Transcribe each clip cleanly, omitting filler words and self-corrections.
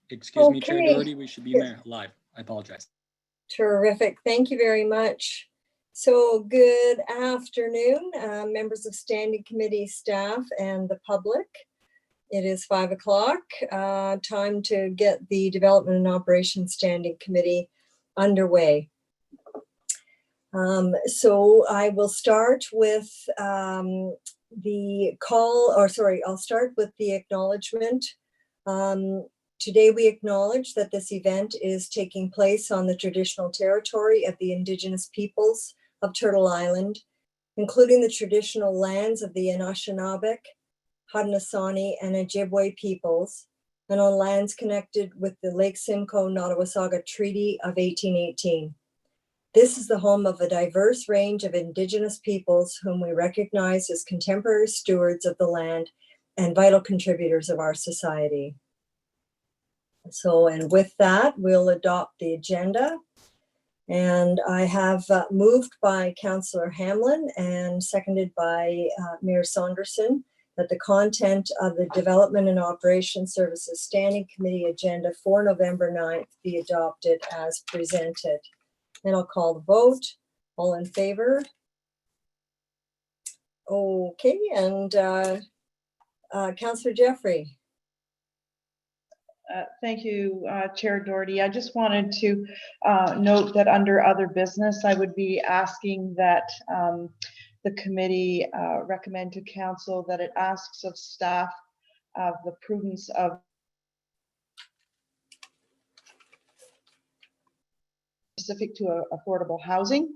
Excuse me, Chair Okay. Doherty, we should be live. I apologize. Terrific. Thank you very much. So good afternoon, members of Standing Committee staff and the public. It is 5 o'clock, time to get the Development and Operations Standing Committee underway. So I will start with I'll start with the acknowledgement. Today we acknowledge that this event is taking place on the traditional territory of the Indigenous peoples of Turtle Island, including the traditional lands of the Anishinaabe, Haudenosaunee, and Ojibwe peoples, and on lands connected with the Lake Simcoe-Nottawasaga Treaty of 1818. This is the home of a diverse range of Indigenous peoples whom we recognize as contemporary stewards of the land and vital contributors of our society. So, and with that, we'll adopt the agenda. And I have moved by Councillor Hamlin and seconded by Mayor Saunderson that the content of the Development and Operations Services Standing Committee agenda for November 9th be adopted as presented. And I'll call the vote. All in favor? Okay, and Councillor Jeffrey. Thank you, Chair Doherty. I just wanted to note that under other business, I would be asking that the committee recommend to council that it asks of staff the prudence of specific to affordable housing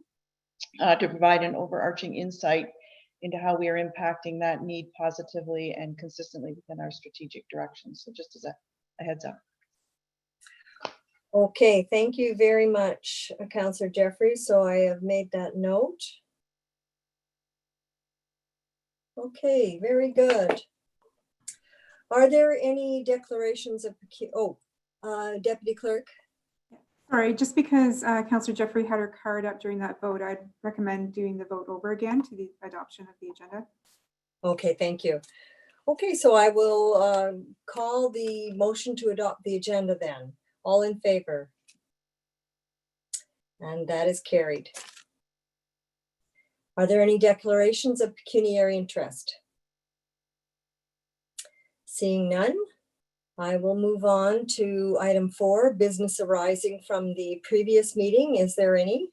to provide an overarching insight into how we are impacting that need positively and consistently within our strategic directions. So just as a heads up. Okay, thank you very much, Councillor Jeffrey. So I have made that note. Okay, very good. Are there any declarations of, Deputy Clerk? Sorry, just because Councillor Jeffrey had her card up during that vote, I'd recommend doing the vote over again to the adoption of the agenda. Okay, thank you. Okay, so I will call the motion to adopt the agenda then. All in favor? And that is carried. Are there any declarations of pecuniary interest? Seeing none, I will move on to item 4, business arising from the previous meeting. Is there any?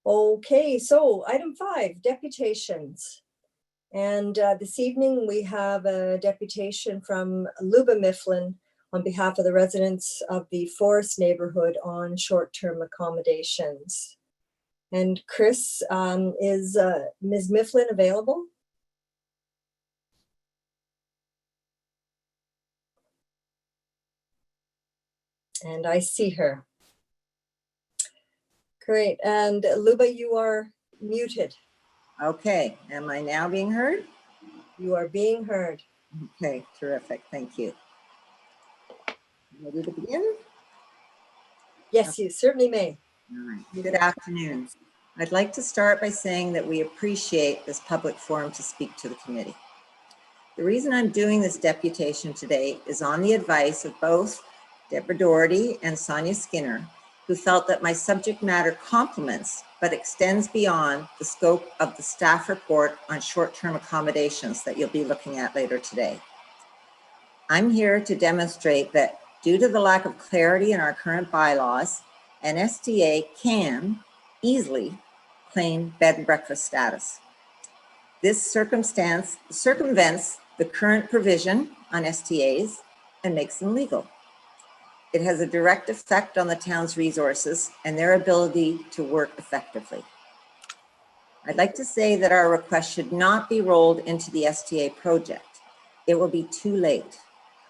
Okay, so item 5, deputations. And this evening we have a deputation from Luba Mifflin on behalf of the residents of the Forest neighborhood on short-term accommodations. And Chris, is Ms. Mifflin available? And I see her. Great, and Luba, you are muted. Okay, am I now being heard? You are being heard. Okay, terrific, thank you. Ready to begin? Yes, you certainly may. All right, good afternoon. I'd like to start by saying that we appreciate this public forum to speak to the committee. The reason I'm doing this deputation today is on the advice of both Deborah Doherty and Sonia Skinner, who felt that my subject matter complements but extends beyond the scope of the staff report on short-term accommodations that you'll be looking at later today. I'm here to demonstrate that due to the lack of clarity in our current bylaws, an STA can easily claim bed and breakfast status. This circumstance circumvents the current provision on STAs and makes them legal. It has a direct effect on the town's resources and their ability to work effectively. I'd like to say that our request should not be rolled into the STA project. It will be too late,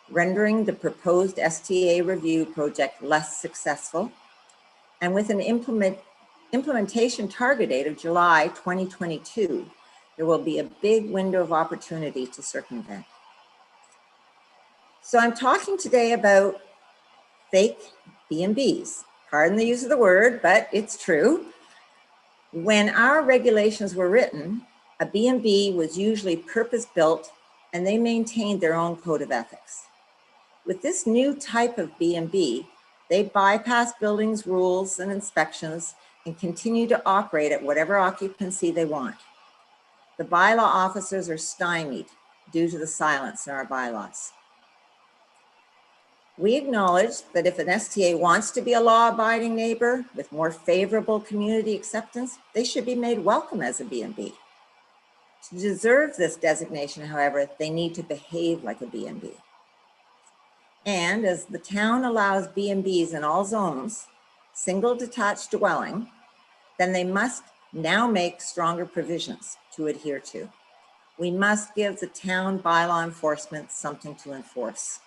rendering the proposed STA review project less successful. And with an implementation target date of July 2022, there will be a big window of opportunity to circumvent. So I'm talking today about fake B&Bs. Pardon the use of the word, but it's true. When our regulations were written, a B&B was usually purpose-built and they maintained their own code of ethics. With this new type of B&B, they bypass buildings rules and inspections and continue to operate at whatever occupancy they want. The bylaw officers are stymied due to the silence in our bylaws. We acknowledge that if an STA wants to be a law-abiding neighbor with more favorable community acceptance, they should be made welcome as a B&B. To deserve this designation, however, they need to behave like a B&B. And as the town allows B&Bs in all zones, single detached dwelling, then they must now make stronger provisions to adhere to. We must give the town bylaw enforcement something to enforce.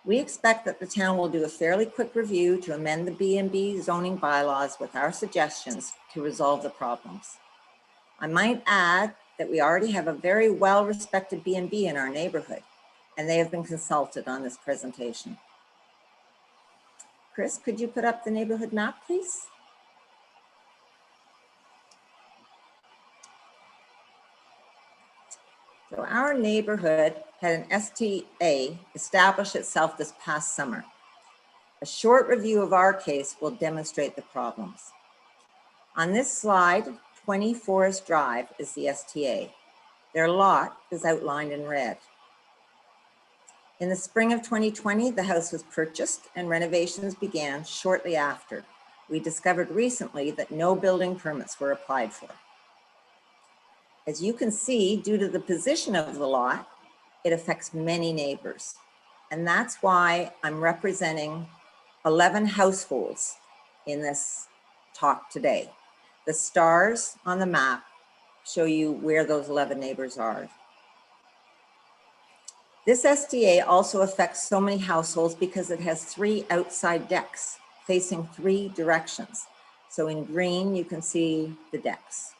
We expect that the town will do a fairly quick review to amend the B&B zoning bylaws with our suggestions to resolve the problems. I might add that we already have a very well-respected B&B in our neighborhood, and they have been consulted on this presentation. Chris, could you put up the neighborhood map, please? So our neighborhood had an STA establish itself this past summer. A short review of our case will demonstrate the problems. On this slide, 20 Forest Drive is the STA. Their lot is outlined in red. In the spring of 2020, the house was purchased and renovations began shortly after. We discovered recently that no building permits were applied for. As you can see, due to the position of the lot, it affects many neighbors. And that's why I'm representing 11 households in this talk today. The stars on the map show you where those 11 neighbors are. This SDA also affects so many households because it has 3 outside decks facing 3 directions. So in green, you can see the decks.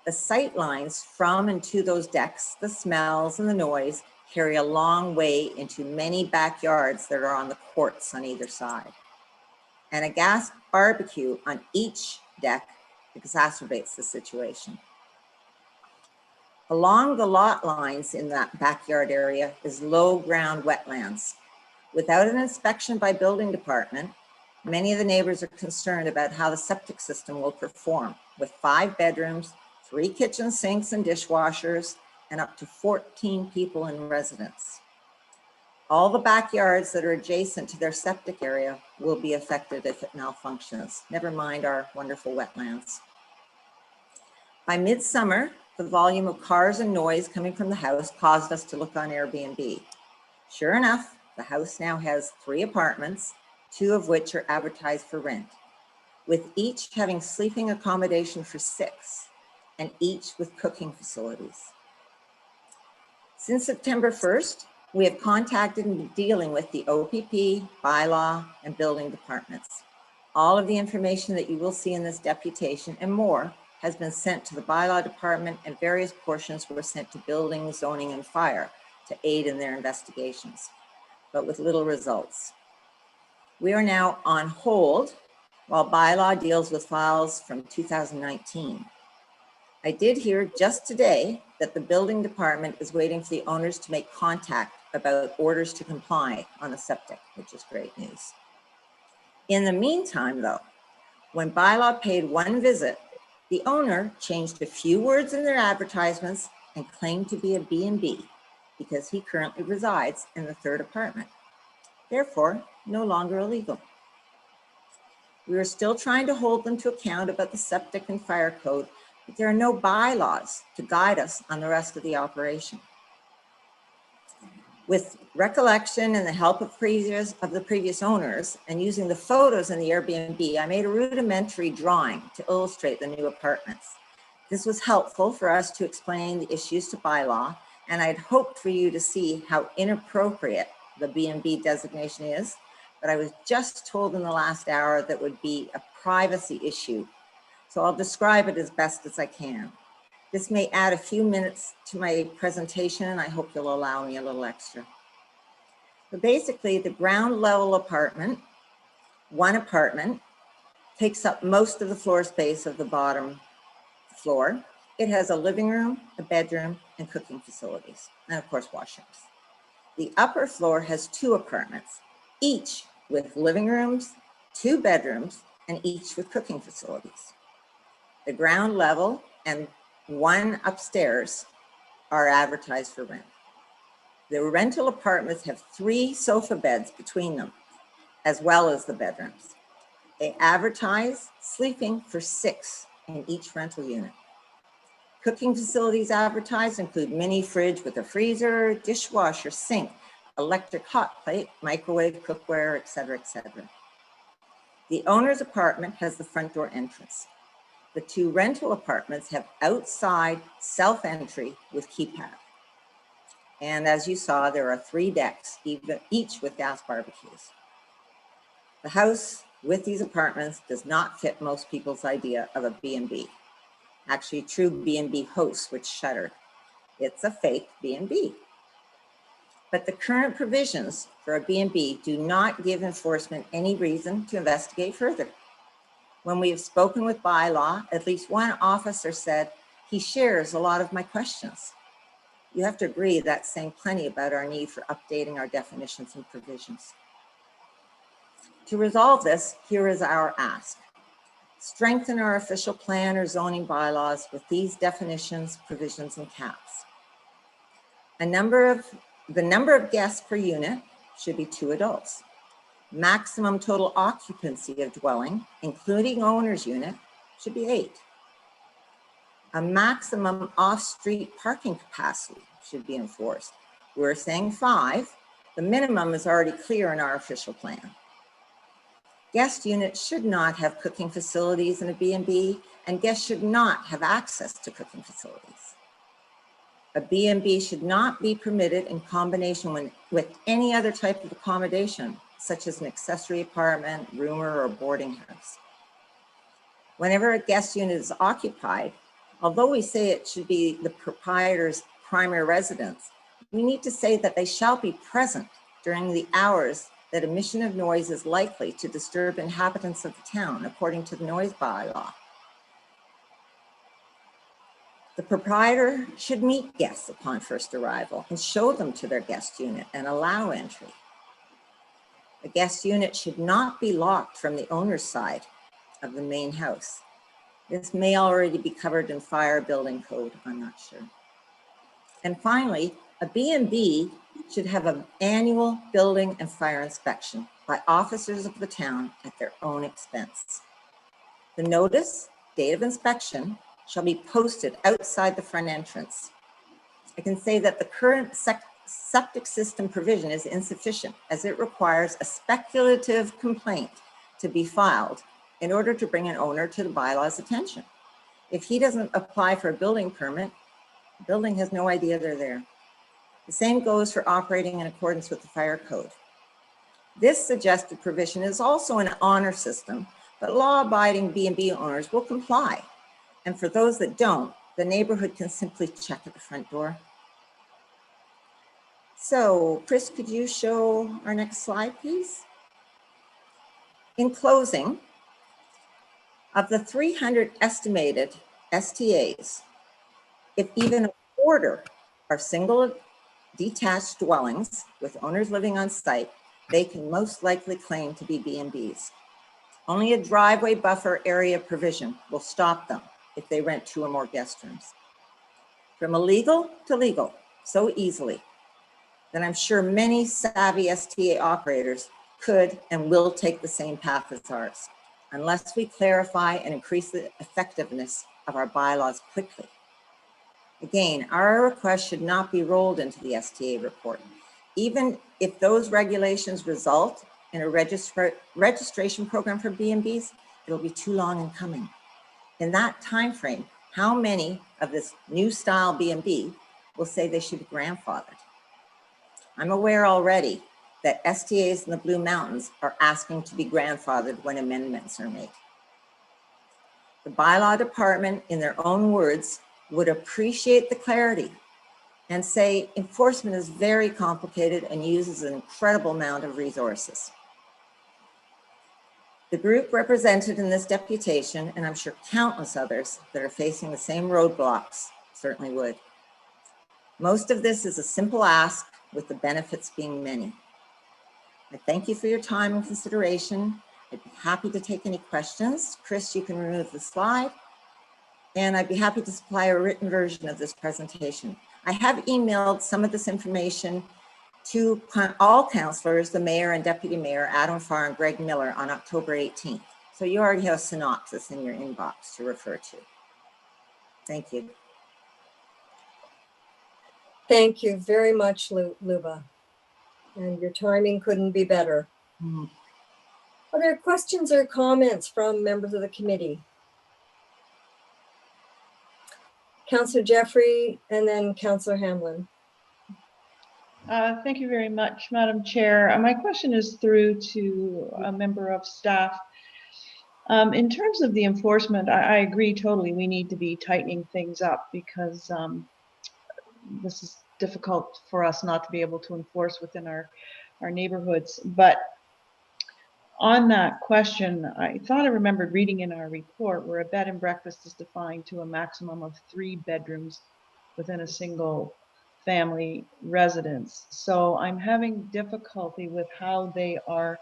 The sight lines from and to those decks, the smells and the noise carry a long way into many backyards that are on the courts on either side. And a gas barbecue on each deck exacerbates the situation. Along the lot lines in that backyard area is low ground wetlands. Without an inspection by building department, many of the neighbors are concerned about how the septic system will perform with 5 bedrooms, 3 kitchen sinks and dishwashers, and up to 14 people in residence. All the backyards that are adjacent to their septic area will be affected if it malfunctions, never mind our wonderful wetlands. By midsummer, the volume of cars and noise coming from the house caused us to look on Airbnb. Sure enough, the house now has 3 apartments, 2 of which are advertised for rent, with each having sleeping accommodation for 6, and each with cooking facilities. Since September 1st, we have contacted and been dealing with the OPP, bylaw, and building departments. All of the information that you will see in this deputation and more has been sent to the bylaw department, and various portions were sent to building, zoning, and fire to aid in their investigations, but with little results. We are now on hold while bylaw deals with files from 2019. I did hear just today that the building department is waiting for the owners to make contact about orders to comply on the septic, which is great news. In the meantime, though, when bylaw paid 1 visit, the owner changed a few words in their advertisements and claimed to be a B&B because he currently resides in the 3rd apartment. Therefore, no longer illegal. We are still trying to hold them to account about the septic and fire code, but there are no bylaws to guide us on the rest of the operation. With recollection and the help of the previous owners and using the photos in the Airbnb, I made a rudimentary drawing to illustrate the new apartments. This was helpful for us to explain the issues to bylaw, and I'd hoped for you to see how inappropriate the B&B designation is, but I was just told in the last hour that would be a privacy issue. So I'll describe it as best as I can. This may add a few minutes to my presentation, and I hope you'll allow me a little extra. But basically, the ground level apartment, 1 apartment, takes up most of the floor space of the bottom floor, It has a living room, a bedroom, and cooking facilities, and of course, washrooms. The upper floor has 2 apartments, each with living rooms, 2 bedrooms, and each with cooking facilities. The ground level and 1 upstairs are advertised for rent. The rental apartments have 3 sofa beds between them, as well as the bedrooms. They advertise sleeping for 6 in each rental unit. Cooking facilities advertised include mini fridge with a freezer, dishwasher, sink, electric hot plate, microwave, cookware, etc., etc. The owner's apartment has the front door entrance. The 2 rental apartments have outside self-entry with keypad. And as you saw, there are 3 decks, each with gas barbecues. The house with these apartments does not fit most people's idea of a B&B. Actually, true B&B hosts which shuttered. It's a fake B&B. But the current provisions for a B&B do not give enforcement any reason to investigate further. When we have spoken with bylaw, at least one officer said, he shares a lot of my questions. You have to agree that's saying plenty about our need for updating our definitions and provisions. To resolve this, here is our ask. Strengthen our official plan or zoning bylaws with these definitions, provisions, and caps. The number of guests per unit should be 2 adults. Maximum total occupancy of dwelling, including owner's unit, should be 8. A maximum off-street parking capacity should be enforced. We're saying 5. The minimum is already clear in our official plan. Guest units should not have cooking facilities in a B&B, and guests should not have access to cooking facilities. A B&B should not be permitted in combination with any other type of accommodation, such as an accessory apartment, roomer, or boarding house. Whenever a guest unit is occupied, although we say it should be the proprietor's primary residence, we need to say that they shall be present during the hours that emission of noise is likely to disturb inhabitants of the town, according to the noise bylaw. The proprietor should meet guests upon first arrival and show them to their guest unit and allow entry. The guest unit should not be locked from the owner's side of the main house. This may already be covered in fire building code, I'm not sure. And finally, a B&B should have an annual building and fire inspection by officers of the town at their own expense. The notice, date of inspection, shall be posted outside the front entrance. I can say that the current septic system provision is insufficient, as it requires a speculative complaint to be filed in order to bring an owner to the bylaw's attention. If he doesn't apply for a building permit, the building has no idea they're there. The same goes for operating in accordance with the fire code. This suggested provision is also an honor system, but law-abiding B&B owners will comply. And for those that don't, the neighborhood can simply check at the front door. So, Chris, could you show our next slide, please? In closing, of the 300 estimated STAs, if even a quarter are single detached dwellings with owners living on site, they can most likely claim to be B&Bs. Only a driveway buffer area provision will stop them if they rent 2 or more guest rooms. From illegal to legal, so easily, that I'm sure many savvy STA operators could and will take the same path as ours, unless we clarify and increase the effectiveness of our bylaws quickly. Again, our request should not be rolled into the STA report. Even if those regulations result in a registration program for B&Bs, it'll be too long in coming. In that time frame, how many of this new style B&B will say they should be grandfathered? I'm aware already that STAs in the Blue Mountains are asking to be grandfathered when amendments are made. The bylaw department, in their own words, would appreciate the clarity and say enforcement is very complicated and uses an incredible amount of resources. The group represented in this deputation, and I'm sure countless others that are facing the same roadblocks, certainly would. Most of this is a simple ask, with the benefits being many. I thank you for your time and consideration. I'd be happy to take any questions. Chris, you can remove the slide. And I'd be happy to supply a written version of this presentation. I have emailed some of this information to all councillors, the mayor and deputy mayor, Adam Farr and Greg Miller, on October 18th. So you already have a synopsis in your inbox to refer to. Thank you. Thank you very much, Luba. And your timing couldn't be better. Are there questions or comments from members of the committee? Councillor Jeffrey and then Councillor Hamlin. Thank you very much, Madam Chair. My question is through to a member of staff. In terms of the enforcement, I agree totally. We need to be tightening things up because this is difficult for us not to be able to enforce within our neighborhoods. But on that question, I thought I remembered reading in our report where a bed and breakfast is defined to a maximum of 3 bedrooms within a single family residence. So I'm having difficulty with how they are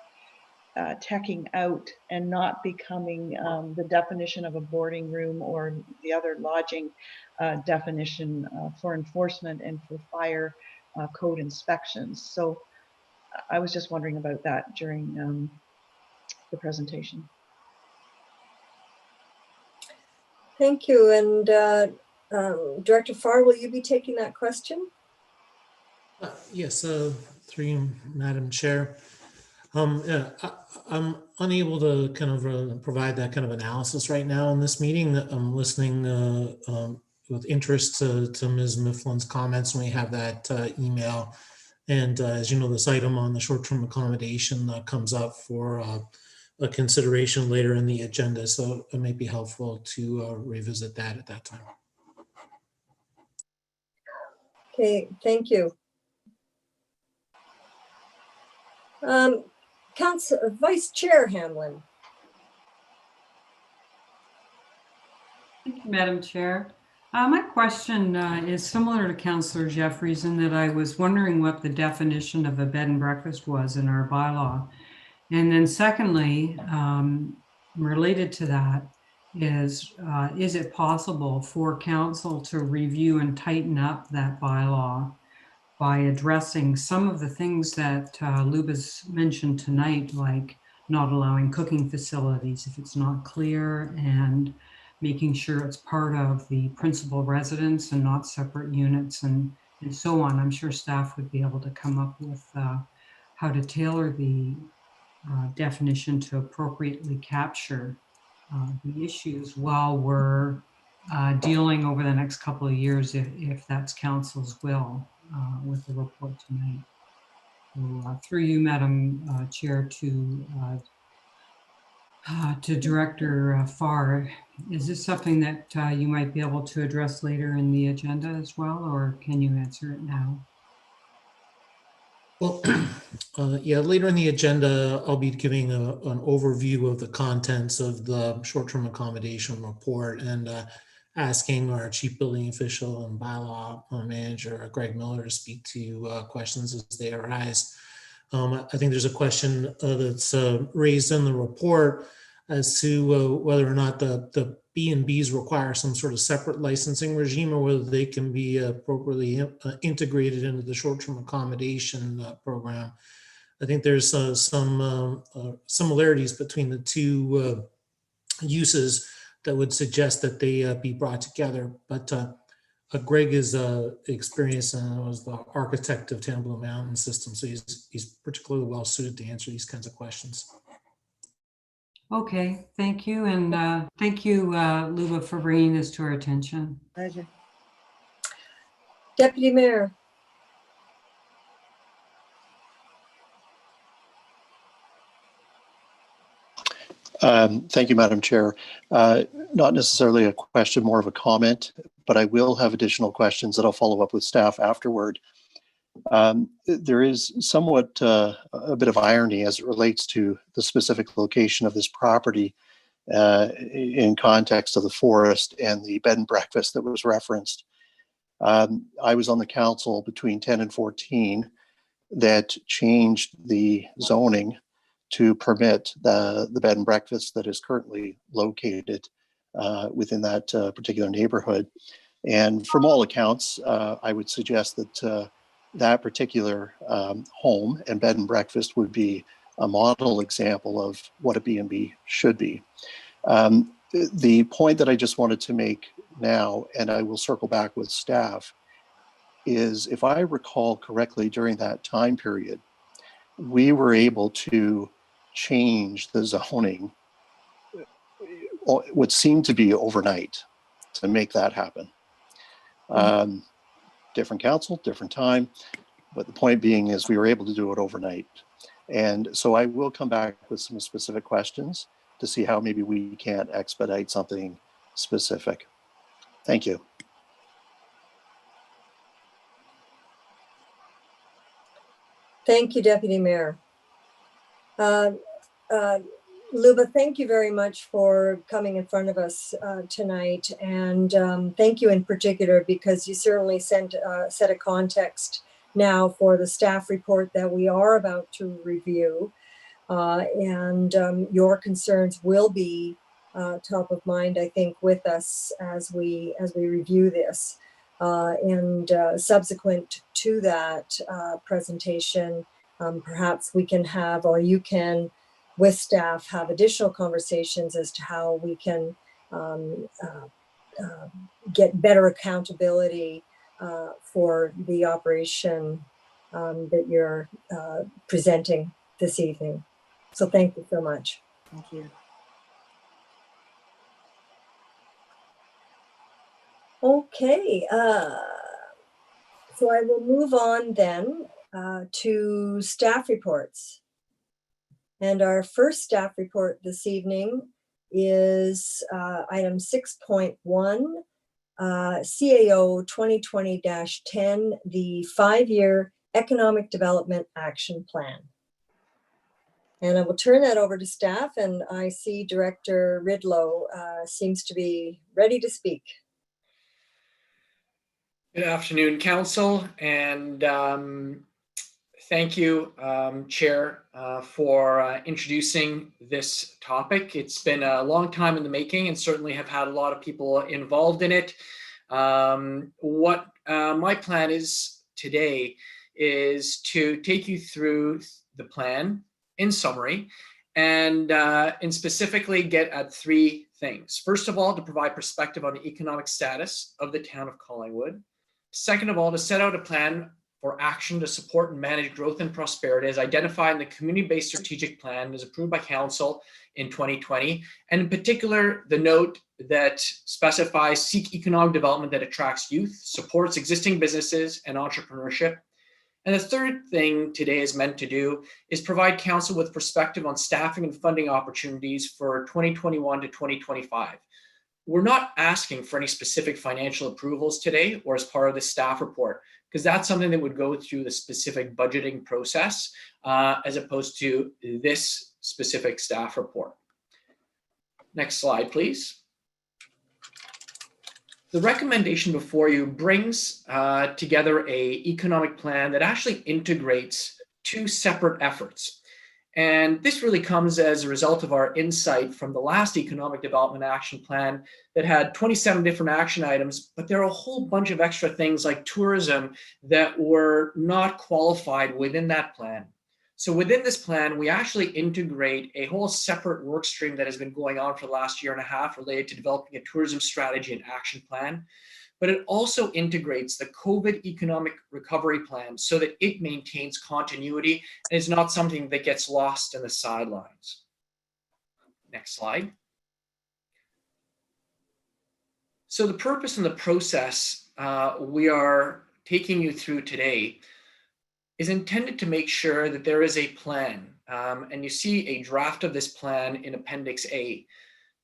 teching out and not becoming the definition of a boarding room or the other lodging definition for enforcement and for fire code inspections. So I was just wondering about that during the presentation. Thank you. And Director Farr, will you be taking that question? Yes, through you, Madam Chair. Yeah, I'm unable to kind of provide that kind of analysis right now in this meeting. I'm listening with interest to Ms. Mifflin's comments when we have that email. And as you know, this item on the short-term accommodation comes up for a consideration later in the agenda. So it may be helpful to revisit that at that time. Okay, thank you. Vice Chair Hamlin. Thank you, Madam Chair. My question is similar to Councillor Jeffries in that I was wondering what the definition of a bed and breakfast was in our bylaw. And then secondly, related to that is it possible for council to review and tighten up that bylaw by addressing some of the things that Luba's mentioned tonight, like not allowing cooking facilities if it's not clear, and making sure it's part of the principal residence and not separate units, and so on. I'm sure staff would be able to come up with how to tailor the definition to appropriately capture the issues while we're dealing over the next couple of years, if that's council's will, with the report tonight. So, through you, Madam Chair, to Director Farr, is this something that you might be able to address later in the agenda as well, or can you answer it now? Well, yeah, later in the agenda, I'll be giving an overview of the contents of the short-term accommodation report and asking our chief building official and bylaw manager, Greg Miller, to speak to questions as they arise. I think there's a question that's raised in the report as to whether or not the B&Bs require some sort of separate licensing regime or whether they can be appropriately integrated into the short-term accommodation program. I think there's some similarities between the two uses that would suggest that they be brought together. But Greg is experienced and was the architect of Town Blue Mountain System, so he's particularly well suited to answer these kinds of questions. Okay, thank you. And thank you, Luba, for bringing this to our attention. Pleasure. Deputy Mayor. Thank you, Madam Chair. Not necessarily a question, more of a comment, but I will have additional questions that I'll follow up with staff afterward. There is somewhat a bit of irony as it relates to the specific location of this property in context of the forest and the bed and breakfast that was referenced. I was on the council between 10 and 14 that changed the zoning to permit the bed and breakfast that is currently located within that particular neighborhood. And from all accounts, I would suggest that that particular home and bed and breakfast would be a model example of what a B&B should be. The point that I just wanted to make now, and I will circle back with staff, is if I recall correctly, during that time period, we were able to change the zoning, what seemed to be overnight, to make that happen. Different council, different time, but the point being is we were able to do it overnight. And so I will come back with some specific questions to see how maybe we can't expedite something specific. Thank you. Thank you, Deputy Mayor. Luba, thank you very much for coming in front of us tonight. And thank you in particular, because you certainly set a context now for the staff report that we are about to review. Your concerns will be top of mind, I think, with us as we review this. Subsequent to that presentation, perhaps we can have, or you can, with staff, have additional conversations as to how we can get better accountability for the operation that you're presenting this evening. So thank you so much. Thank you. Okay, so I will move on then to staff reports. And our first staff report this evening is item 6.1, CAO 2020-10, the 5-year Economic Development Action Plan. And I will turn that over to staff, and I see Director Ridlow seems to be ready to speak. Good afternoon, Council, and thank you, Chair, for introducing this topic. It's been a long time in the making and certainly have had a lot of people involved in it. What my plan is today is to take you through the plan in summary and specifically get at 3 things. First of all, to provide perspective on the economic status of the town of Collingwood. Second of all, to set out a plan for action to support and manage growth and prosperity as identified in the community-based strategic plan that was approved by Council in 2020. And in particular, the note that specifies seek economic development that attracts youth, supports existing businesses and entrepreneurship. And the third thing today is meant to do is provide Council with perspective on staffing and funding opportunities for 2021 to 2025. We're not asking for any specific financial approvals today or as part of the staff report, because that's something that would go through the specific budgeting process as opposed to this specific staff report. Next slide, please. The recommendation before you brings together an economic plan that actually integrates 2 separate efforts. And this really comes as a result of our insight from the last Economic Development Action Plan that had 27 different action items, but there are a whole bunch of extra things like tourism that were not qualified within that plan. So within this plan, we actually integrate a whole separate work stream that has been going on for the last 1.5 years related to developing a tourism strategy and action plan. But it also integrates the COVID economic recovery plan so that it maintains continuity and is not something that gets lost in the sidelines. Next slide. So the purpose and the process we are taking you through today is intended to make sure that there is a plan. And you see a draft of this plan in Appendix A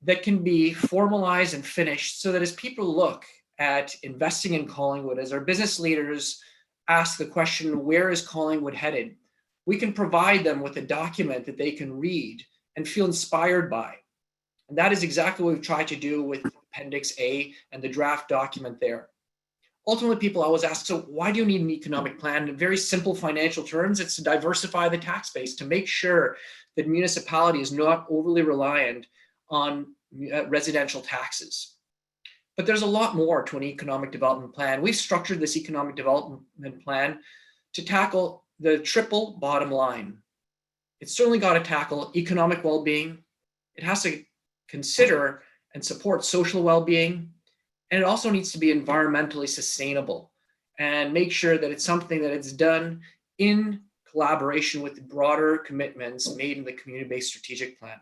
that can be formalized and finished so that as people look at investing in Collingwood, as our business leaders ask the question, where is Collingwood headed? We can provide them with a document that they can read and feel inspired by. And that is exactly what we've tried to do with Appendix A and the draft document there. Ultimately, people always ask, so why do you need an economic plan? In very simple financial terms, it's to diversify the tax base, to make sure that municipality is not overly reliant on residential taxes. But there's a lot more to an economic development plan. We've structured this economic development plan to tackle the triple bottom line. It's certainly got to tackle economic well-being. It has to consider and support social well-being. And it also needs to be environmentally sustainable and make sure that it's something that it's done in collaboration with the broader commitments made in the community-based strategic plan.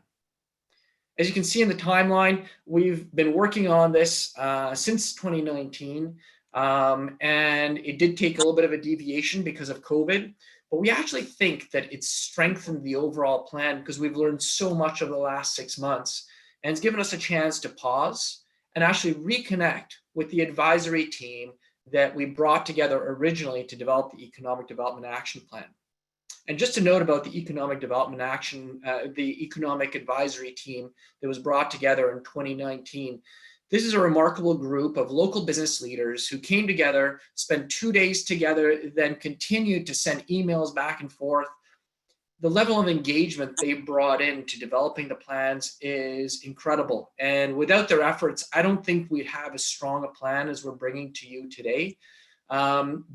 As you can see in the timeline, we've been working on this since 2019, and it did take a little bit of a deviation because of COVID, but we actually think that it's strengthened the overall plan because we've learned so much over the last 6 months, and it's given us a chance to pause and actually reconnect with the advisory team that we brought together originally to develop the Economic Development Action Plan. And just a note about the Economic Development Action, the Economic Advisory Team that was brought together in 2019. This is a remarkable group of local business leaders who came together, spent 2 days together, then continued to send emails back and forth. The level of engagement they brought into developing the plans is incredible. And without their efforts, I don't think we'd have as strong a plan as we're bringing to you today.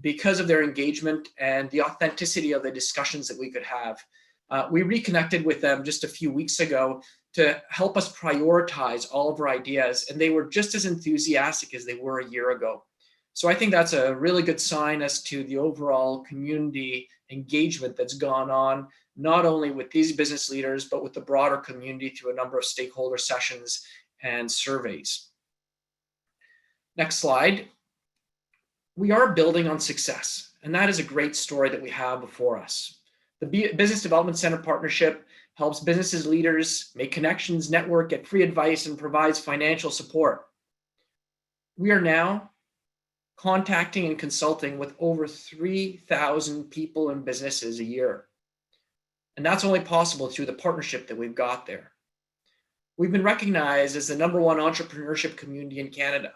Because of their engagement and the authenticity of the discussions that we could have. We reconnected with them just a few weeks ago to help us prioritize all of our ideas, and they were just as enthusiastic as they were a year ago. So I think that's a really good sign as to the overall community engagement that's gone on, not only with these business leaders, but with the broader community through a number of stakeholder sessions and surveys. Next slide. We are building on success, and that is a great story that we have before us. The Business Development Center partnership helps businesses leaders make connections, network, get free advice, and provides financial support. We are now contacting and consulting with over 3,000 people and businesses a year. And that's only possible through the partnership that we've got there. We've been recognized as the #1 entrepreneurship community in Canada.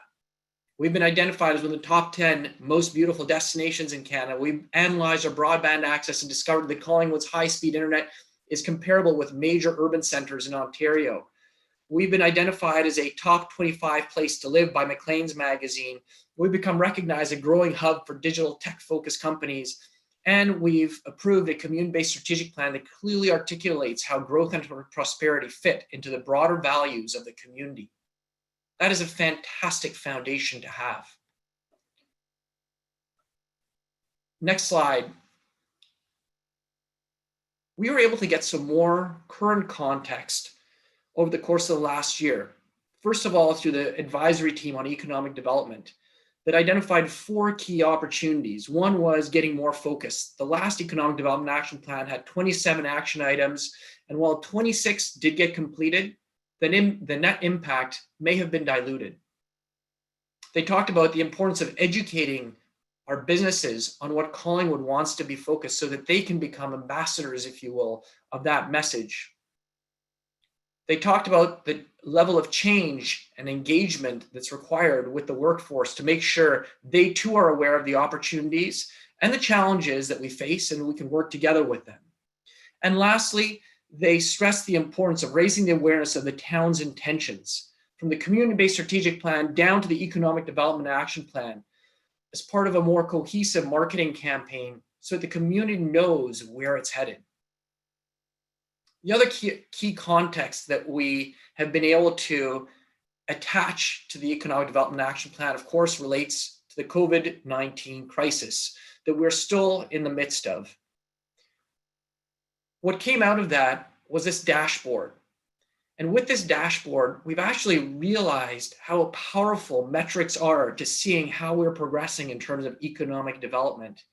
We've been identified as one of the top 10 most beautiful destinations in Canada. We've analyzed our broadband access and discovered that Collingwood's high-speed internet is comparable with major urban centers in Ontario. We've been identified as a top 25 place to live by Maclean's magazine. We've become recognized as a growing hub for digital tech-focused companies. And we've approved a community-based strategic plan that clearly articulates how growth and prosperity fit into the broader values of the community. That is a fantastic foundation to have. Next slide. We were able to get some more current context over the course of the last year. First of all, through the advisory team on economic development that identified 4 key opportunities. One was getting more focused. The last Economic Development Action Plan had 27 action items, and while 26 did get completed, the net impact may have been diluted. They talked about the importance of educating our businesses on what Collingwood wants to be focused so that they can become ambassadors, if you will, of that message. They talked about the level of change and engagement that's required with the workforce to make sure they too are aware of the opportunities and the challenges that we face and we can work together with them. And lastly, they stressed the importance of raising the awareness of the town's intentions from the community-based strategic plan down to the economic development action plan as part of a more cohesive marketing campaign so that the community knows where it's headed. The other key context that we have been able to attach to the economic development action plan, of course, relates to the COVID-19 crisis that we're still in the midst of. What came out of that was this dashboard. And with this dashboard, we've actually realized how powerful metrics are to seeing how we're progressing in terms of economic development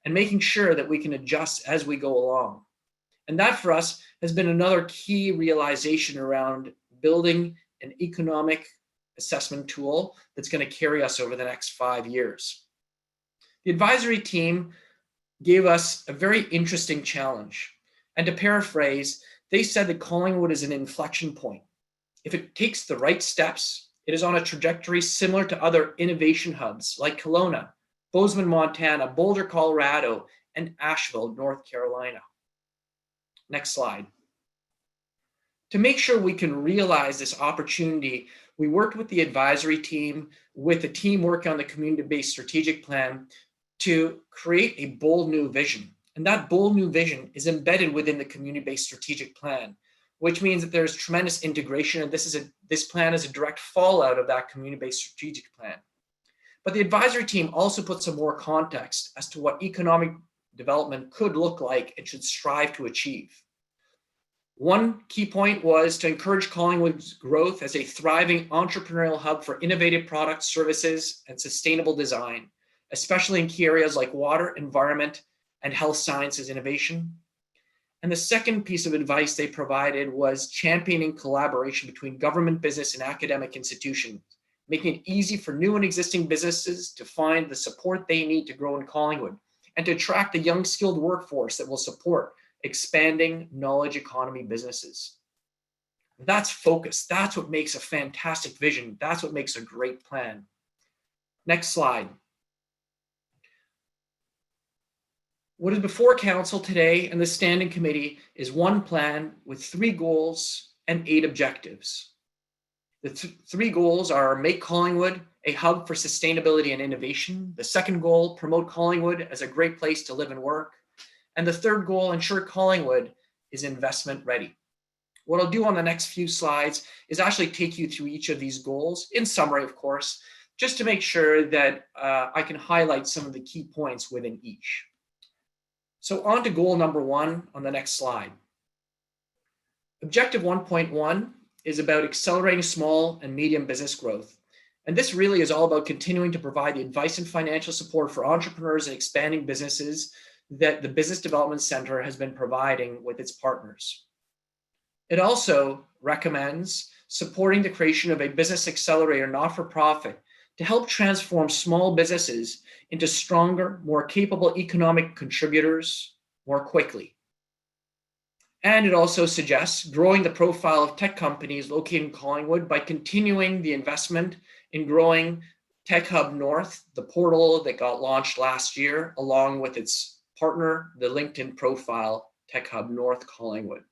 and making sure that we can adjust as we go along. And that for us has been another key realization around building an economic assessment tool that's going to carry us over the next 5 years. The advisory team gave us a very interesting challenge. And to paraphrase, they said that Collingwood is an inflection point. If it takes the right steps, it is on a trajectory similar to other innovation hubs like Kelowna, Bozeman, Montana, Boulder, Colorado, and Asheville, North Carolina. Next slide. To make sure we can realize this opportunity, we worked with the advisory team, with the team working on the community-based strategic plan to create a bold new vision. And that bold new vision is embedded within the community-based strategic plan, which means that there's tremendous integration, and this plan is a direct fallout of that community-based strategic plan. But the advisory team also put some more context as to what economic development could look like and should strive to achieve. One key point was to encourage Collingwood's growth as a thriving entrepreneurial hub for innovative products, services, and sustainable design, especially in key areas like water, environment, and health sciences innovation. And the second piece of advice they provided was championing collaboration between government, business, and academic institutions, making it easy for new and existing businesses to find the support they need to grow in Collingwood and to attract the young skilled workforce that will support expanding knowledge economy businesses. That's focus. That's what makes a fantastic vision. That's what makes a great plan. Next slide. What is before council today and the standing committee is one plan with 3 goals and 8 objectives. The three goals are make Collingwood a hub for sustainability and innovation. The second goal, promote Collingwood as a great place to live and work. And the third goal, ensure Collingwood is investment ready. What I'll do on the next few slides is actually take you through each of these goals, in summary, of course, just to make sure that I can highlight some of the key points within each. So on to goal number 1 on the next slide. Objective 1.1 is about accelerating small and medium business growth. And this really is all about continuing to provide the advice and financial support for entrepreneurs and expanding businesses that the Business Development Center has been providing with its partners. It also recommends supporting the creation of a business accelerator not-for-profit to help transform small businesses into stronger, more capable economic contributors more quickly. And it also suggests growing the profile of tech companies located in Collingwood by continuing the investment in growing Tech Hub North, the portal that got launched last year, along with its partner, the LinkedIn profile, Tech Hub North Collingwood.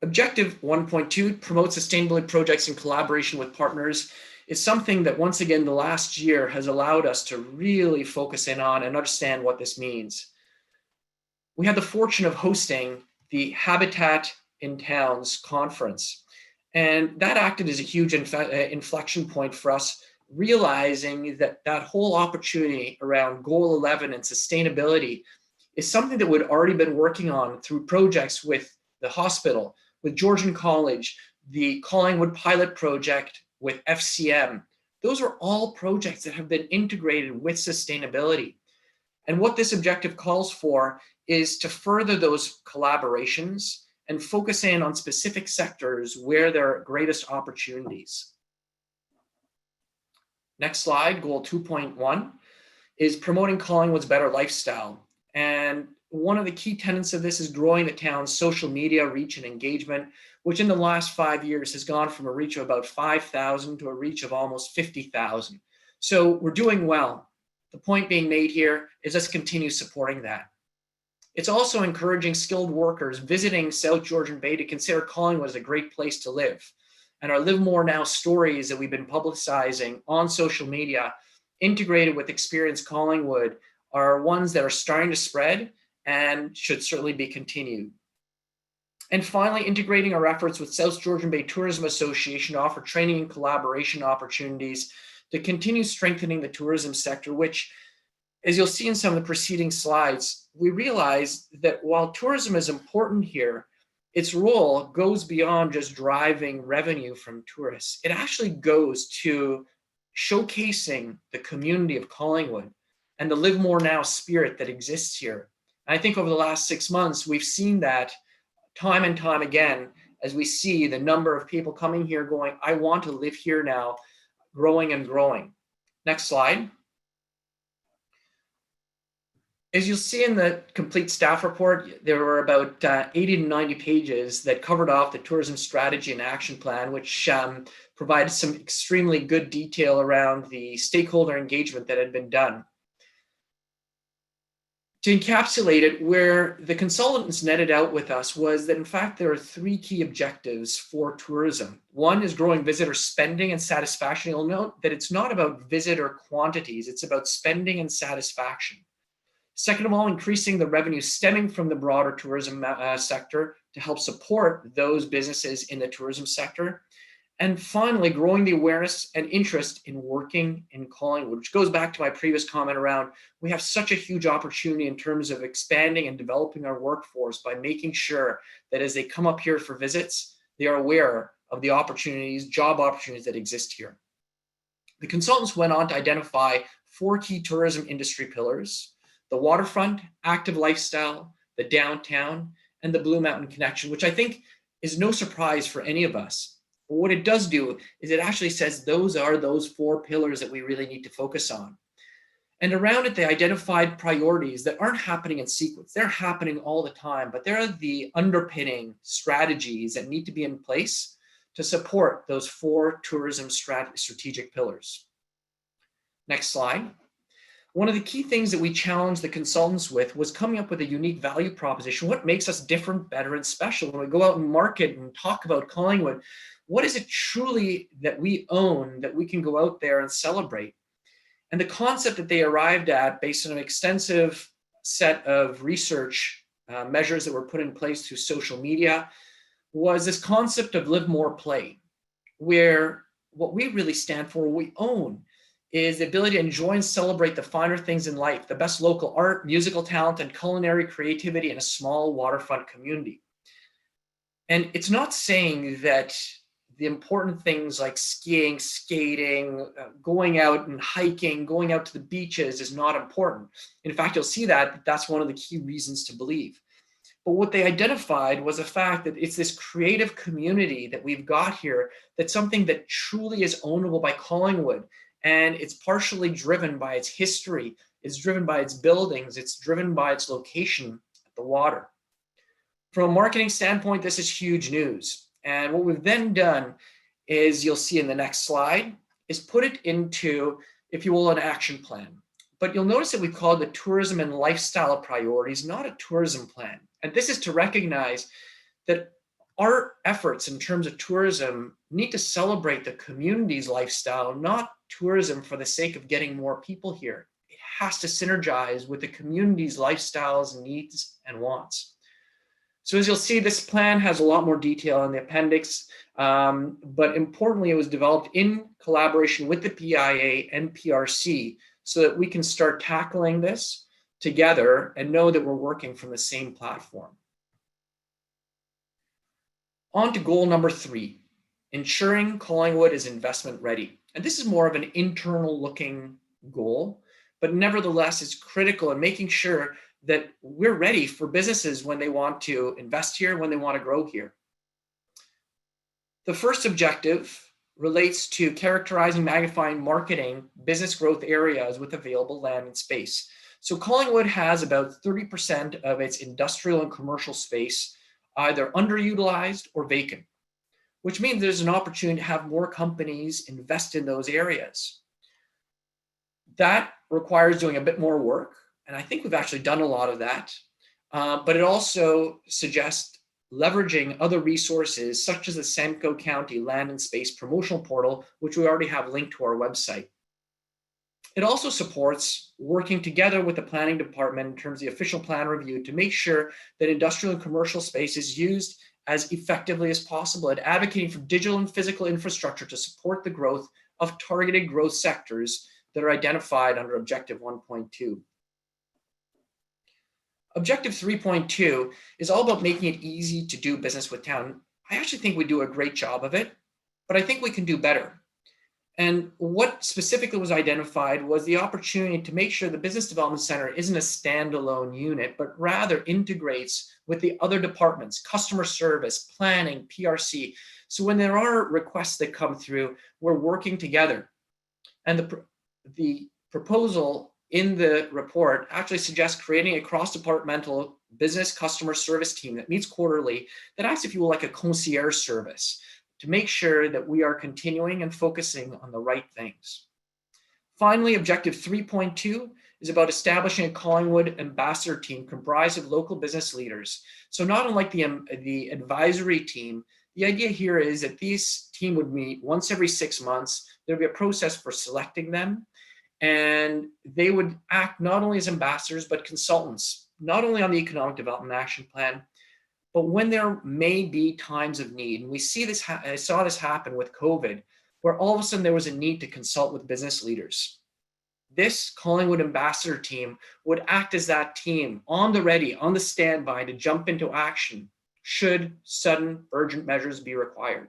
Objective 1.2, promote sustainability projects in collaboration with partners, is something that once again the last year has allowed us to really focus in on and understand what this means. We had the fortune of hosting the Habitat in Towns conference, and that acted as a huge inflection point for us, realizing that that whole opportunity around Goal 11 and sustainability is something that we'd already been working on through projects with the hospital, with Georgian College, the Collingwood pilot project with FCM. Those are all projects that have been integrated with sustainability. And what this objective calls for is to further those collaborations and focus in on specific sectors where there are greatest opportunities. Next slide, goal 2.1, is promoting Collingwood's better lifestyle. And one of the key tenets of this is growing the town's social media reach and engagement, which in the last 5 years has gone from a reach of about 5,000 to a reach of almost 50,000. So we're doing well. The point being made here is let's continue supporting that. It's also encouraging skilled workers visiting South Georgian Bay to consider Collingwood as a great place to live. And our Live More Now stories that we've been publicizing on social media, integrated with Experience Collingwood, are ones that are starting to spread and should certainly be continued. And finally, integrating our efforts with South Georgian Bay Tourism Association to offer training and collaboration opportunities to continue strengthening the tourism sector, which, as you'll see in some of the preceding slides, we realize that while tourism is important here, its role goes beyond just driving revenue from tourists. It actually goes to showcasing the community of Collingwood and the Live More Now spirit that exists here. And I think over the last 6 months, we've seen that time and time again, as we see the number of people coming here going, I want to live here now, growing and growing. Next slide. As you'll see in the complete staff report, there were about 80 to 90 pages that covered off the tourism strategy and action plan, which provided some extremely good detail around the stakeholder engagement that had been done. To encapsulate it, where the consultants netted out with us was that, in fact, there are three key objectives for tourism. One is growing visitor spending and satisfaction. You'll note that it's not about visitor quantities, it's about spending and satisfaction. Second of all, increasing the revenue stemming from the broader tourism sector to help support those businesses in the tourism sector. And finally, growing the awareness and interest in working in Collingwood, which goes back to my previous comment around, we have such a huge opportunity in terms of expanding and developing our workforce by making sure that as they come up here for visits, they are aware of the opportunities, job opportunities that exist here. The consultants went on to identify 4 key tourism industry pillars: the waterfront, active lifestyle, the downtown, and the Blue Mountain connection, which I think is no surprise for any of us. But what it does do is it actually says those are those 4 pillars that we really need to focus on. And around it, they identified priorities that aren't happening in sequence. They're happening all the time, but they're the underpinning strategies that need to be in place to support those 4 tourism strategic pillars. Next slide. One of the key things that we challenged the consultants with was coming up with a unique value proposition. What makes us different, better, and special? When we go out and market and talk about Collingwood, what is it truly that we own that we can go out there and celebrate? And the concept that they arrived at, based on an extensive set of research measures that were put in place through social media, was this concept of live more play, where what we really stand for, what we own, is the ability to enjoy and celebrate the finer things in life, the best local art, musical talent, and culinary creativity in a small waterfront community. And it's not saying that the important things like skiing, skating, going out and hiking, going out to the beaches is not important. In fact, you'll see that that's one of the key reasons to believe. But what they identified was the fact that it's this creative community that we've got here, that's something that truly is ownable by Collingwood. And it's partially driven by its history, it's driven by its buildings, it's driven by its location at the water. From a marketing standpoint, this is huge news. And what we've then done is, you'll see in the next slide, is put it into, if you will, an action plan. But you'll notice that we call it the tourism and lifestyle priorities, not a tourism plan. And this is to recognize that our efforts in terms of tourism need to celebrate the community's lifestyle, not tourism for the sake of getting more people here. It has to synergize with the community's lifestyles, needs, and wants. So as you'll see, this plan has a lot more detail in the appendix, but importantly, it was developed in collaboration with the PIA and PRC so that we can start tackling this together and know that we're working from the same platform. On to goal number 3, ensuring Collingwood is investment ready. And this is more of an internal looking goal, but nevertheless is critical in making sure that we're ready for businesses when they want to invest here, when they want to grow here. The first objective relates to characterizing, magnifying, marketing business growth areas with available land and space. So Collingwood has about 30% of its industrial and commercial space either underutilized or vacant, which means there's an opportunity to have more companies invest in those areas. That requires doing a bit more work, and I think we've actually done a lot of that, but it also suggests leveraging other resources such as the Simcoe County Land and Space Promotional Portal, which we already have linked to our website. It also supports working together with the planning department in terms of the official plan review to make sure that industrial and commercial space is used as effectively as possible, and advocating for digital and physical infrastructure to support the growth of targeted growth sectors that are identified under Objective 1.2. Objective 3.2 is all about making it easy to do business with town. I actually think we do a great job of it, but I think we can do better. And what specifically was identified was the opportunity to make sure the Business Development Center isn't a standalone unit, but rather integrates with the other departments, customer service, planning, PRC. So when there are requests that come through, we're working together And the proposal in the report actually suggests creating a cross-departmental business customer service team that meets quarterly, that acts, if you will, like a concierge service to make sure that we are continuing and focusing on the right things. Finally, objective 3.2 is about establishing a Collingwood ambassador team comprised of local business leaders. So not unlike the advisory team, the idea here is that this team would meet once every 6 months. There'd be a process for selecting them, and they would act not only as ambassadors, but consultants, not only on the Economic Development Action Plan, but when there may be times of need. And we see this, I saw this happen with COVID, where all of a sudden there was a need to consult with business leaders. This Collingwood ambassador team would act as that team on the ready, on the standby to jump into action should sudden urgent measures be required.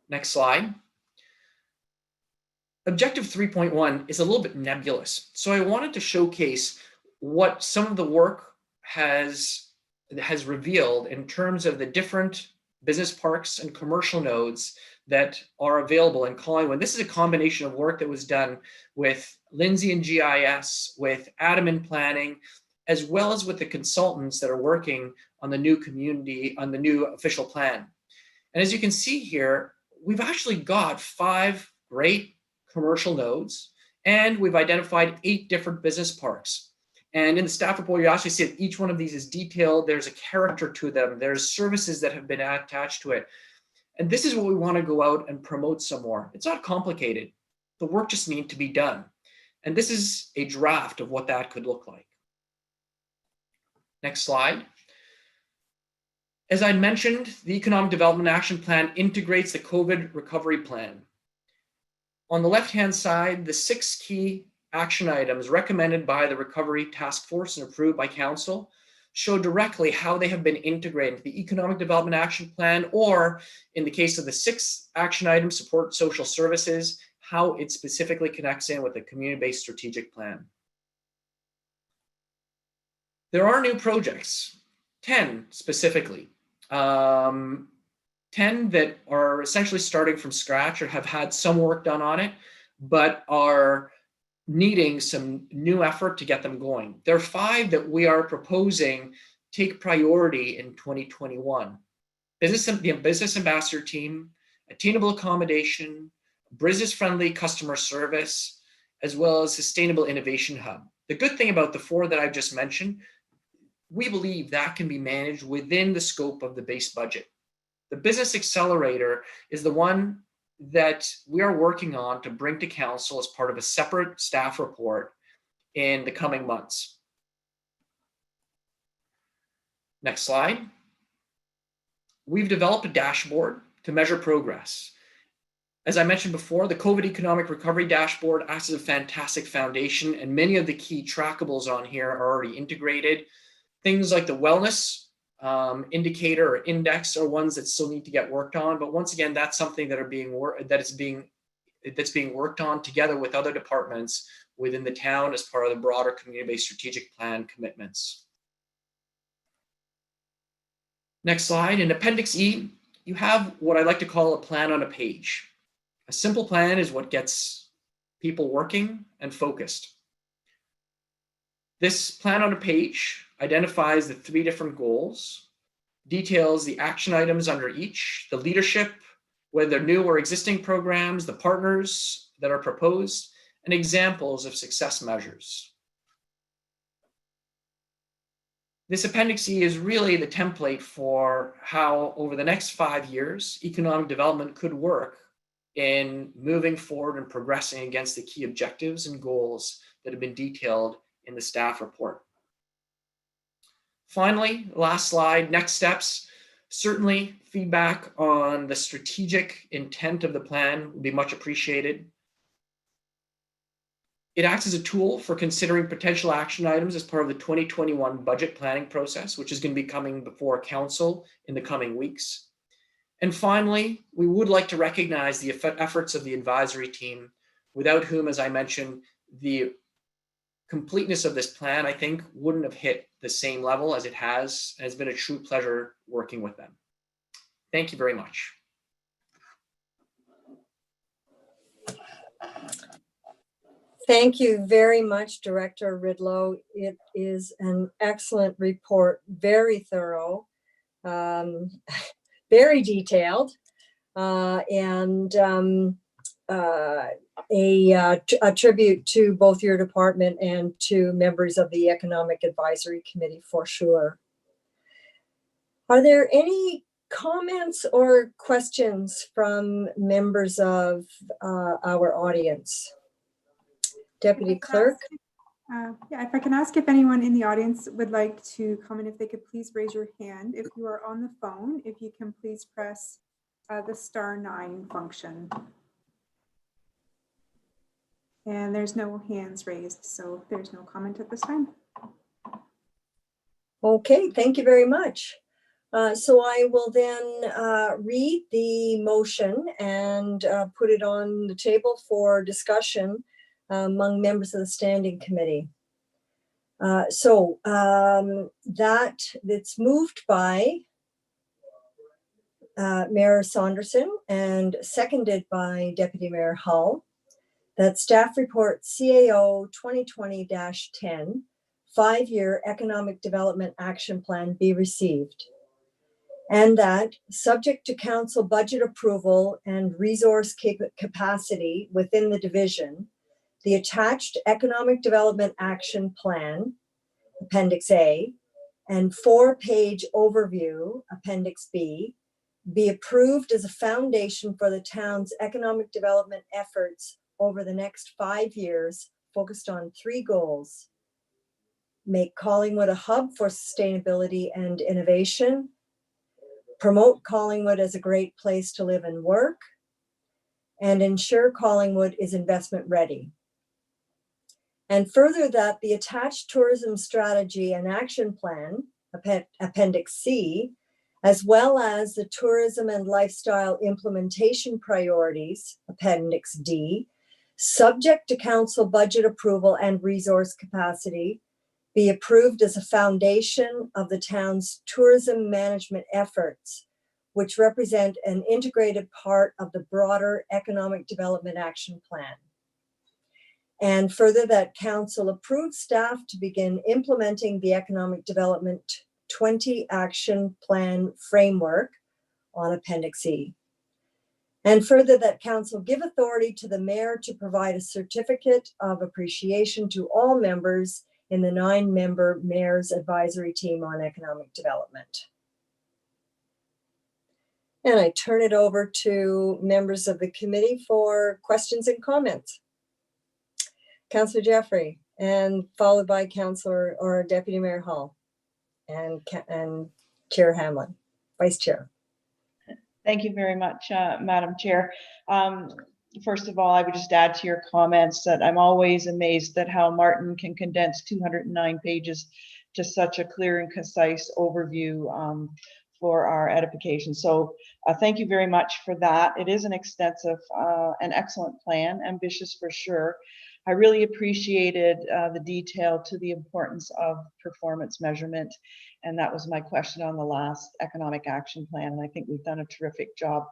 Next slide. Objective 3.1 is a little bit nebulous. So I wanted to showcase what some of the work has revealed in terms of the different business parks and commercial nodes that are available in Collingwood. This is a combination of work that was done with Lindsay and GIS, with Adam in planning, as well as with the consultants that are working on the new community, on the new official plan. And as you can see here, we've actually got 5 great commercial nodes, and we've identified 8 different business parks. And in the staff report, you actually see that each one of these is detailed. There's a character to them. There's services that have been attached to it. And this is what we want to go out and promote some more. It's not complicated. The work just needs to be done. And this is a draft of what that could look like. Next slide. As I mentioned, the Economic Development Action Plan integrates the COVID recovery plan. On the left-hand side, the 6 key action items recommended by the Recovery Task Force and approved by Council show directly how they have been integrated into the Economic Development Action Plan, or in the case of the 6 action items, support social services, how it specifically connects in with the community-based strategic plan. There are new projects, 10 specifically, 10 that are essentially starting from scratch or have had some work done on it, but are needing some new effort to get them going. There are 5 that we are proposing take priority in 2021. The business ambassador team, attainable accommodation, business-friendly customer service, as well as sustainable innovation hub. The good thing about the 4 that I've just mentioned, we believe that can be managed within the scope of the base budget. The business accelerator is the one that we are working on to bring to Council as part of a separate staff report in the coming months. Next slide. We've developed a dashboard to measure progress. As I mentioned before, the COVID Economic Recovery Dashboard acts as a fantastic foundation, and many of the key trackables on here are already integrated. Things like the wellness indicator or index are ones that still need to get worked on. But once again, that's something that's being worked on together with other departments within the town as part of the broader community-based strategic plan commitments. Next slide. In Appendix E, you have what I like to call a plan on a page. A simple plan is what gets people working and focused. This plan on a page identifies the 3 different goals, details the action items under each, the leadership, whether they're new or existing programs, the partners that are proposed, and examples of success measures. This Appendix E is really the template for how, over the next 5 years, economic development could work in moving forward and progressing against the key objectives and goals that have been detailed in the staff report. Finally, last slide, next steps. Certainly, feedback on the strategic intent of the plan would be much appreciated. It acts as a tool for considering potential action items as part of the 2021 budget planning process, which is going to be coming before Council in the coming weeks. And finally, we would like to recognize the efforts of the advisory team, without whom, as I mentioned, the completeness of this plan, I think, wouldn't have hit the same level as it has. And it's been a true pleasure working with them. Thank you very much. Thank you very much, Director Ridlow. It is an excellent report, very thorough, very detailed, and a tribute to both your department and to members of the Economic Advisory Committee for sure. Are there any comments or questions from members of our audience? Deputy Clerk? Yeah, if I can ask if anyone in the audience would like to comment, if they could please raise your hand. If you are on the phone, if you can please press the *9 function. And there's no hands raised, so there's no comment at this time. Okay, thank you very much. So I will then read the motion and put it on the table for discussion among members of the Standing Committee. That's moved by Mayor Saunderson and seconded by Deputy Mayor Hull, that staff report CAO 2020-10 5-year Economic Development Action Plan be received, and that subject to council budget approval and resource capacity within the division, the attached Economic Development Action Plan, Appendix A, and 4-page overview, Appendix B, be approved as a foundation for the town's economic development efforts over the next 5 years, focused on 3 goals: make Collingwood a hub for sustainability and innovation, promote Collingwood as a great place to live and work, and ensure Collingwood is investment ready. And further, that the attached tourism strategy and action plan, Appendix C, as well as the tourism and lifestyle implementation priorities, Appendix D, subject to council budget approval and resource capacity, be approved as a foundation of the town's tourism management efforts, which represent an integrated part of the broader Economic Development Action Plan. And further, that council approved staff to begin implementing the Economic Development 20 Action Plan framework on Appendix E. And further, that council give authority to the mayor to provide a certificate of appreciation to all members in the 9-member Mayor's Advisory Team on Economic Development. And I turn it over to members of the committee for questions and comments. Councillor Jeffrey, and followed by Councillor or Deputy Mayor Hall and Chair Hamlin, Vice Chair. Thank you very much, Madam Chair. First of all, I would just add to your comments that I'm always amazed at how Martin can condense 209 pages to such a clear and concise overview for our edification. So thank you very much for that. It is an extensive and excellent plan, ambitious for sure. I really appreciated the detail to the importance of performance measurement. And that was my question on the last economic action plan. And I think we've done a terrific job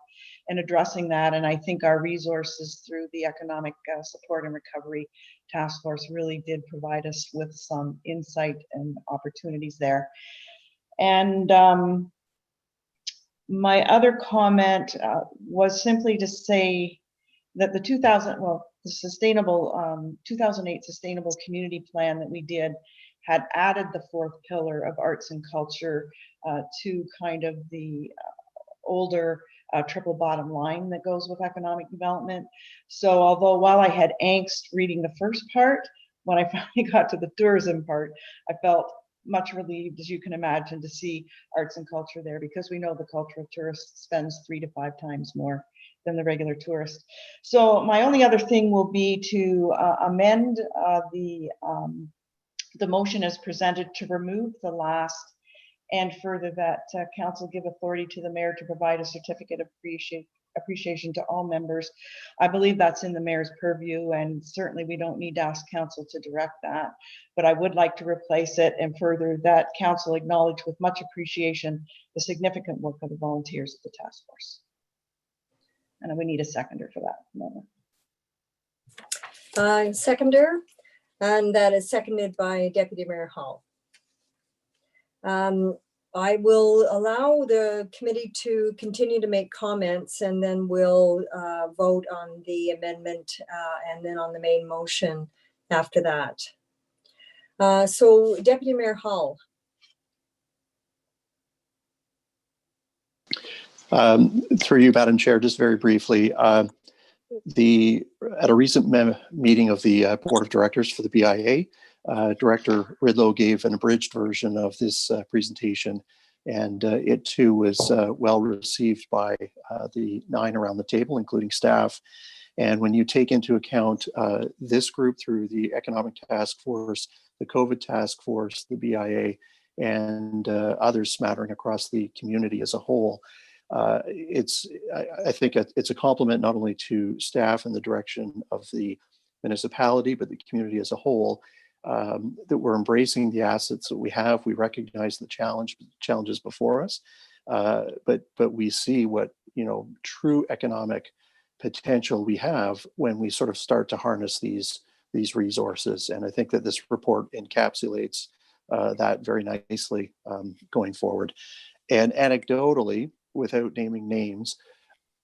in addressing that. And I think our resources through the Economic Support and Recovery Task Force really did provide us with some insight and opportunities there. And my other comment was simply to say that the 2008 Sustainable Community Plan that we did had added the 4th pillar of arts and culture to kind of the older triple bottom line that goes with economic development. So although while I had angst reading the first part, when I finally got to the tourism part, I felt much relieved, as you can imagine, to see arts and culture there, because we know the cultural tourist spends 3 to 5 times more than the regular tourist. So my only other thing will be to amend the motion as presented to remove the last, and further that council give authority to the mayor to provide a certificate of appreciation to all members. I believe that's in the mayor's purview, and certainly we don't need to ask council to direct that, but I would like to replace it, and further that council acknowledge with much appreciation the significant work of the volunteers of the task force. And we need a seconder for that. seconder, and that is seconded by Deputy Mayor Hall. I will allow the committee to continue to make comments, and then we'll vote on the amendment and then on the main motion after that. So Deputy Mayor Hall. Through you, Madam Chair, just very briefly, at a recent meeting of the Board of Directors for the BIA, Director Ridlow gave an abridged version of this presentation, and it too was well received by the 9 around the table, including staff. And when you take into account this group through the Economic Task Force, the COVID Task Force, the BIA, and others smattering across the community as a whole, I think it's a compliment not only to staff and the direction of the municipality, but the community as a whole, that we're embracing the assets that we have. We recognize the challenges before us, but we see what, true economic potential we have when we sort of start to harness these resources. And I think that this report encapsulates that very nicely going forward. And anecdotally, without naming names,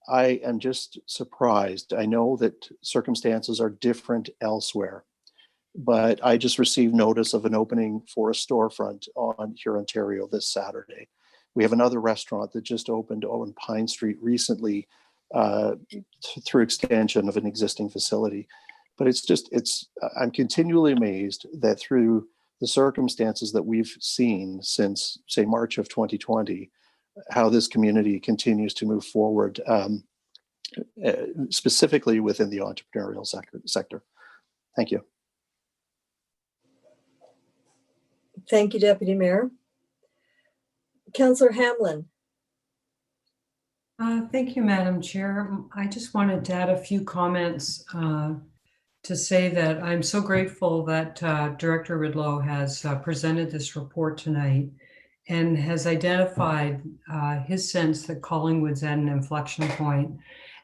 I am just surprised. I know that circumstances are different elsewhere, but I just received notice of an opening for a storefront on Huron, Ontario this Saturday. We have another restaurant that just opened on Pine Street recently through extension of an existing facility. But I'm continually amazed that through the circumstances that we've seen since, say, March of 2020, how this community continues to move forward, specifically within the entrepreneurial sector. Thank you. Thank you, Deputy Mayor. Councillor Hamlin. Thank you, Madam Chair. I just wanted to add a few comments to say that I'm so grateful that Director Ridlow has presented this report tonight and has identified his sense that Collingwood's at an inflection point.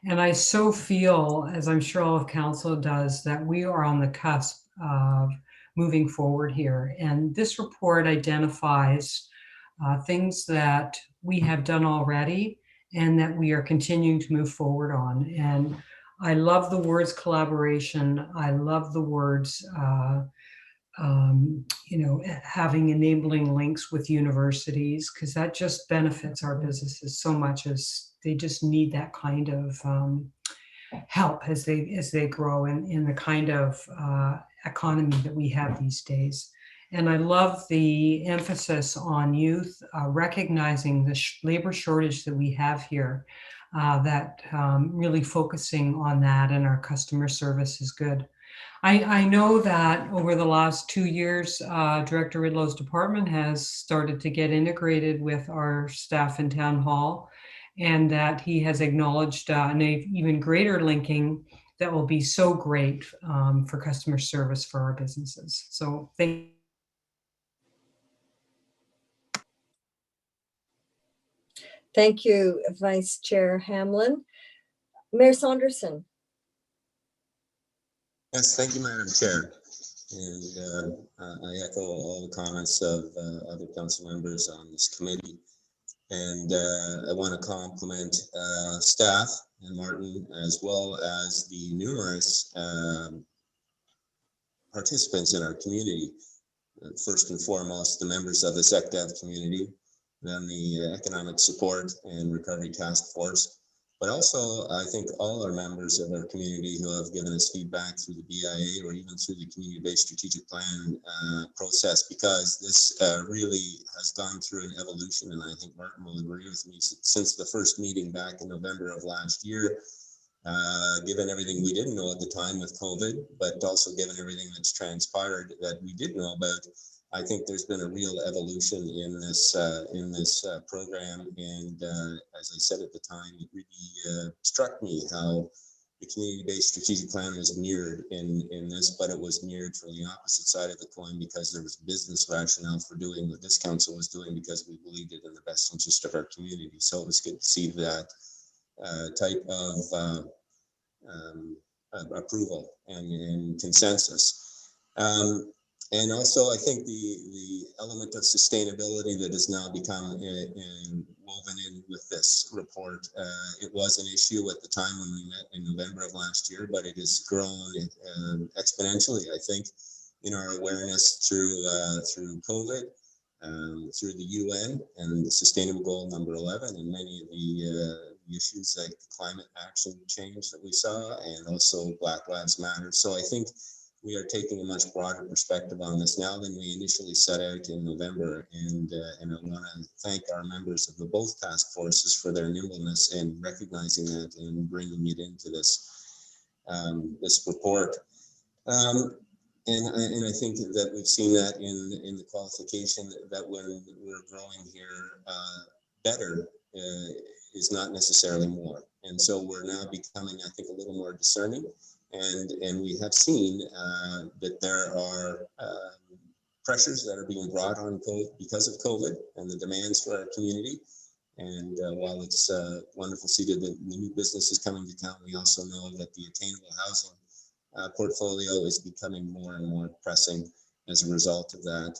And I so feel, as I'm sure all of Council does, that we are on the cusp of moving forward here. And this report identifies things that we have done already and that we are continuing to move forward on. And I love the words collaboration. I love the words having enabling links with universities, because that just benefits our businesses so much, as they just need that kind of help as they grow in the kind of economy that we have these days. And I love the emphasis on youth, recognizing the labor shortage that we have here, that really focusing on that, and our customer service is good. I know that over the last 2 years, Director Ridlow's department has started to get integrated with our staff in Town Hall, and that he has acknowledged an even greater linking that will be so great for customer service for our businesses. So Thank you, Vice Chair Hamlin. Mayor Saunderson. Yes, thank you, Madam Chair. And I echo all the comments of other council members on this committee. And I want to compliment staff and Martin, as well as the numerous participants in our community. First and foremost, the members of the SecDev community, then the Economic Support and Recovery Task Force, but also I think all our members of our community who have given us feedback through the BIA or even through the community-based strategic plan process, because this really has gone through an evolution, and I think Martin will agree with me, since the first meeting back in November of last year, given everything we didn't know at the time with COVID, but also given everything that's transpired that we did know about. I think there's been a real evolution in this program, and as I said at the time, it really struck me how the community-based strategic plan was mirrored in this, but it was mirrored from the opposite side of the coin, because there was business rationale for doing what this council was doing, because we believed it in the best interest of our community. So it was good to see that type of approval and consensus. And also, I think the element of sustainability that has now become woven in with this report, it was an issue at the time when we met in November of last year, but it has grown exponentially, I think, in our awareness through COVID, through the UN and the Sustainable Goal number 11, and many of the issues like climate action change that we saw, and also Black Lives Matter. So I think we are taking a much broader perspective on this now than we initially set out in November. And I want to thank our members of the both task forces for their nimbleness in recognizing that and bringing it into this this report. And I think that we've seen that in the qualification that when we're growing here, better is not necessarily more. And so we're now becoming, I think, a little more discerning. And we have seen that there are pressures that are being brought on because of COVID and the demands for our community. And while it's wonderful to see that the new businesses coming to town, we also know that the attainable housing portfolio is becoming more and more pressing as a result of that.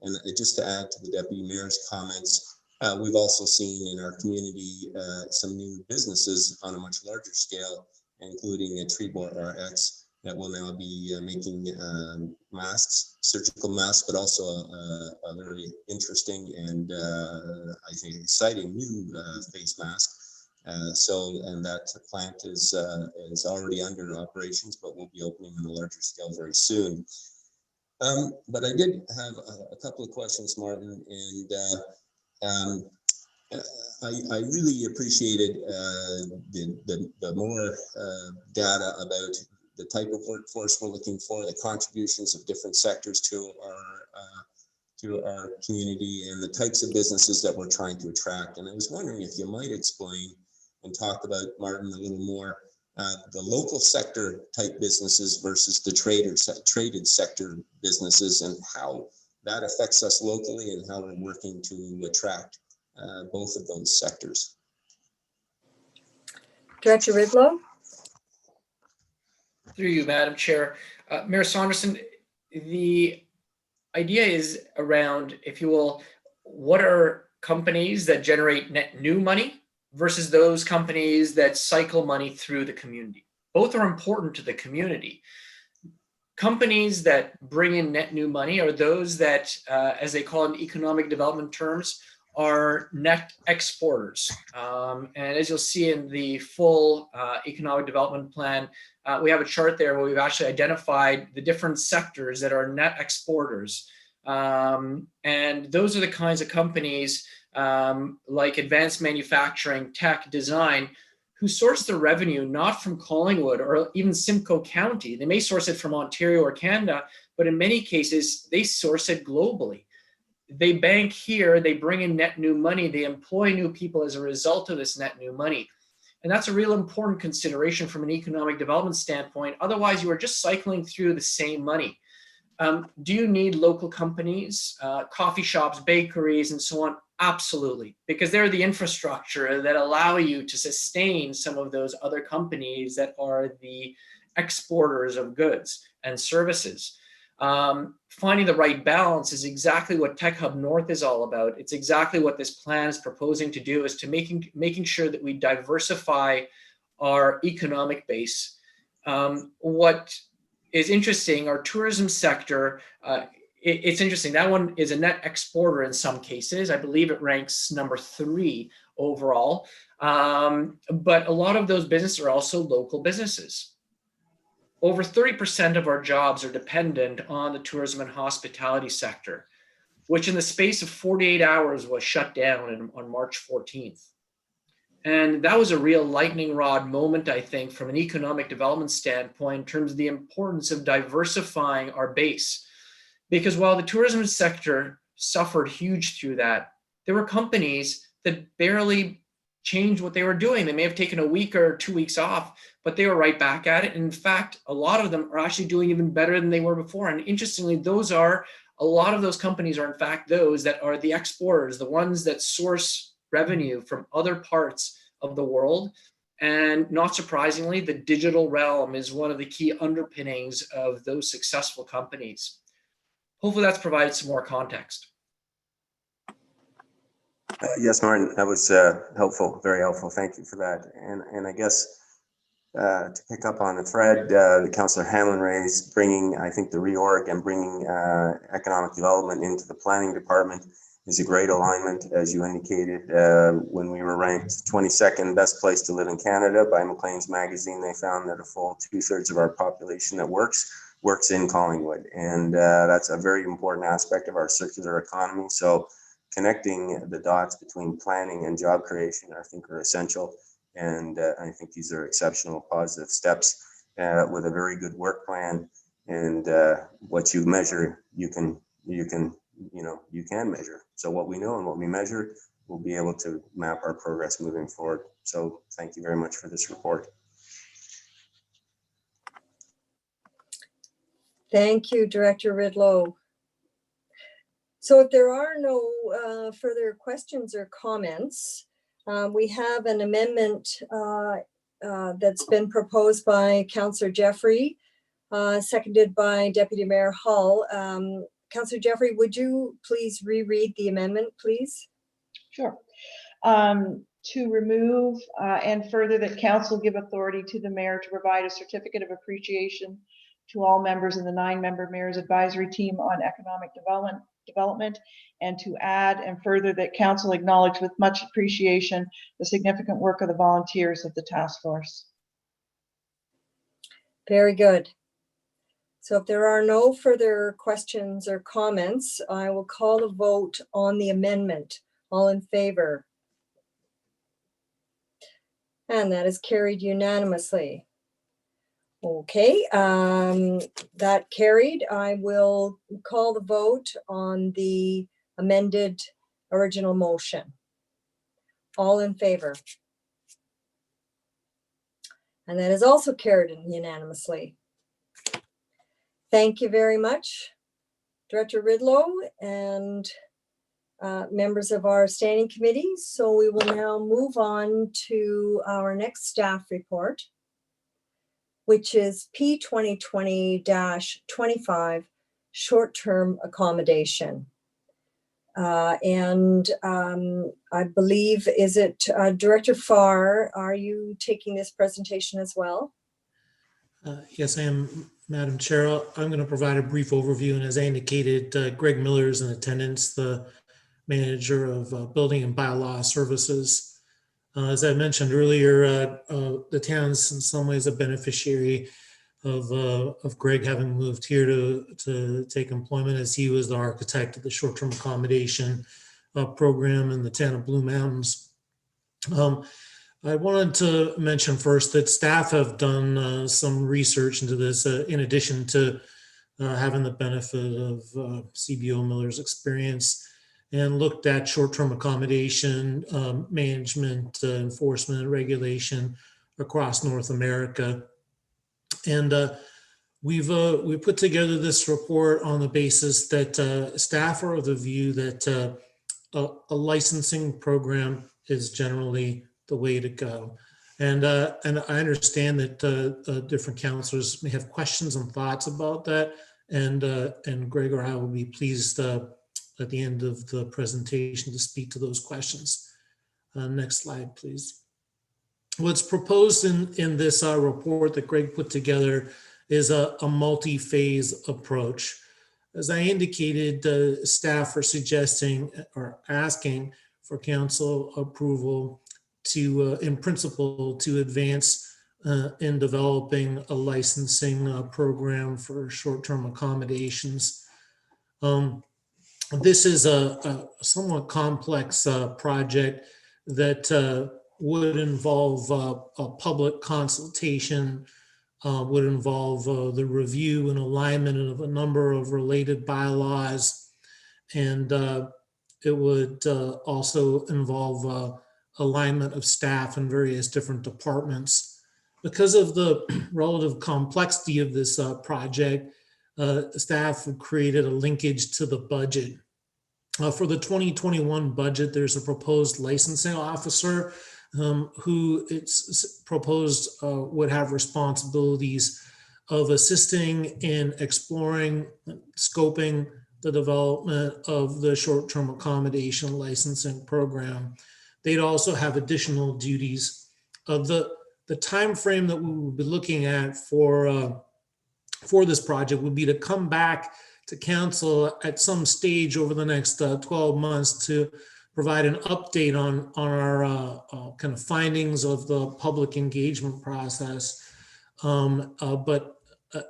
And just to add to the Deputy Mayor's comments, we've also seen in our community some new businesses on a much larger scale, including a Treebor RX that will now be making masks, surgical masks, but also a very interesting and I think exciting new face mask. And that plant is already under operations, but will be opening on a larger scale very soon. But I did have a couple of questions, Martin, and I really appreciated the more data about the type of workforce we're looking for, the contributions of different sectors to our community, and the types of businesses that we're trying to attract. And I was wondering if you might explain and talk about, Martin, a little more the local sector type businesses versus the traded sector businesses, and how that affects us locally and how we're working to attract both of those sectors. Director Ridlow? Through you, Madam Chair. Mayor Saunderson, the idea is around, if you will, what are companies that generate net new money versus those companies that cycle money through the community? Both are important to the community. Companies that bring in net new money are those that, as they call it in economic development terms, are net exporters. And as you'll see in the full economic development plan, we have a chart there where we've actually identified the different sectors that are net exporters. And those are the kinds of companies like advanced manufacturing, tech, design, who source their revenue not from Collingwood or even Simcoe County. They may source it from Ontario or Canada, but in many cases, they source it globally. They bank here, they bring in net new money, they employ new people as a result of this net new money. And that's a real important consideration from an economic development standpoint. Otherwise, you are just cycling through the same money. Do you need local companies, coffee shops, bakeries, and so on? Absolutely, because they're the infrastructure that allow you to sustain some of those other companies that are the exporters of goods and services. Finding the right balance is exactly what Tech Hub North is all about. It's exactly what this plan is proposing to do, is to making sure that we diversify our economic base. What is interesting, our tourism sector, it's interesting. That one is a net exporter in some cases. I believe it ranks number 3 overall. But a lot of those businesses are also local businesses. Over 30% of our jobs are dependent on the tourism and hospitality sector, which in the space of 48 hours was shut down on March 14th. And that was a real lightning rod moment, I think, from an economic development standpoint in terms of the importance of diversifying our base. Because while the tourism sector suffered huge through that, there were companies that barely changed what they were doing. They may have taken a week or 2 weeks off, but they were right back at it. And in fact, a lot of them are actually doing even better than they were before. And interestingly, a lot of those companies are in fact those that are the exporters, the ones that source revenue from other parts of the world And not surprisingly, the digital realm is one of the key underpinnings of those successful companies. Hopefully that's provided some more context. Yes, Martin, that was helpful, very helpful. Thank you for that. And I guess to pick up on the thread that Councillor Hamlin raised, bringing, I think, the reorg and bringing economic development into the planning department is a great alignment. As you indicated, when we were ranked 22nd best place to live in Canada by Maclean's magazine, they found that a full 2/3 of our population that works in Collingwood. And that's a very important aspect of our circular economy. So connecting the dots between planning and job creation, I think, are essential. And I think these are exceptional positive steps with a very good work plan. And what you measure, you can measure. So what we know and what we measure, we'll be able to map our progress moving forward. So thank you very much for this report. Thank you, Director Ridlow. So if there are no further questions or comments, we have an amendment that's been proposed by Councillor Jeffrey, seconded by Deputy Mayor Hull. Councillor Jeffrey, would you please reread the amendment, please? Sure. To remove and further that council give authority to the mayor to provide a certificate of appreciation to all members in the 9-member Mayor's Advisory Team on Economic Development, and to add and further that council acknowledge with much appreciation the significant work of the volunteers of the task force. Very good. So if there are no further questions or comments, I will call the vote on the amendment. All in favor? And that is carried unanimously. Okay, that carried. I will call the vote on the amended original motion. All in favor? And that is also carried unanimously. Thank you very much, Director Ridlow and members of our standing committee. So we will now move on to our next staff report, which is P2020-25 short-term accommodation. And I believe, is it Director Farr, are you taking this presentation as well? Yes, I am, Madam Chair. I'm going to provide a brief overview. And as I indicated, Greg Miller is in attendance, the manager of Building and Bylaw Services. As I mentioned earlier, the town's in some ways a beneficiary of Greg having moved here to take employment, as he was the architect of the short-term accommodation program in the town of Blue Mountains. I wanted to mention first that staff have done some research into this in addition to having the benefit of CBO Miller's experience, and looked at short-term accommodation management, enforcement, and regulation across North America. And we've put together this report on the basis that staff are of the view that a licensing program is generally the way to go. And I understand that different councillors may have questions and thoughts about that. And Greg or I will be pleased at the end of the presentation to speak to those questions. Next slide, please. What's proposed in this report that Greg put together is a multi-phase approach. As I indicated, staff are suggesting or asking for council approval to, in principle, to advance in developing a licensing program for short-term accommodations. This is a somewhat complex project that would involve a public consultation, would involve the review and alignment of a number of related bylaws, and it would also involve alignment of staff in various different departments. Because of the relative complexity of this project, staff have created a linkage to the budget. For the 2021 budget, there's a proposed licensing officer who it's proposed would have responsibilities of assisting in exploring, scoping the development of the short-term accommodation licensing program. They'd also have additional duties. The time frame that we would be looking at for this project would be to come back to council at some stage over the next 12 months to provide an update on our kind of findings of the public engagement process. But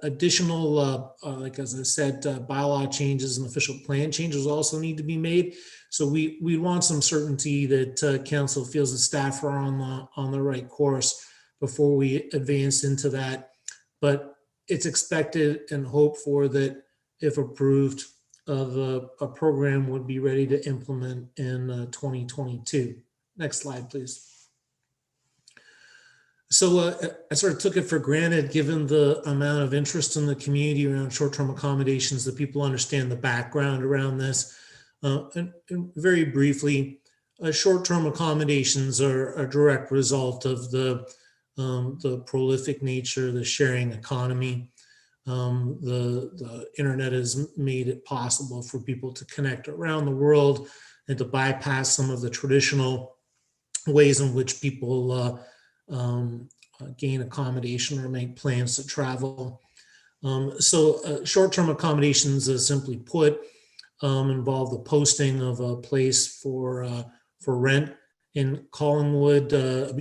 additional, like as I said, bylaw changes and official plan changes also need to be made. So we want some certainty that council feels that staff are on the right course before we advance into that. But it's expected and hoped for that if approved, a program would be ready to implement in 2022. Next slide, please. So I sort of took it for granted, given the amount of interest in the community around short-term accommodations, that people understand the background around this. And very briefly, short-term accommodations are a direct result of the prolific nature, the sharing economy. The internet has made it possible for people to connect around the world and to bypass some of the traditional ways in which people gain accommodation or make plans to travel. So short-term accommodations, simply put, involve the posting of a place for rent in Collingwood,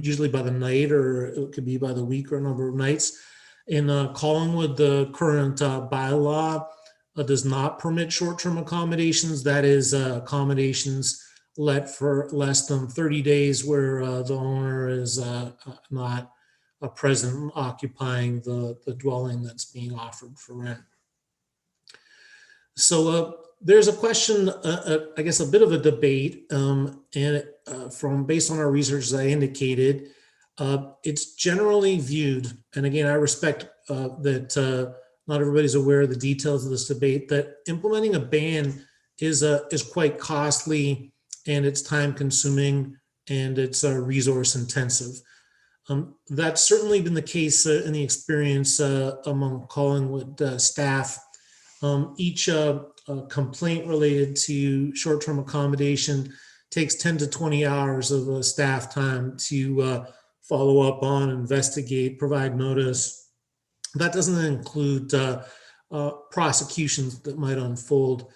usually by the night, or it could be by the week or a number of nights. In Collingwood, the current bylaw does not permit short-term accommodations. That is accommodations let for less than 30 days where the owner is not present occupying the dwelling that's being offered for rent. So there's a question, I guess a bit of a debate, and based on our research, as I indicated, it's generally viewed, and again, I respect that not everybody's aware of the details of this debate, that implementing a ban is quite costly, and it's time consuming, and it's resource intensive. That's certainly been the case in the experience among Collingwood staff. Each complaint related to short-term accommodation takes 10 to 20 hours of staff time to follow up on, investigate, provide notice. That doesn't include prosecutions that might unfold.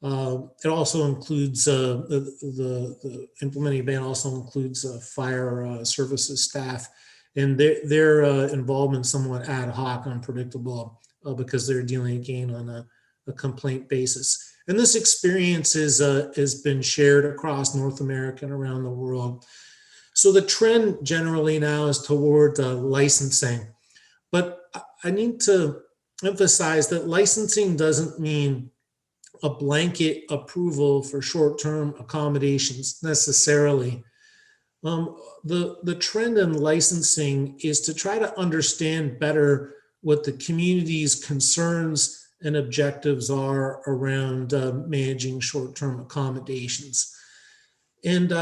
It also includes the implementing ban also includes fire services staff, and their involvement somewhat ad hoc, unpredictable, because they're dealing again on a complaint basis. And this experience has been shared across North America and around the world. So the trend generally now is toward licensing, but I need to emphasize that licensing doesn't mean a blanket approval for short-term accommodations necessarily. The trend in licensing is to try to understand better what the community's concerns and objectives are around managing short-term accommodations. And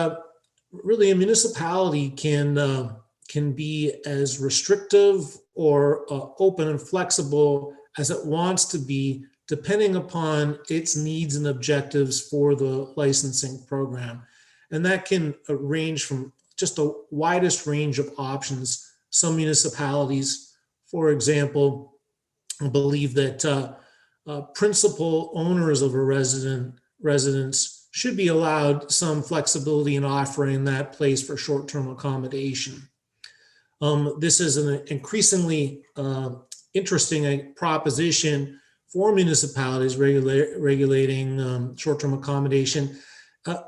really, a municipality can be as restrictive or open and flexible as it wants to be, depending upon its needs and objectives for the licensing program. And that can range from just the widest range of options. Some municipalities, for example, believe that principal owners of a residence should be allowed some flexibility in offering that place for short-term accommodation. This is an increasingly interesting proposition for municipalities regulating short-term accommodation,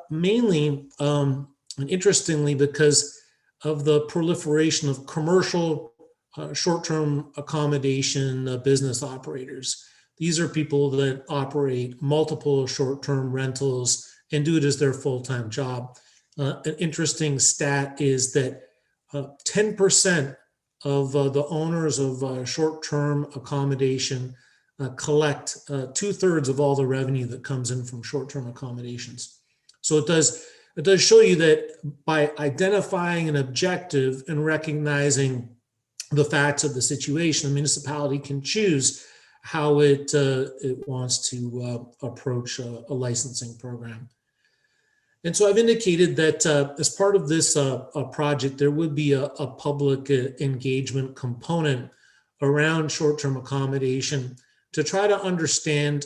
mainly and interestingly because of the proliferation of commercial short-term accommodation business operators. These are people that operate multiple short-term rentals and do it as their full-time job. An interesting stat is that 10% of the owners of short-term accommodation collect 2/3 of all the revenue that comes in from short-term accommodations. So it does it does show you that by identifying an objective and recognizing the facts of the situation, the municipality can choose how it wants to approach a licensing program. And so I've indicated that as part of this project, there would be a public engagement component around short-term accommodation to try to understand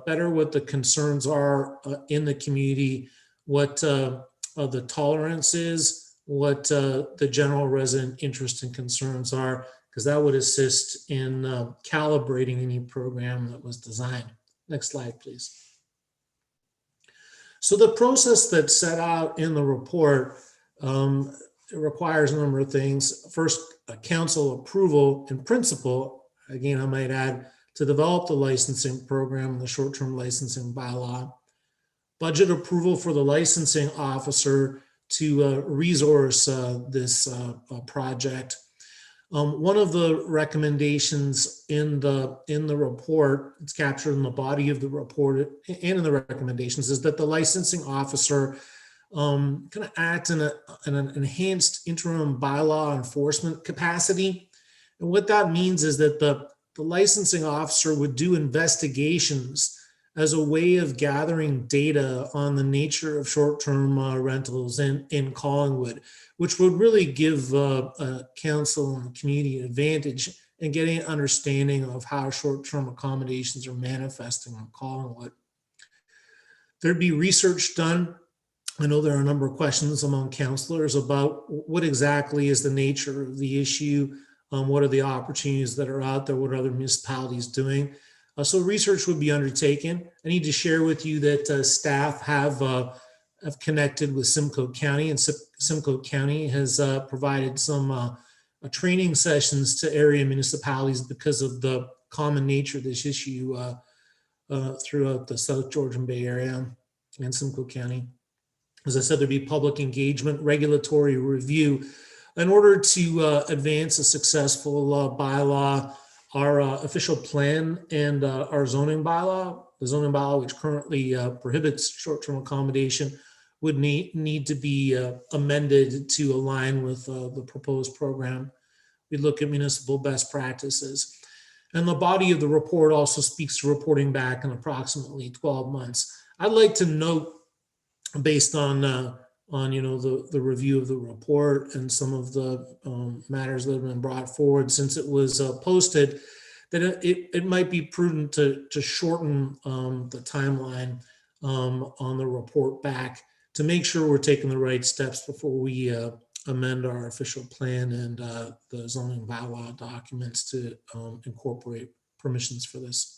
better what the concerns are in the community, what the tolerance is, what the general resident interest and concerns are, because that would assist in calibrating any program that was designed. Next slide, please. So the process that's set out in the report it requires a number of things. First, a council approval in principle, again, I might add, to develop the licensing program, the short-term licensing bylaw. Budget approval for the licensing officer to resource this project. One of the recommendations in the report, it's captured in the body of the report and in the recommendations, is that the licensing officer kind of act in an enhanced interim bylaw enforcement capacity. And what that means is that the licensing officer would do investigations as a way of gathering data on the nature of short-term rentals in Collingwood, which would really give council and the community an advantage in getting an understanding of how short-term accommodations are manifesting on Collingwood. There'd be research done. I know there are a number of questions among councillors about what exactly is the nature of the issue, what are the opportunities that are out there, what are other municipalities doing. So research would be undertaken. I need to share with you that staff have connected with Simcoe County, and Simcoe County has provided some training sessions to area municipalities because of the common nature of this issue throughout the South Georgian Bay area and Simcoe County. As I said, there'd be public engagement, regulatory review in order to advance a successful bylaw. Our official plan and our zoning bylaw, the zoning bylaw which currently prohibits short-term accommodation, would need to be amended to align with the proposed program. We look at municipal best practices. And the body of the report also speaks to reporting back in approximately 12 months. I'd like to note, based on the review of the report and some of the matters that have been brought forward since it was posted, that it might be prudent to shorten the timeline on the report back to make sure we're taking the right steps before we amend our official plan and the zoning bylaw documents to incorporate permissions for this.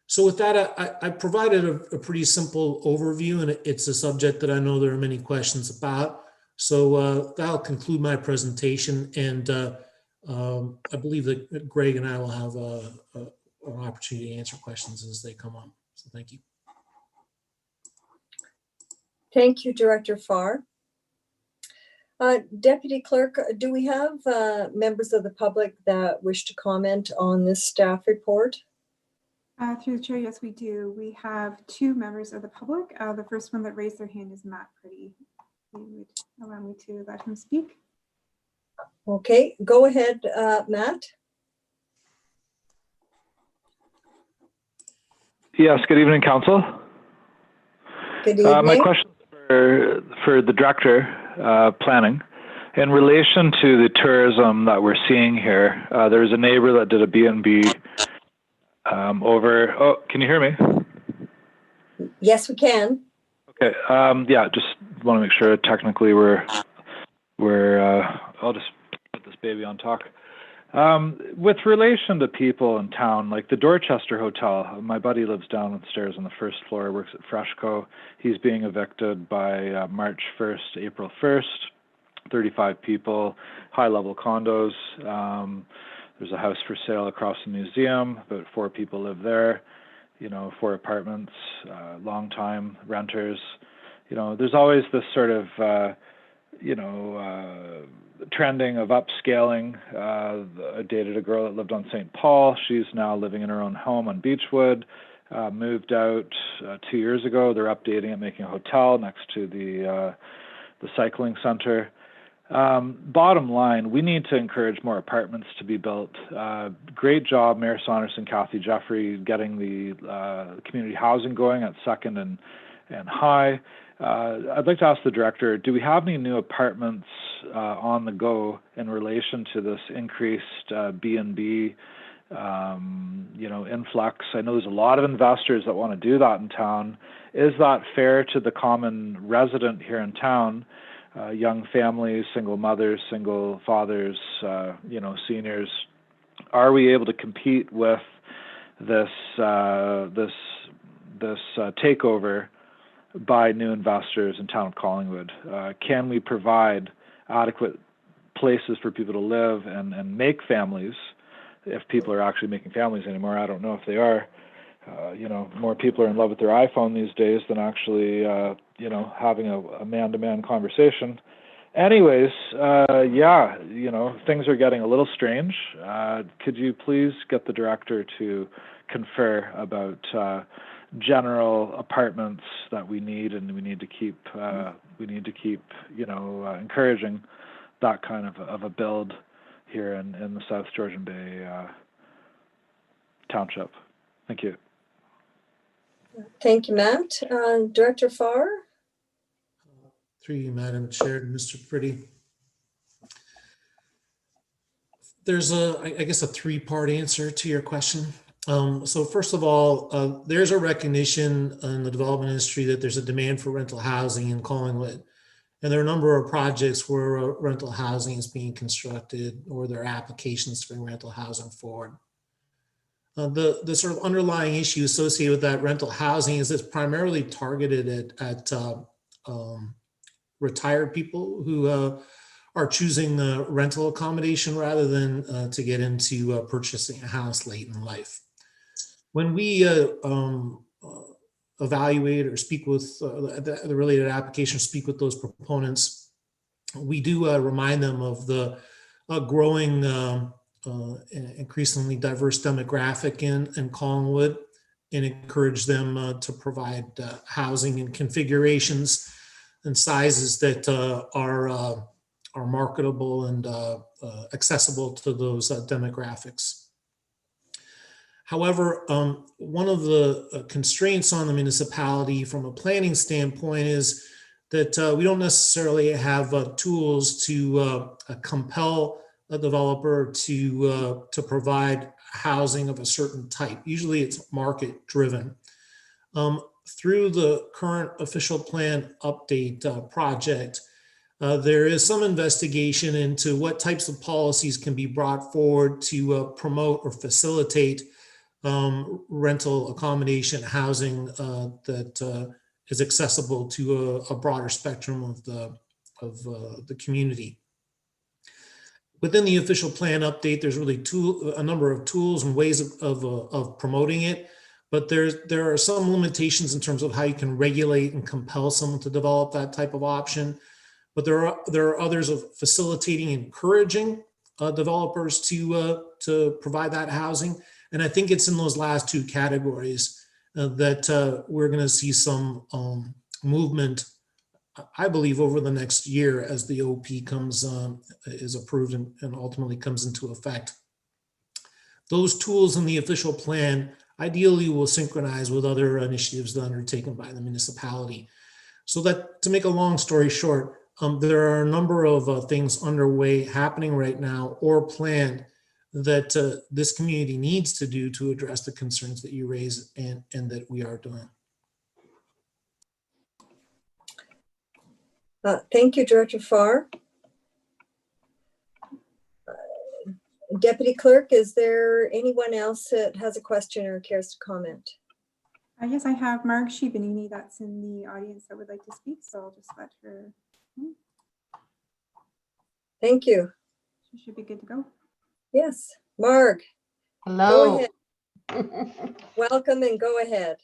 So with that, I provided a pretty simple overview, and it's a subject that I know there are many questions about. So that'll conclude my presentation, and I believe that Greg and I will have an opportunity to answer questions as they come up. So thank you. Thank you, Director Farr. Deputy Clerk, do we have members of the public that wish to comment on this staff report? Through the chair, yes, we do. We have two members of the public. The first one that raised their hand is Matt Pretty. He would allow me to let him speak. Okay, go ahead, Matt. Yes, good evening, Council. Good evening. My question for the Director, Planning. In relation to the tourism that we're seeing here, there was a neighbor that did a B&B can you hear me? Yes, we can. Okay. Yeah, just want to make sure technically I'll just put this baby on talk. With relation to people in town, like the Dorchester Hotel, my buddy lives downstairs on the first floor, works at Freshco. He's being evicted by March 1st, April 1st, 35 people, high-level condos. There's a house for sale across the museum, about 4 people live there, 4 apartments, long-time renters. There's always this sort of, trending of upscaling. I dated a girl that lived on St. Paul. She's now living in her own home on Beechwood. moved out 2 years ago. They're updating it, making a hotel next to the cycling center. Bottom line, we need to encourage more apartments to be built. Great job, Mayor Saunderson, Kathy Jeffrey, getting the community housing going at Second and High. I'd like to ask the director, do we have any new apartments on the go in relation to this increased B&B influx? I know there's a lot of investors that want to do that in town. Is that fair to the common resident here in town? Young families, single mothers, single fathers, seniors. Are we able to compete with this takeover by new investors in town of Collingwood? Can we provide adequate places for people to live and make families? If people are actually making families anymore, I don't know if they are. More people are in love with their iPhone these days than actually, having a man-to-man conversation. Anyways, things are getting a little strange. Could you please get the director to confer about general apartments that we need, and we need to keep encouraging that kind of a build here in the South Georgian Bay Township. Thank you. Thank you, Matt. Director Farr? Through you, Madam Chair, Mr. Pretty. There's I guess a three-part answer to your question. So first of all, there's a recognition in the development industry that there's a demand for rental housing in Collingwood. And there are a number of projects where rental housing is being constructed, or there are applications to bring rental housing forward. The sort of underlying issue associated with that rental housing is it's primarily targeted at retired people who are choosing the rental accommodation rather than to get into purchasing a house late in life. When we evaluate or speak with the related applications, speak with those proponents, we do remind them of the growing increasingly diverse demographic in Collingwood, and encourage them to provide housing in configurations and sizes that are marketable and accessible to those demographics. However, one of the constraints on the municipality from a planning standpoint is that we don't necessarily have tools to compel a developer to provide housing of a certain type. Usually it's market driven. Through the current official plan update project, there is some investigation into what types of policies can be brought forward to promote or facilitate rental accommodation housing that is accessible to a broader spectrum of the community. Within the official plan update, there's really a number of tools and ways of promoting it, but there are some limitations in terms of how you can regulate and compel someone to develop that type of option. But there are others of facilitating and encouraging developers to provide that housing. And I think it's in those last two categories that we're going to see some movement, I believe, over the next year as the OP is approved and ultimately comes into effect. Those tools in the official plan ideally will synchronize with other initiatives that are undertaken by the municipality. So that, to make a long story short, there are a number of things underway, happening right now, or planned that this community needs to do to address the concerns that you raise, and that we are doing. Thank you, Director Farr. Deputy Clerk, is there anyone else that has a question or cares to comment? Yes, I have Marg Shibanini that's in the audience that would like to speak, so I'll just let her. Thank you. She should be good to go. Yes, Marg. Hello. Go ahead. Welcome, and go ahead.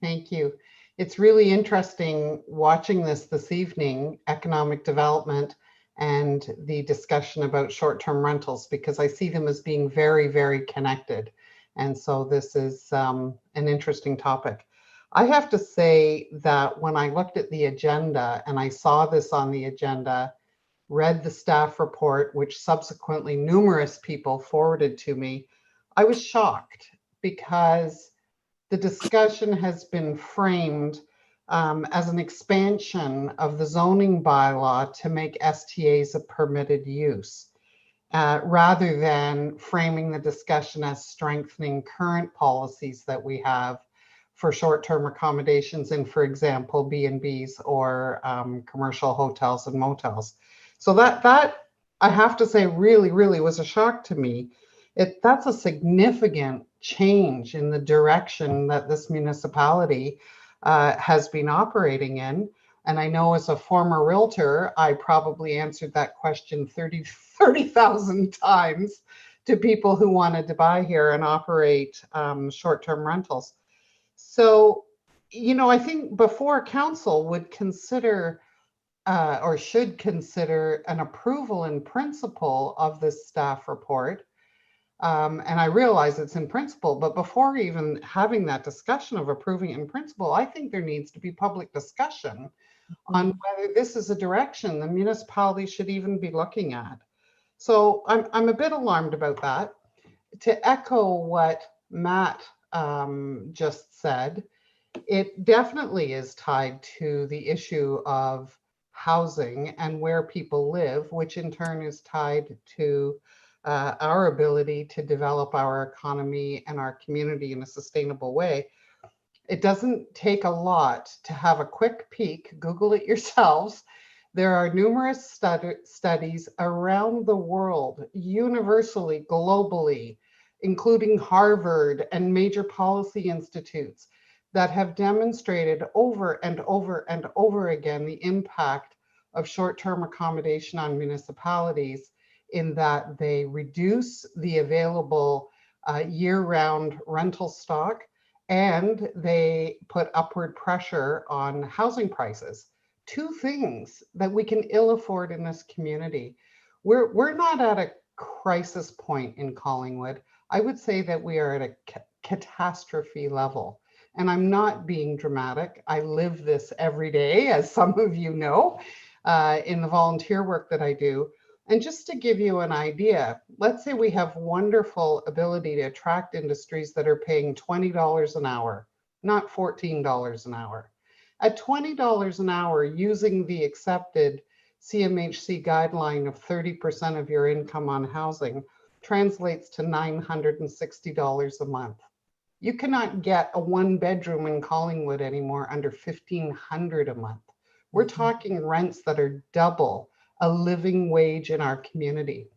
Thank you. It's really interesting watching this evening, economic development and the discussion about short-term rentals, because I see them as being very, very connected. And so this is an interesting topic. I have to say that when I looked at the agenda and I saw this on the agenda, read the staff report, which subsequently numerous people forwarded to me, I was shocked because the discussion has been framed as an expansion of the zoning bylaw to make STAs a permitted use, rather than framing the discussion as strengthening current policies that we have for short-term accommodations in, for example, B&Bs or commercial hotels and motels. So that I have to say really was a shock to me. That's a significant change in the direction that this municipality has been operating in. And I know as a former realtor, I probably answered that question 30,000 times to people who wanted to buy here and operate short-term rentals. So, you know, I think before council would consider or should consider an approval in principle of this staff report. And I realize it's in principle, but before even having that discussion of approving it in principle, I think there needs to be public discussion on whether this is a direction the municipality should even be looking at. So I'm a bit alarmed about that. To echo what Matt just said, it definitely is tied to the issue of housing and where people live, which in turn is tied to our ability to develop our economy and our community in a sustainable way. It doesn't take a lot to have a quick peek, Google it yourselves. There are numerous studies around the world, universally, globally, including Harvard and major policy institutes, that have demonstrated over and over and over again the impact of short-term accommodation on municipalities, in that they reduce the available year-round rental stock and they put upward pressure on housing prices. Two things that we can ill afford in this community. We're not at a crisis point in Collingwood. I would say that we are at a catastrophe level. And I'm not being dramatic. I live this every day, as some of you know, in the volunteer work that I do. And just to give you an idea, let's say we have wonderful ability to attract industries that are paying $20 an hour, not $14 an hour. At $20 an hour, using the accepted CMHC guideline of 30% of your income on housing, translates to $960 a month. You cannot get a one-bedroom in Collingwood anymore under $1,500 a month. We're talking rents that are double a living wage in our community.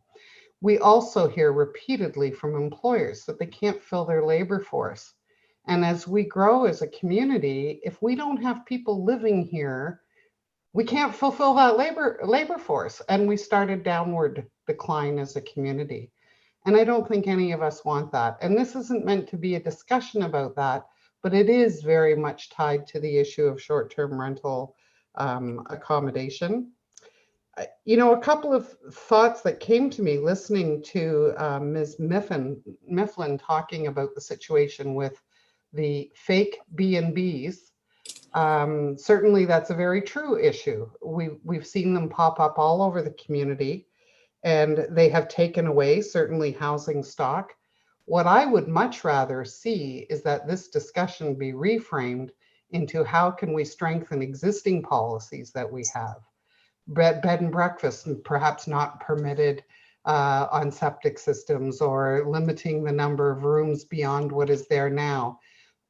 We also hear repeatedly from employers that they can't fill their labor force. And as we grow as a community, if we don't have people living here, we can't fulfill that labor force, and we start a downward decline as a community. And I don't think any of us want that. And this isn't meant to be a discussion about that, but it is very much tied to the issue of short-term rental accommodation. You know, a couple of thoughts that came to me listening to Ms. Mifflin talking about the situation with the fake B&Bs. Certainly that's a very true issue. We've seen them pop up all over the community, and they have taken away certainly housing stock. What I would much rather see is that this discussion be reframed into how can we strengthen existing policies that we have. Bed and breakfast, perhaps not permitted on septic systems, or limiting the number of rooms beyond what is there now.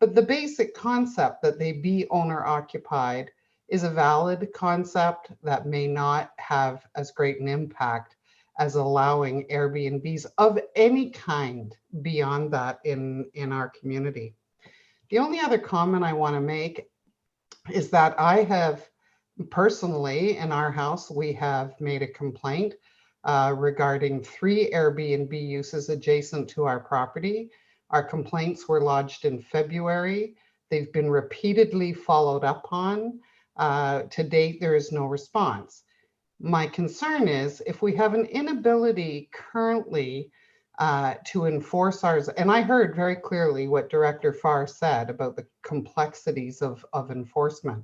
But the basic concept that they be owner occupied is a valid concept that may not have as great an impact as allowing Airbnbs of any kind beyond that in our community. The only other comment I want to make is that I have personally, in our house, we have made a complaint regarding 3 Airbnb uses adjacent to our property. Our complaints were lodged in February. They've been repeatedly followed up on. To date, there is no response. My concern is if we have an inability currently to enforce ours. And I heard very clearly what Director Farr said about the complexities of enforcement.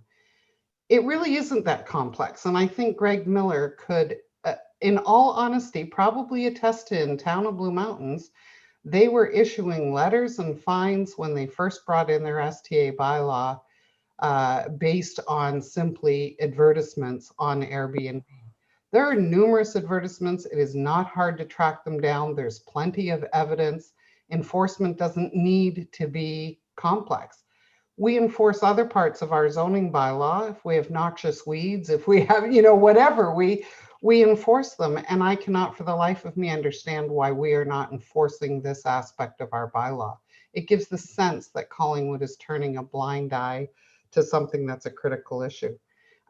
It really isn't that complex. And I think Greg Miller could, in all honesty, probably attest to in town of Blue Mountains, they were issuing letters and fines when they first brought in their STA bylaw based on simply advertisements on Airbnb. There are numerous advertisements. It is not hard to track them down. There's plenty of evidence. Enforcement doesn't need to be complex. We enforce other parts of our zoning bylaw. If we have noxious weeds, if we have, whatever, we enforce them. And I cannot for the life of me understand why we are not enforcing this aspect of our bylaw. It gives the sense that Collingwood is turning a blind eye to something that's a critical issue.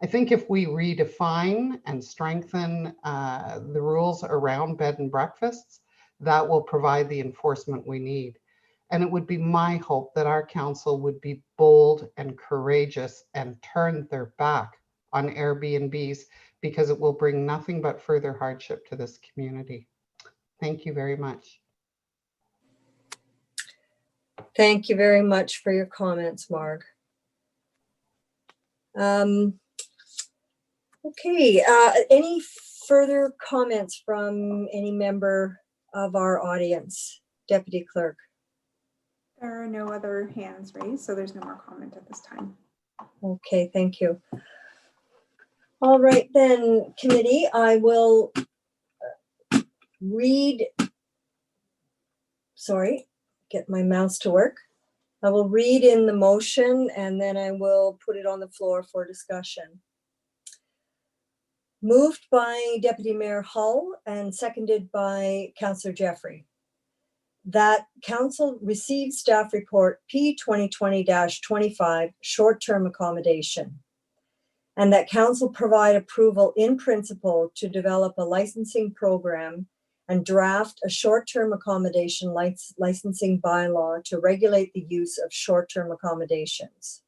I think if we redefine and strengthen the rules around bed and breakfasts, that will provide the enforcement we need. And it would be my hope that our council would be bold and courageous and turn their back on Airbnbs, because it will bring nothing but further hardship to this community. Thank you very much. Thank you very much for your comments, Marg. Okay, any further comments from any member of our audience? Deputy Clerk. There are no other hands raised, so there's no more comment at this time. Okay, thank you. All right then, committee, I will get my mouse to work. I will read in the motion and then I will put it on the floor for discussion. Moved by Deputy Mayor Hull and seconded by Councillor Jeffrey, that Council receive staff report P2020-25 short-term accommodation, and that Council provide approval in principle to develop a licensing program and draft a short-term accommodation licensing bylaw to regulate the use of short-term accommodations.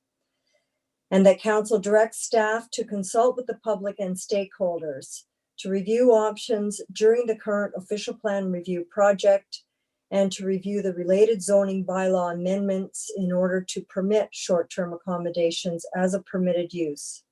And that Council directs staff to consult with the public and stakeholders to review options during the current official plan review project and to review the related zoning bylaw amendments in order to permit short-term accommodations as a permitted use.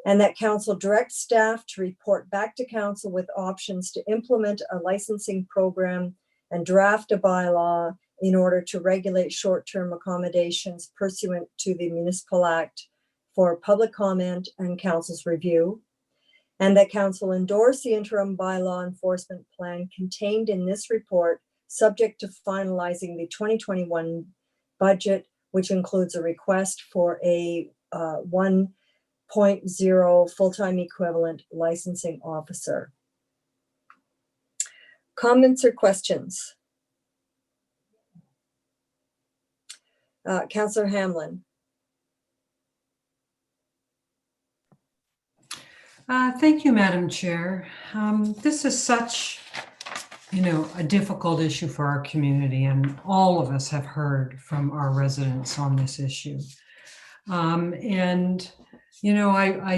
And that Council directs staff to report back to Council with options to implement a licensing program and draft a bylaw in order to regulate short-term accommodations pursuant to the Municipal Act for public comment and Council's review. And that Council endorse the interim bylaw enforcement plan contained in this report, subject to finalizing the 2021 budget, which includes a request for a 1.0 full-time equivalent licensing officer. Comments or questions? Councillor Hamlin. Thank you, Madam Chair. This is such, a difficult issue for our community, and all of us have heard from our residents on this issue. I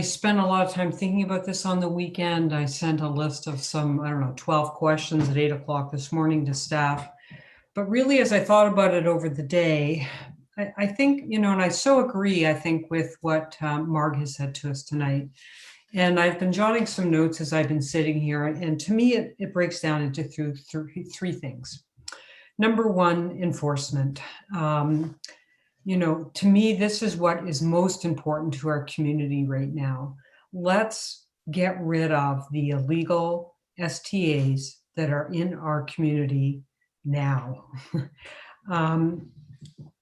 spent a lot of time thinking about this on the weekend. I sent a list of some, 12 questions at 8 o'clock this morning to staff. But really, as I thought about it over the day, I think, and I so agree, I think, with what Marg has said to us tonight. And I've been jotting some notes as I've been sitting here. And to me, it breaks down into three things. Number one, enforcement. To me, this is what is most important to our community right now. Let's get rid of the illegal STAs that are in our community now.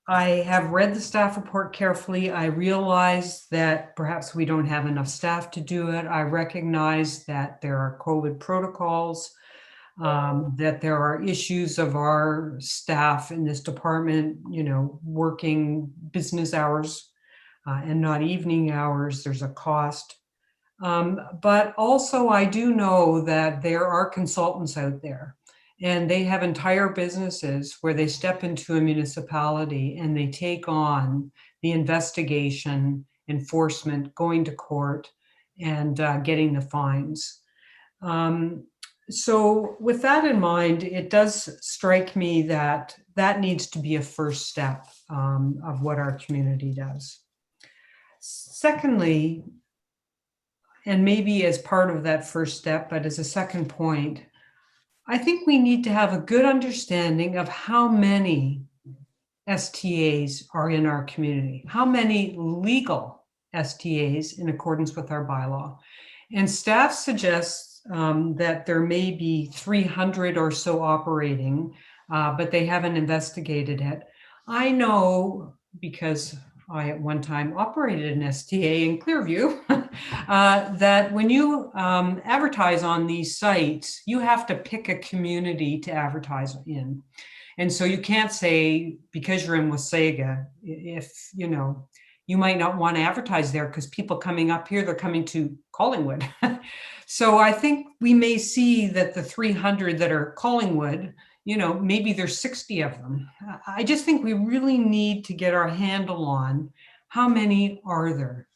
I have read the staff report carefully. I realize that perhaps we don't have enough staff to do it. I recognize that there are COVID protocols, that there are issues of our staff in this department, working business hours and not evening hours. There's a cost. But also I do know that there are consultants out there, and they have entire businesses where they step into a municipality and they take on the investigation, enforcement, going to court, and getting the fines. So with that in mind, it does strike me that that needs to be a first step of what our community does. Secondly, and maybe as part of that first step, but as a second point, I think we need to have a good understanding of how many STAs are in our community, how many legal STAs in accordance with our bylaw. And staff suggests that there may be 300 or so operating, but they haven't investigated it. I know, because I at one time operated an STA in Clearview, that when you advertise on these sites, you have to pick a community to advertise in. And so you can't say, because you're in Wasaga, if, you know, you might not want to advertise there because people coming up here, they're coming to Collingwood. So I think we may see that the 300 that are Collingwood, you know, maybe there's 60 of them. I just think we really need to get our handle on how many are there.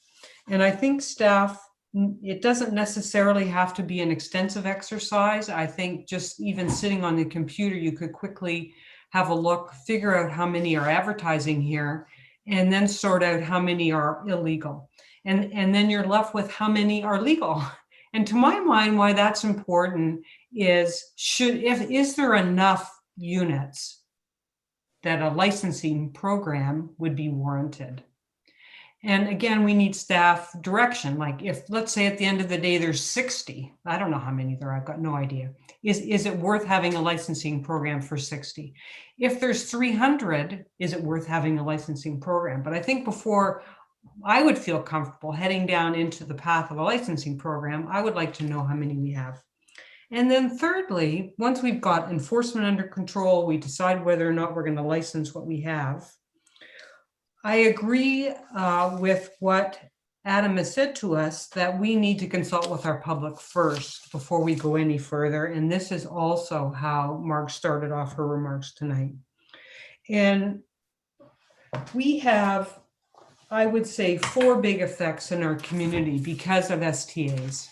And I think staff, it doesn't necessarily have to be an extensive exercise. I think just even sitting on the computer, you could quickly have a look, figure out how many are advertising here, and then sort out how many are illegal. And then you're left with how many are legal. And to my mind, why that's important is, is there enough units that a licensing program would be warranted? And again, we need staff direction. Like if, let's say at the end of the day, there's 60, I don't know how many there are, I've got no idea. Is it worth having a licensing program for 60? If there's 300, is it worth having a licensing program? But I think before I would feel comfortable heading down into the path of a licensing program, I would like to know how many we have. And then thirdly, once we've got enforcement under control, we decide whether or not we're going to license what we have. I agree with what Adam has said to us, that we need to consult with our public first before we go any further. And this is also how Mark started off her remarks tonight. And we have, I would say, 4 big effects in our community because of STAs.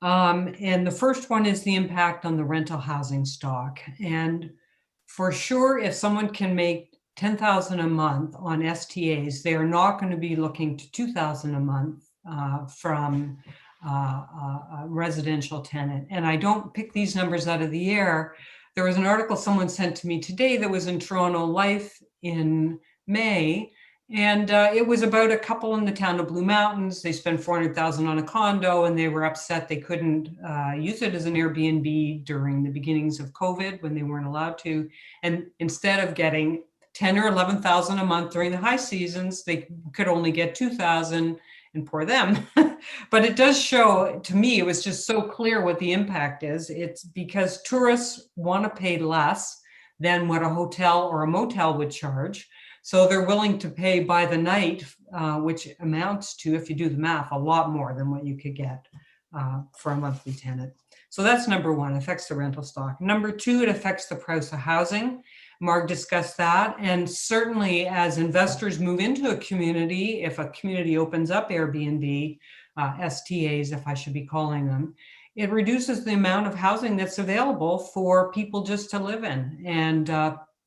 And the first one is the impact on the rental housing stock. And for sure, if someone can make $10,000 a month on STAs, they are not going to be looking to $2,000 a month from a residential tenant. And I don't pick these numbers out of the air. There was an article someone sent to me today that was in Toronto Life in May. And it was about a couple in the town of Blue Mountains. They spent $400,000 on a condo and they were upset they couldn't use it as an Airbnb during the beginnings of COVID when they weren't allowed to. And instead of getting $10,000 or $11,000 a month during the high seasons, they could only get $2,000, and poor them. But it does show, to me, it was just so clear what the impact is. It's because tourists want to pay less than what a hotel or a motel would charge. So they're willing to pay by the night, which amounts to, if you do the math, a lot more than what you could get for a monthly tenant. So that's number one, affects the rental stock. Number two, it affects the price of housing. Mark discussed that. And certainly as investors move into a community, if a community opens up Airbnb, STAs, if I should be calling them, it reduces the amount of housing that's available for people just to live in. And,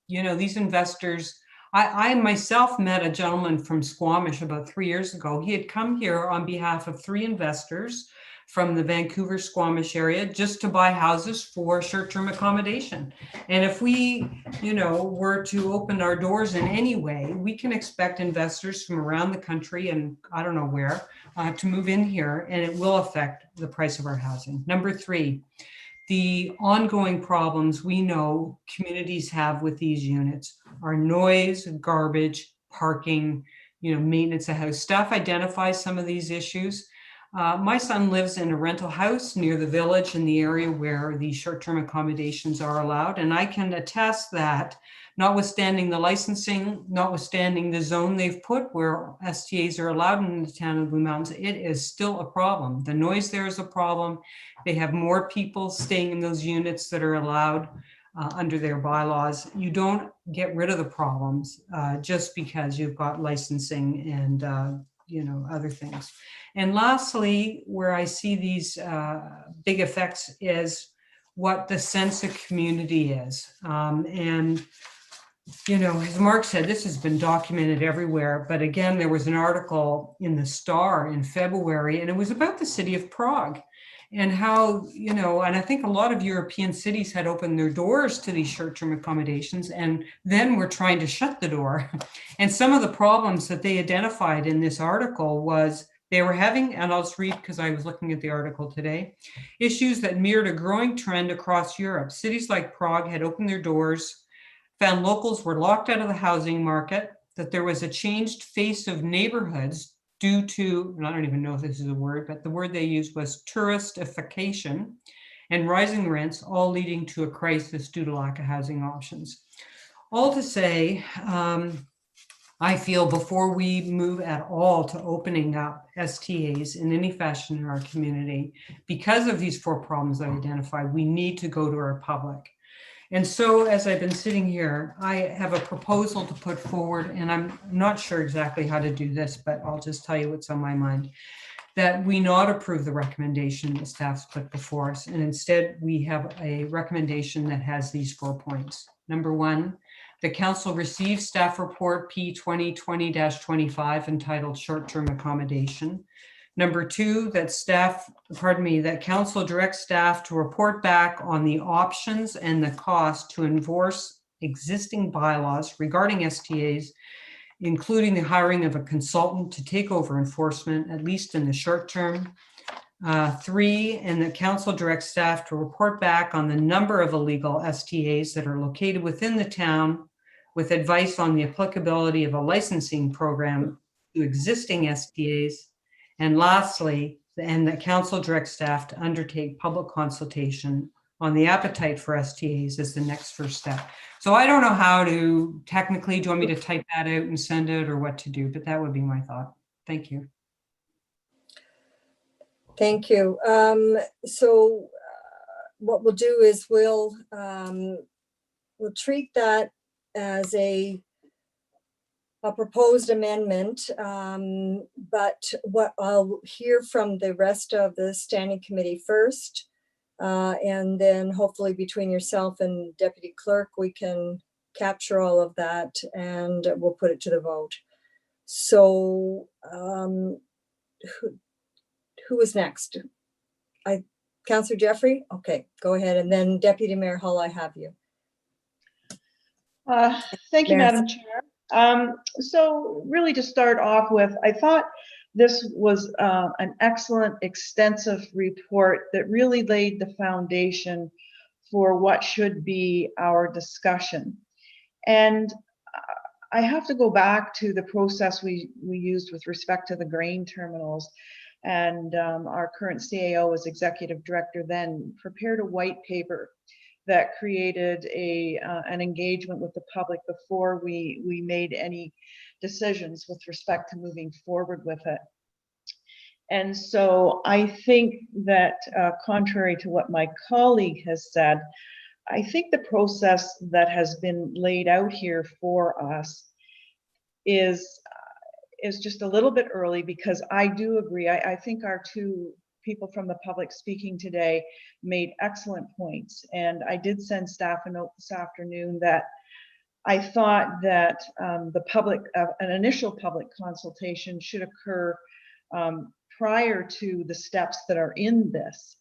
you know, these investors, I myself met a gentleman from Squamish about 3 years ago. He had come here on behalf of 3 investors from the Vancouver Squamish area just to buy houses for short-term accommodation. And if we, you know, were to open our doors in any way, we can expect investors from around the country and I don't know where to move in here, and it will affect the price of our housing. Number 3, the ongoing problems we know communities have with these units are noise, garbage, parking, you know, maintenance of house. Staff identifies some of these issues. My son lives in a rental house near the village in the area where the short-term accommodations are allowed. And I can attest that notwithstanding the licensing, notwithstanding the zone they've put where STAs are allowed in the town of Blue Mountains, it is still a problem. The noise there is a problem. They have more people staying in those units that are allowed under their bylaws. You don't get rid of the problems just because you've got licensing and other things. And lastly, where I see these big effects is what the sense of community is. And as Mark said, this has been documented everywhere. But again, there was an article in the Star in February, and it was about the city of Prague and how, and I think a lot of European cities had opened their doors to these short-term accommodations, and then were trying to shut the door. And some of the problems that they identified in this article was they were having, and I'll just read because I was looking at the article today, issues that mirrored a growing trend across Europe. Cities like Prague had opened their doors, found locals were locked out of the housing market, that there was a changed face of neighborhoods due to, and I don't even know if this is a word, but the word they used was touristification, and rising rents, all leading to a crisis due to lack of housing options. All to say, I feel before we move at all to opening up STAs in any fashion in our community, because of these 4 problems I identified, we need to go to our public. And so as I've been sitting here, I have a proposal to put forward, and I'm not sure exactly how to do this, but I'll just tell you what's on my mind, that we not approve the recommendation that staff's put before us, and instead we have a recommendation that has these 4 points. Number 1, the council receives staff report P2020-25 entitled Short-Term Accommodation. Number 2, that council directs staff to report back on the options and the cost to enforce existing bylaws regarding STAs, including the hiring of a consultant to take over enforcement, at least in the short term. 3, and the council directs staff to report back on the number of illegal STAs that are located within the town, with advice on the applicability of a licensing program to existing STAs. And lastly, and the council directs staff to undertake public consultation on the appetite for STAs as the next first step. So I don't know how to technically, do you want me to type that out and send it, or what to do? But that would be my thought. Thank you. Thank you. So what we'll do is we'll treat that as a proposed amendment, but what I'll hear from the rest of the standing committee first, and then hopefully between yourself and Deputy Clerk, we can capture all of that and we'll put it to the vote. So who was next? Councillor Jeffrey? Okay, go ahead. And then Deputy Mayor Hull, I have you. Thank you, Madam Chair. So really to start off with, I thought this was an excellent, extensive report that really laid the foundation for what should be our discussion. And I have to go back to the process we used with respect to the grain terminals. And our current CAO as executive director then prepared a white paper that created an engagement with the public before we made any decisions with respect to moving forward with it. And so I think that contrary to what my colleague has said, I think the process that has been laid out here for us is just a little bit early, because I do agree. I think our 2 people from the public speaking today made excellent points. And I did send staff a note this afternoon that I thought that the public, an initial public consultation should occur prior to the steps that are in this.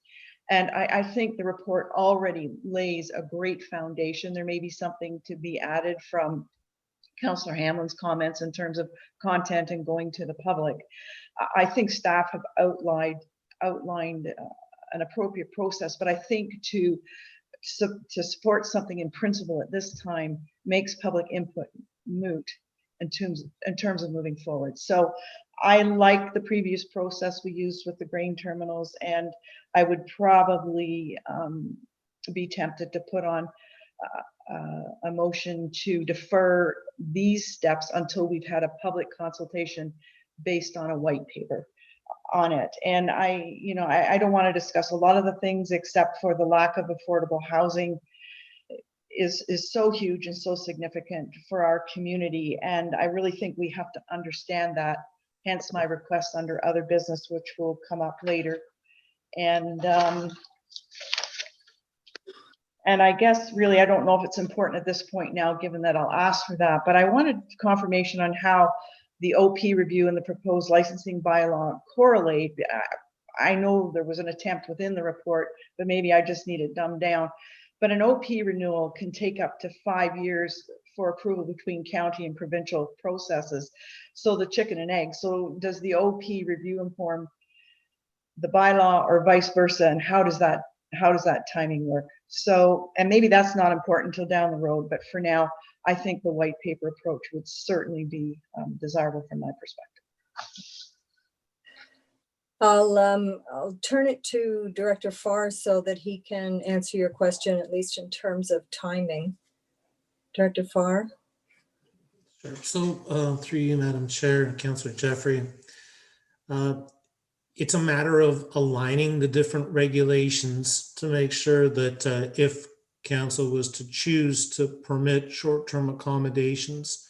And I think the report already lays a great foundation. There may be something to be added from Councillor Hamlin's comments in terms of content and going to the public. I think staff have outlined an appropriate process, but I think to support something in principle at this time makes public input moot in terms of moving forward. So I like the previous process we used with the grain terminals, and I would probably be tempted to put on a motion to defer these steps until we've had a public consultation based on a white paper on it. And I don't want to discuss a lot of the things except for the lack of affordable housing is so huge and so significant for our community. And I really think we have to understand that hence my request under other business, which will come up later. And I guess really, I don't know if it's important at this point now, given that I'll ask for that, but I wanted confirmation on how the OP review and the proposed licensing bylaw correlate. I know there was an attempt within the report, but maybe I just need it dumbed down. But an OP renewal can take up to 5 years for approval between county and provincial processes. So the chicken and egg. So does the OP review inform the bylaw or vice versa? And how does that timing work? So, and maybe that's not important until down the road, but for now, I think the white paper approach would certainly be desirable from my perspective. I'll turn it to Director Farr so that he can answer your question, at least in terms of timing. Director Farr. Sure. So through you, Madam Chair, Councillor Jeffrey, it's a matter of aligning the different regulations to make sure that if council was to choose to permit short-term accommodations,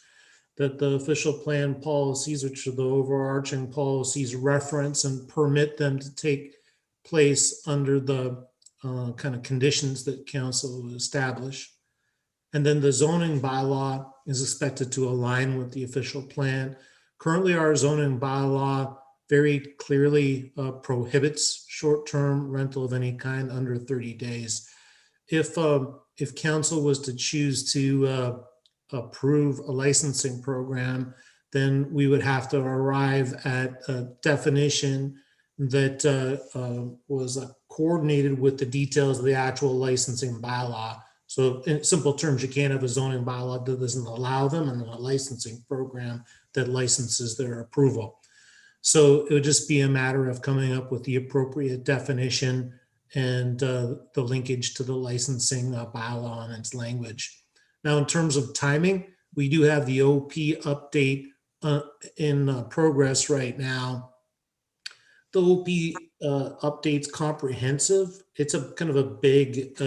that the official plan policies, which are the overarching policies, reference and permit them to take place under the kind of conditions that council will establish. And then the zoning bylaw is expected to align with the official plan. Currently, our zoning bylaw very clearly prohibits short-term rental of any kind under 30 days. If council was to choose to approve a licensing program, then we would have to arrive at a definition that was coordinated with the details of the actual licensing bylaw. So in simple terms, you can't have a zoning bylaw that doesn't allow them and a licensing program that licenses their approval. So it would just be a matter of coming up with the appropriate definition and the linkage to the licensing bylaw and its language. Now, in terms of timing, we do have the OP update in progress right now. The OP update's comprehensive. It's a kind of a big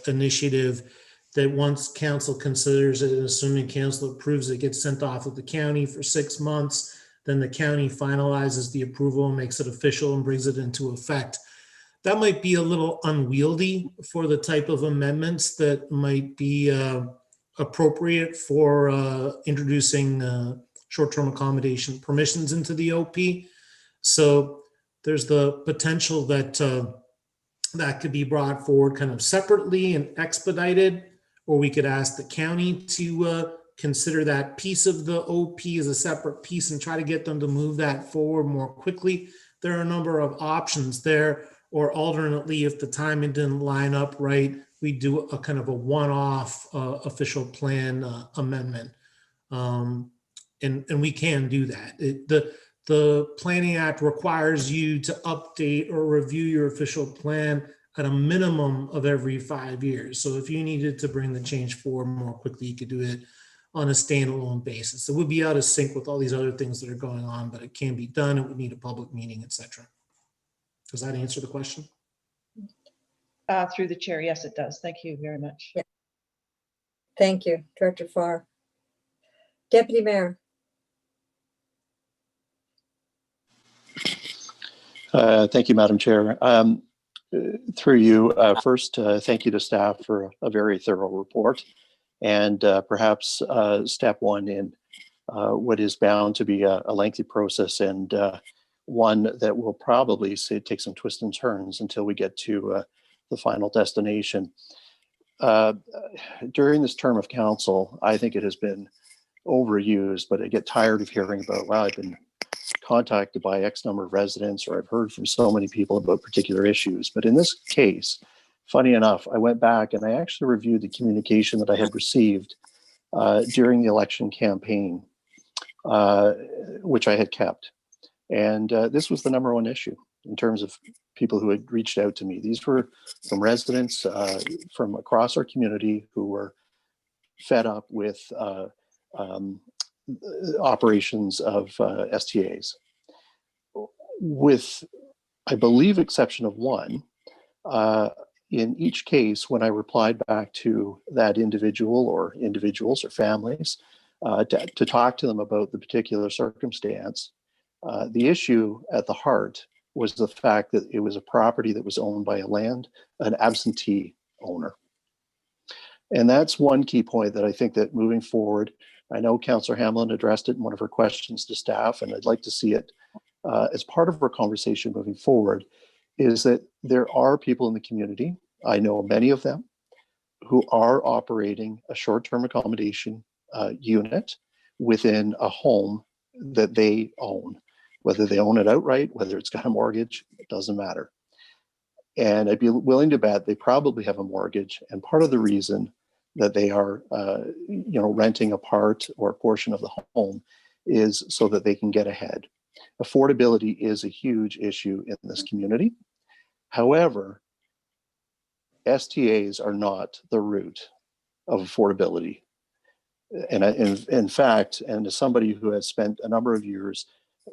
initiative that once council considers it, assuming council approves it, gets sent off with the county for 6 months. Then the county finalizes the approval, makes it official, and brings it into effect. That might be a little unwieldy for the type of amendments that might be appropriate for introducing short-term accommodation permissions into the OP. So there's the potential that that could be brought forward kind of separately and expedited, or we could ask the county to consider that piece of the OP as a separate piece and try to get them to move that forward more quickly. There are a number of options there, or alternately, if the timing didn't line up right, we do a kind of a one-off official plan amendment. And we can do that. The Planning Act requires you to update or review your official plan at a minimum of every 5 years. So if you needed to bring the change forward more quickly, you could do it on a standalone basis. It would be out of sync with all these other things that are going on, but it can be done. It would need a public meeting, etc. Does that answer the question? Through the chair, yes, it does. Thank you very much. Yeah. Thank you, Director Farr. Deputy Mayor. Thank you, Madam Chair. Through you, first, thank you to staff for a very thorough report, and perhaps step one in what is bound to be a lengthy process, and one that will probably take some twists and turns until we get to the final destination. During this term of council, I think it has been overused, but I get tired of hearing about, wow, I've been contacted by X number of residents, or I've heard from so many people about particular issues. But in this case, funny enough, I went back and I actually reviewed the communication that I had received during the election campaign, which I had kept. And this was the number one issue in terms of people who had reached out to me. These were from residents from across our community who were fed up with operations of STAs. With, I believe, exception of one, in each case, when I replied back to that individual or individuals or families to talk to them about the particular circumstance, The issue at the heart was the fact that it was a property that was owned by an absentee owner. And that's one key point that I think that moving forward, I know Councillor Hamlin addressed it in one of her questions to staff, and I'd like to see it as part of our conversation moving forward, is that there are people in the community, I know many of them, who are operating a short-term accommodation unit within a home that they own. Whether they own it outright, whether it's got a mortgage, it doesn't matter. And I'd be willing to bet they probably have a mortgage. And part of the reason that they are, renting a part or a portion of the home is so that they can get ahead. Affordability is a huge issue in this community. However, STAs are not the root of affordability. And in fact, and as somebody who has spent a number of years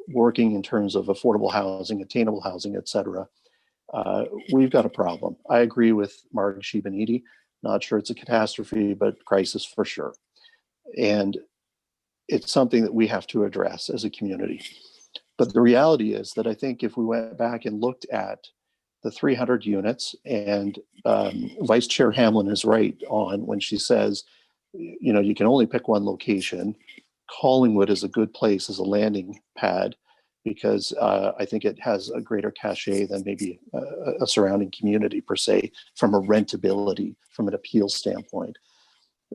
working in terms of affordable housing, attainable housing, et cetera, we've got a problem. I agree with Mark Shibanidi. Not sure it's a catastrophe, but crisis for sure. And it's something that we have to address as a community. But the reality is that I think if we went back and looked at the 300 units, and Vice Chair Hamlin is right on when she says, you can only pick one location. Collingwood is a good place as a landing pad because I think it has a greater cachet than maybe a surrounding community per se, from a rentability, from an appeal standpoint.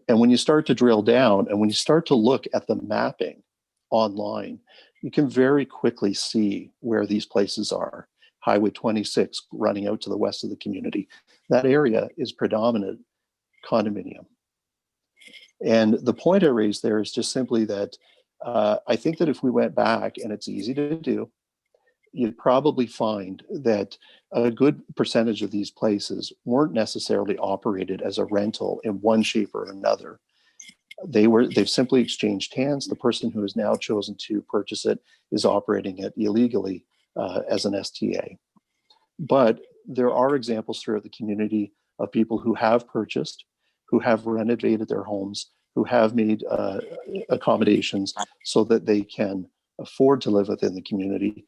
And when you start to drill down and when you start to look at the mapping online, you can very quickly see where these places are. Highway 26 running out to the west of the community. That area is predominant condominium. And the point I raised there is just simply that I think that if we went back, and it's easy to do, you'd probably find that a good percentage of these places weren't necessarily operated as a rental in one shape or another. They've simply exchanged hands. The person who has now chosen to purchase it is operating it illegally as an STA. But there are examples throughout the community of people who have purchased, who have renovated their homes, who have made accommodations so that they can afford to live within the community,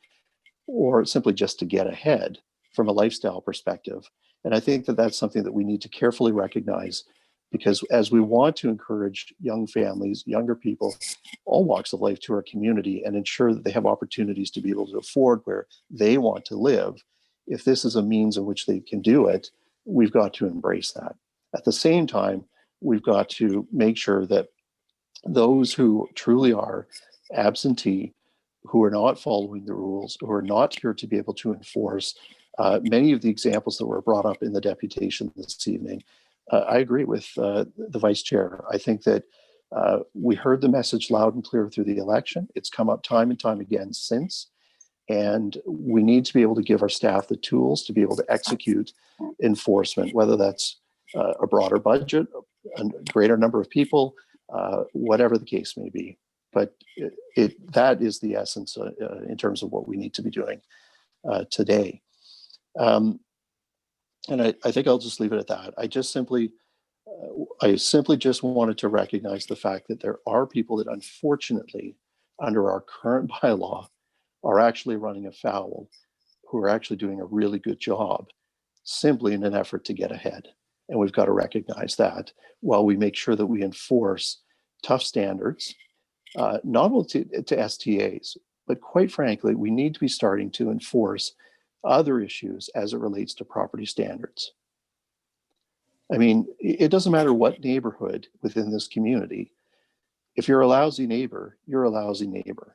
or simply just to get ahead from a lifestyle perspective. And I think that that's something that we need to carefully recognize, because as we want to encourage young families, younger people, all walks of life to our community and ensure that they have opportunities to be able to afford where they want to live, if this is a means in which they can do it, we've got to embrace that. At the same time, we've got to make sure that those who truly are absentee, who are not following the rules, who are not here to be able to enforce many of the examples that were brought up in the deputation this evening, I agree with the Vice Chair. I think that we heard the message loud and clear through the election. It's come up time and time again since. And we need to be able to give our staff the tools to be able to execute enforcement, whether that's a broader budget, a greater number of people, whatever the case may be. But that is the essence in terms of what we need to be doing today. And I think I'll just leave it at that. I simply just wanted to recognize the fact that there are people that unfortunately, under our current bylaw, are actually running afoul, who are actually doing a really good job, simply in an effort to get ahead. And we've got to recognize that while we make sure that we enforce tough standards, not only to STAs, but quite frankly, we need to be starting to enforce other issues as it relates to property standards. I mean, it doesn't matter what neighborhood within this community. If you're a lousy neighbor, you're a lousy neighbor.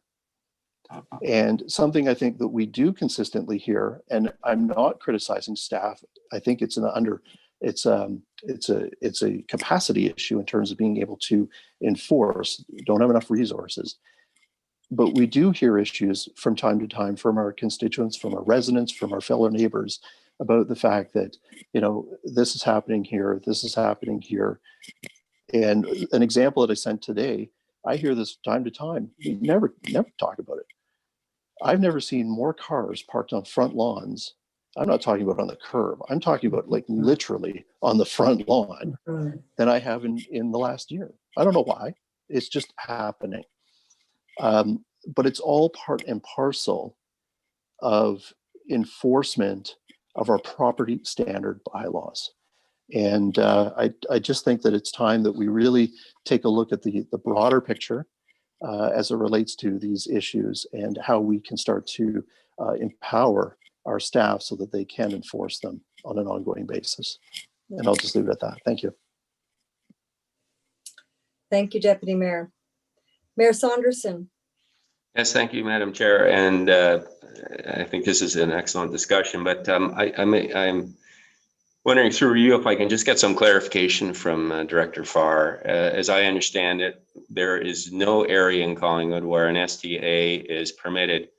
And something I think that we do consistently hear, and I'm not criticizing staff, I think it's a capacity issue in terms of being able to enforce. Don't have enough resources. But we do hear issues from time to time from our constituents, from our residents, from our fellow neighbors about the fact that, this is happening here, this is happening here. And an example that I sent today, I hear this time to time. We never talk about it. I've never seen more cars parked on front lawns. I'm not talking about on the curb. I'm talking about like literally on the front lawn than I have in the last year. I don't know why. It's just happening. but it's all part and parcel of enforcement of our property standard bylaws. And I just think that it's time that we really take a look at the broader picture as it relates to these issues and how we can start to empower our staff so that they can enforce them on an ongoing basis. And I'll just leave it at that. Thank you. Thank you, Deputy Mayor. Mayor Saunderson. Yes, thank you, Madam Chair. And I think this is an excellent discussion, but I'm wondering through you if I can just get some clarification from Director Farr. As I understand it, there is no area in Collingwood where an STA is permitted,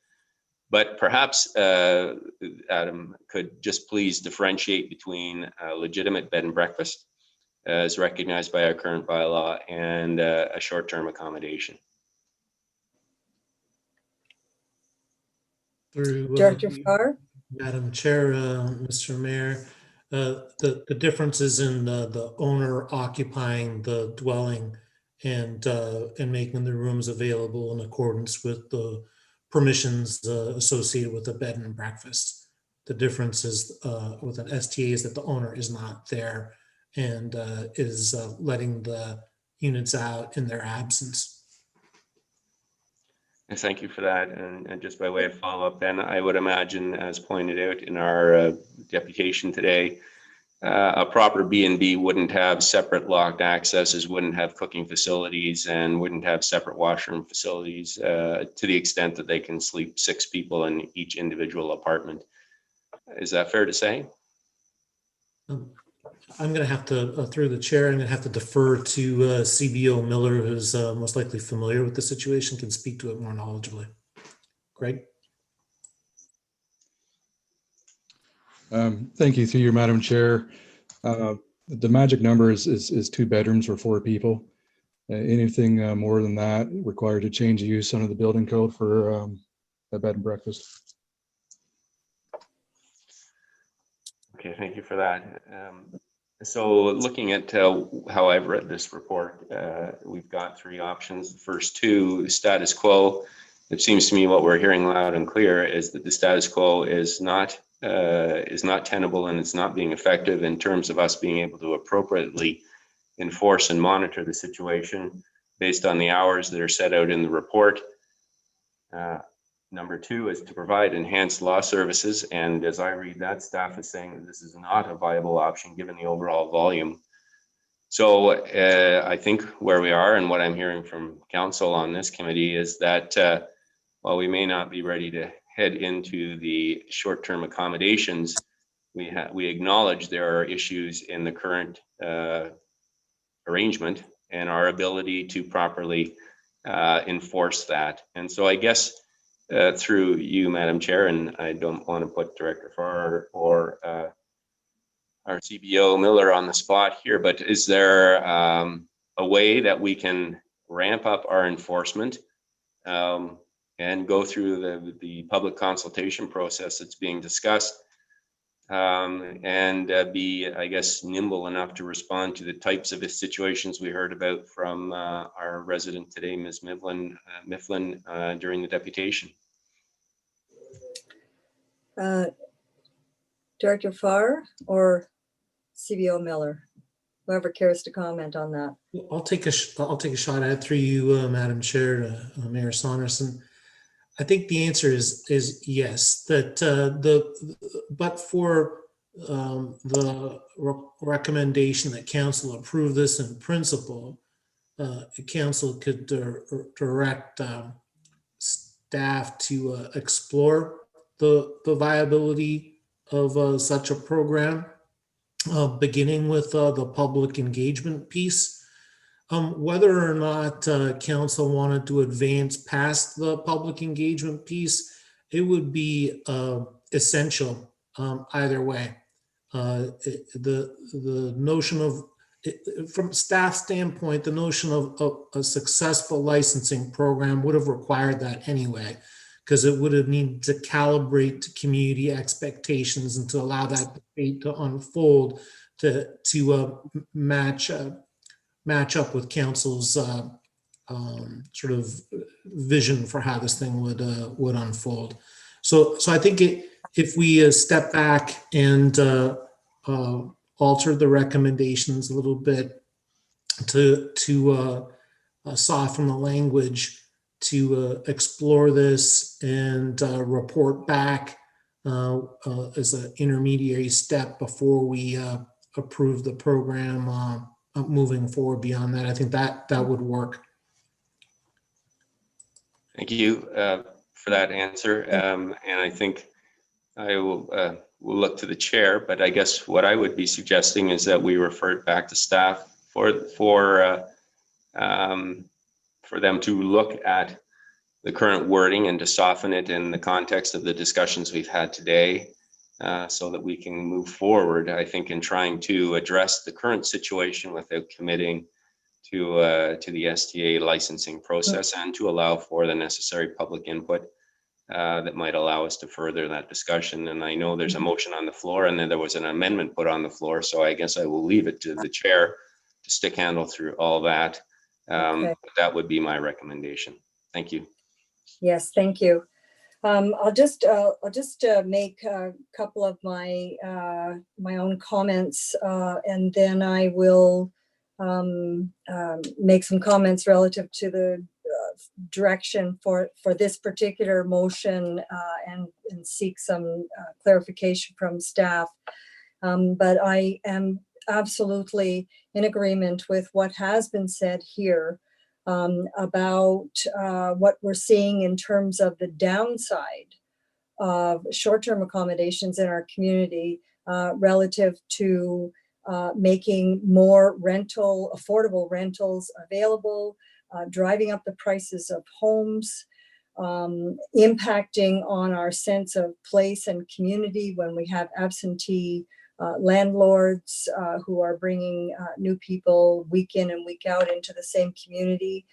but perhaps Adam could just please differentiate between a legitimate bed and breakfast as recognized by our current bylaw and a short-term accommodation. Through, Director Farr. Madam Chair, Mr. Mayor, the difference is in the owner occupying the dwelling and making the rooms available in accordance with the permissions associated with a bed and breakfast. The difference is with an STA is that the owner is not there and is letting the units out in their absence. Thank you for that. And just by way of follow-up, then I would imagine, as pointed out in our deputation today, a proper B&B wouldn't have separate locked accesses, wouldn't have cooking facilities, and wouldn't have separate washroom facilities to the extent that they can sleep 6 people in each individual apartment. Is that fair to say? I'm going to have to, through the chair, I'm going to have to defer to CBO Miller, who's most likely familiar with the situation, can speak to it more knowledgeably. Greg? Thank you, through you, Madam Chair. The magic number is 2 bedrooms for 4 people. Anything more than that required to change the use under the building code for a bed and breakfast. Okay, thank you for that. So looking at how I've read this report, we've got 3 options. The first 2, status quo. It seems to me what we're hearing loud and clear is that the status quo is not tenable and it's not being effective in terms of us being able to appropriately enforce and monitor the situation based on the hours that are set out in the report. Number 2 is to provide enhanced law services. And as I read that, staff is saying that this is not a viable option given the overall volume. So I think where we are and what I'm hearing from council on this committee is that while we may not be ready to head into the short-term accommodations, we acknowledge there are issues in the current arrangement and our ability to properly enforce that. And so I guess through you, Madam Chair, and I don't want to put Director Farr or our CBO Miller on the spot here, but is there a way that we can ramp up our enforcement and go through the public consultation process that's being discussed and be, I guess, nimble enough to respond to the types of situations we heard about from our resident today, Ms. Mifflin, during the deputation? Director Farr or CBO Miller, whoever cares to comment on that. I'll take a shot at it through you, Madam Chair, Mayor Saunderson. I think the answer is yes. That but for the recommendation that council approve this in principle, council could direct staff to explore the viability of such a program, beginning with the public engagement piece. Whether or not council wanted to advance past the public engagement piece, it would be essential either way. The notion of, from staff standpoint, the notion of a successful licensing program would have required that anyway, because it would have needed to calibrate to community expectations and to allow that debate to unfold to match up with council's sort of vision for how this thing would unfold. So I think if we step back and alter the recommendations a little bit to soften the language, to explore this and report back as an intermediary step before we approve the program moving forward beyond that. I think that would work. Thank you for that answer. And I think I will look to the chair, but I guess what I would be suggesting is that we refer it back to staff for them to look at the current wording and to soften it in the context of the discussions we've had today, so that we can move forward, I think, in trying to address the current situation without committing to the STA licensing process, and to allow for the necessary public input that might allow us to further that discussion. And I know there's a motion on the floor, and then there was an amendment put on the floor, so I guess I will leave it to the chair to stick handle through all that. Okay. That would be my recommendation. Thank you. Yes, thank you. I'll just make a couple of my own comments, and then I will make some comments relative to the direction for this particular motion, and seek some clarification from staff. But I am absolutely in agreement with what has been said here about what we're seeing in terms of the downside of short-term accommodations in our community relative to making more affordable rentals available, driving up the prices of homes, impacting on our sense of place and community when we have absentee landlords who are bringing new people week in and week out into the same community.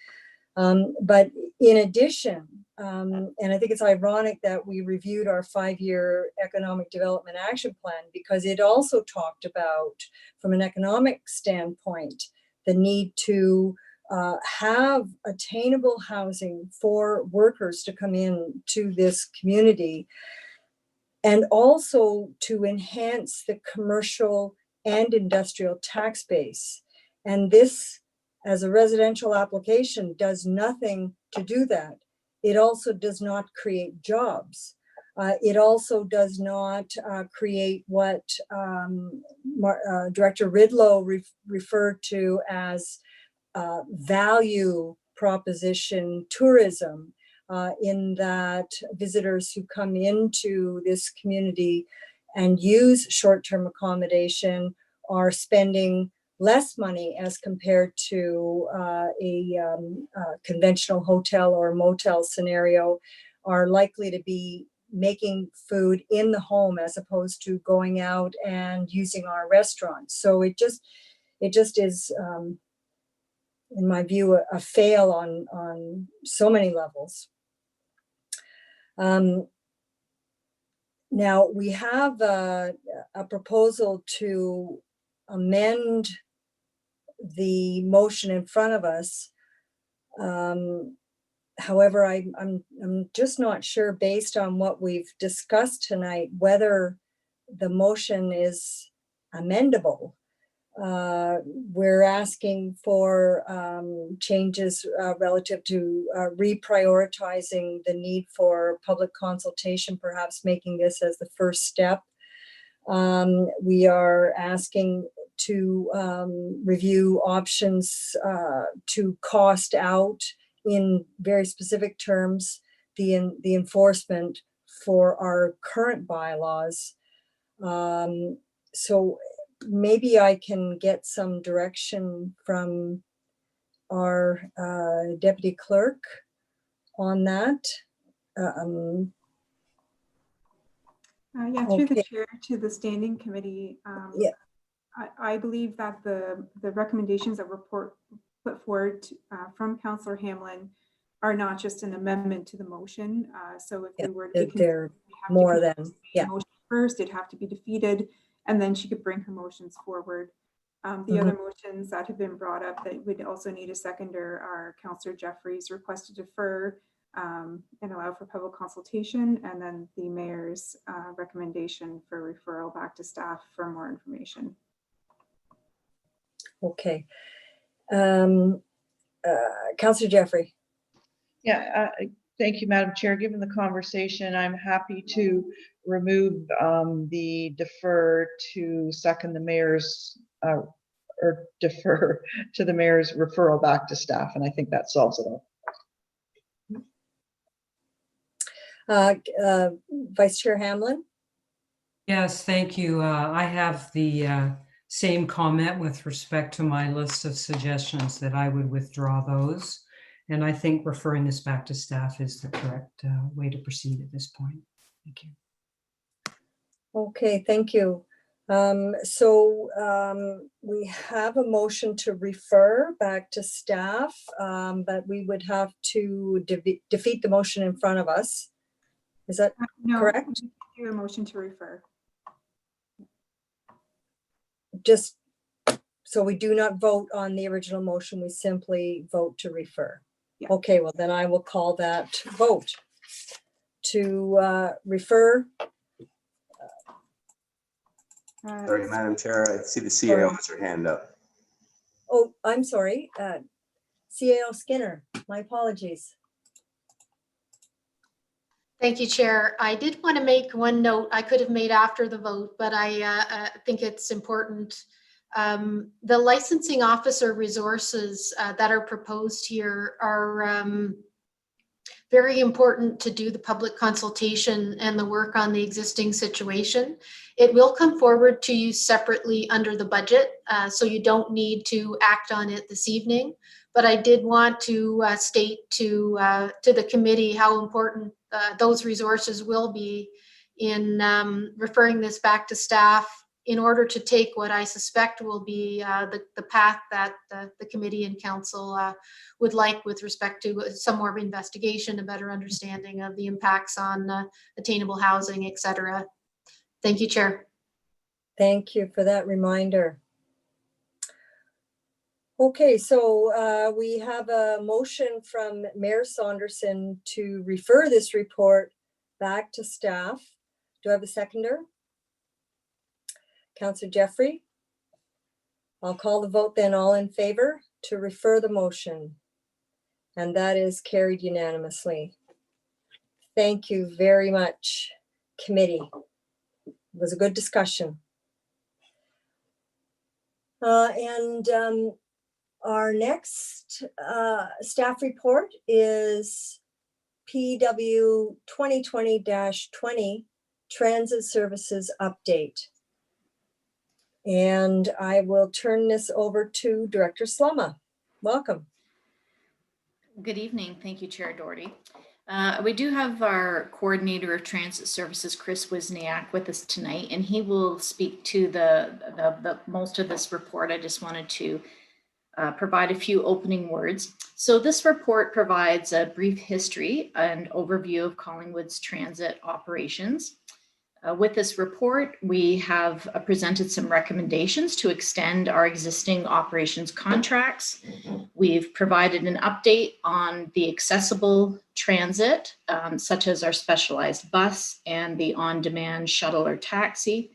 But in addition, and I think it's ironic that we reviewed our 5-year economic development action plan, because it also talked about, from an economic standpoint, the need to have attainable housing for workers to come in to this community, and also to enhance the commercial and industrial tax base. And this, as a residential application, does nothing to do that. It also does not create jobs. It also does not create what Director Ridlow referred to as value proposition tourism, in that visitors who come into this community and use short-term accommodation are spending less money as compared to a conventional hotel or motel scenario, are likely to be making food in the home as opposed to going out and using our restaurants. So it just is, in my view, a fail on so many levels. Now we have a proposal to amend the motion in front of us. However, I'm just not sure, based on what we've discussed tonight, whether the motion is amendable. We're asking for changes relative to reprioritizing the need for public consultation, perhaps making this as the first step. We are asking to review options to cost out, in very specific terms, the enforcement for our current bylaws. So maybe I can get some direction from our deputy clerk on that. Yeah, through the Okay. chair to the standing committee. Yeah. I believe that the recommendations that were put forward from Councillor Hamlin are not just an amendment to the motion. So if we were to, they're more than, yeah. motion first, it'd have to be defeated, and then she could bring her motions forward. The other motions that have been brought up that would also need a seconder are Councillor Jeffries' request to defer and allow for public consultation, and then the mayor's recommendation for referral back to staff for more information. Okay. Councillor Jeffrey. Yeah, thank you, Madam Chair. Given the conversation, I'm happy to remove the defer to second the mayor's or defer to the mayor's referral back to staff, and I think that solves it all. Vice Chair Hamlin. Yes, thank you. I have the same comment with respect to my list of suggestions, that I would withdraw those. And I think referring this back to staff is the correct way to proceed at this point. Thank you. Okay, thank you. We have a motion to refer back to staff, but we would have to defeat the motion in front of us. Is that correct? Do a motion to refer. Just so we do not vote on the original motion, we simply vote to refer. Yeah. Okay, well then I will call that vote to refer. Sorry, Madam Chair, I see the CAO has her hand up. Oh, I'm sorry. CAO Skinner, my apologies. Thank you, Chair. I did want to make one note I could have made after the vote, but I think it's important. The licensing officer resources that are proposed here are very important to do the public consultation and the work on the existing situation. It will come forward to you separately under the budget, so you don't need to act on it this evening. But I did want to state to the committee how important those resources will be in referring this back to staff in order to take what I suspect will be the path that the committee and council would like with respect to some more investigation, a better understanding of the impacts on attainable housing, et cetera. Thank you, Chair. Thank you for that reminder. Okay, so we have a motion from Mayor Saunderson to refer this report back to staff. Do I have a seconder? Councillor Jeffrey? I'll call the vote then. All in favor to refer the motion. And that is carried unanimously. Thank you very much, committee. It was a good discussion. Our next staff report is PW 2020-20 Transit Services Update. And I will turn this over to Director Slama. Welcome. Good evening. Thank you, Chair Doherty. We do have our Coordinator of Transit Services, Chris Wisniak, with us tonight, and he will speak to the most of this report. I just wanted to provide a few opening words. So this report provides a brief history and overview of Collingwood's transit operations. With this report, we have presented some recommendations to extend our existing operations contracts. We've provided an update on the accessible transit, such as our specialized bus and the on-demand shuttle or taxi.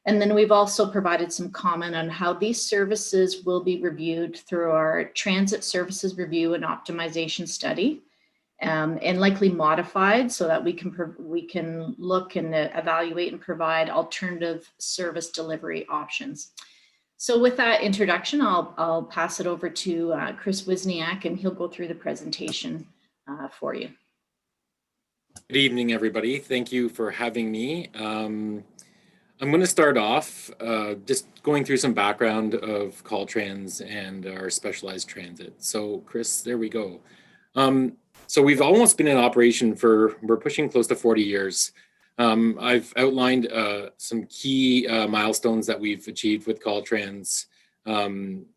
And then we've also provided some comment on how these services will be reviewed through our Transit Services Review and Optimization Study, and likely modified so that we can look and evaluate and provide alternative service delivery options. So with that introduction, I'll pass it over to Chris Wisniak, and he'll go through the presentation for you. Good evening, everybody. Thank you for having me. I'm going to start off just going through some background of Caltrans and our specialized transit. So Chris, there we go. So we've almost been in operation we're pushing close to 40 years. I've outlined some key milestones that we've achieved with Caltrans,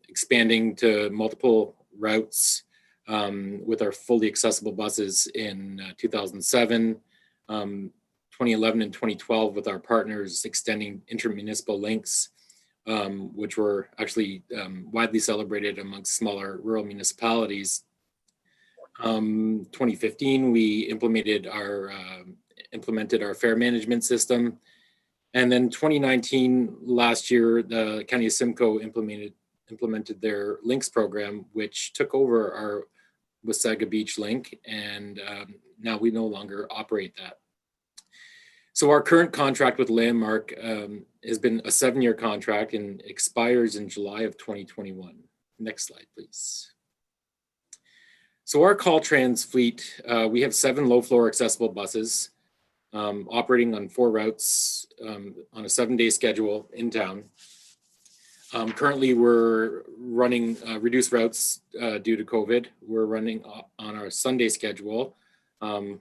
expanding to multiple routes with our fully accessible buses in 2007, 2011 and 2012 with our partners extending intermunicipal links. which were actually widely celebrated amongst smaller rural municipalities. 2015, we implemented our fare management system. And then 2019, last year, the County of Simcoe implemented their links program, which took over our Wasaga Beach link, and now we no longer operate that. So our current contract with Landmark has been a 7-year contract and expires in July of 2021. Next slide, please. So our Caltrans fleet, we have 7 low-floor accessible buses operating on 4 routes on a 7-day schedule in town. Currently, we're running reduced routes due to COVID. We're running on our Sunday schedule,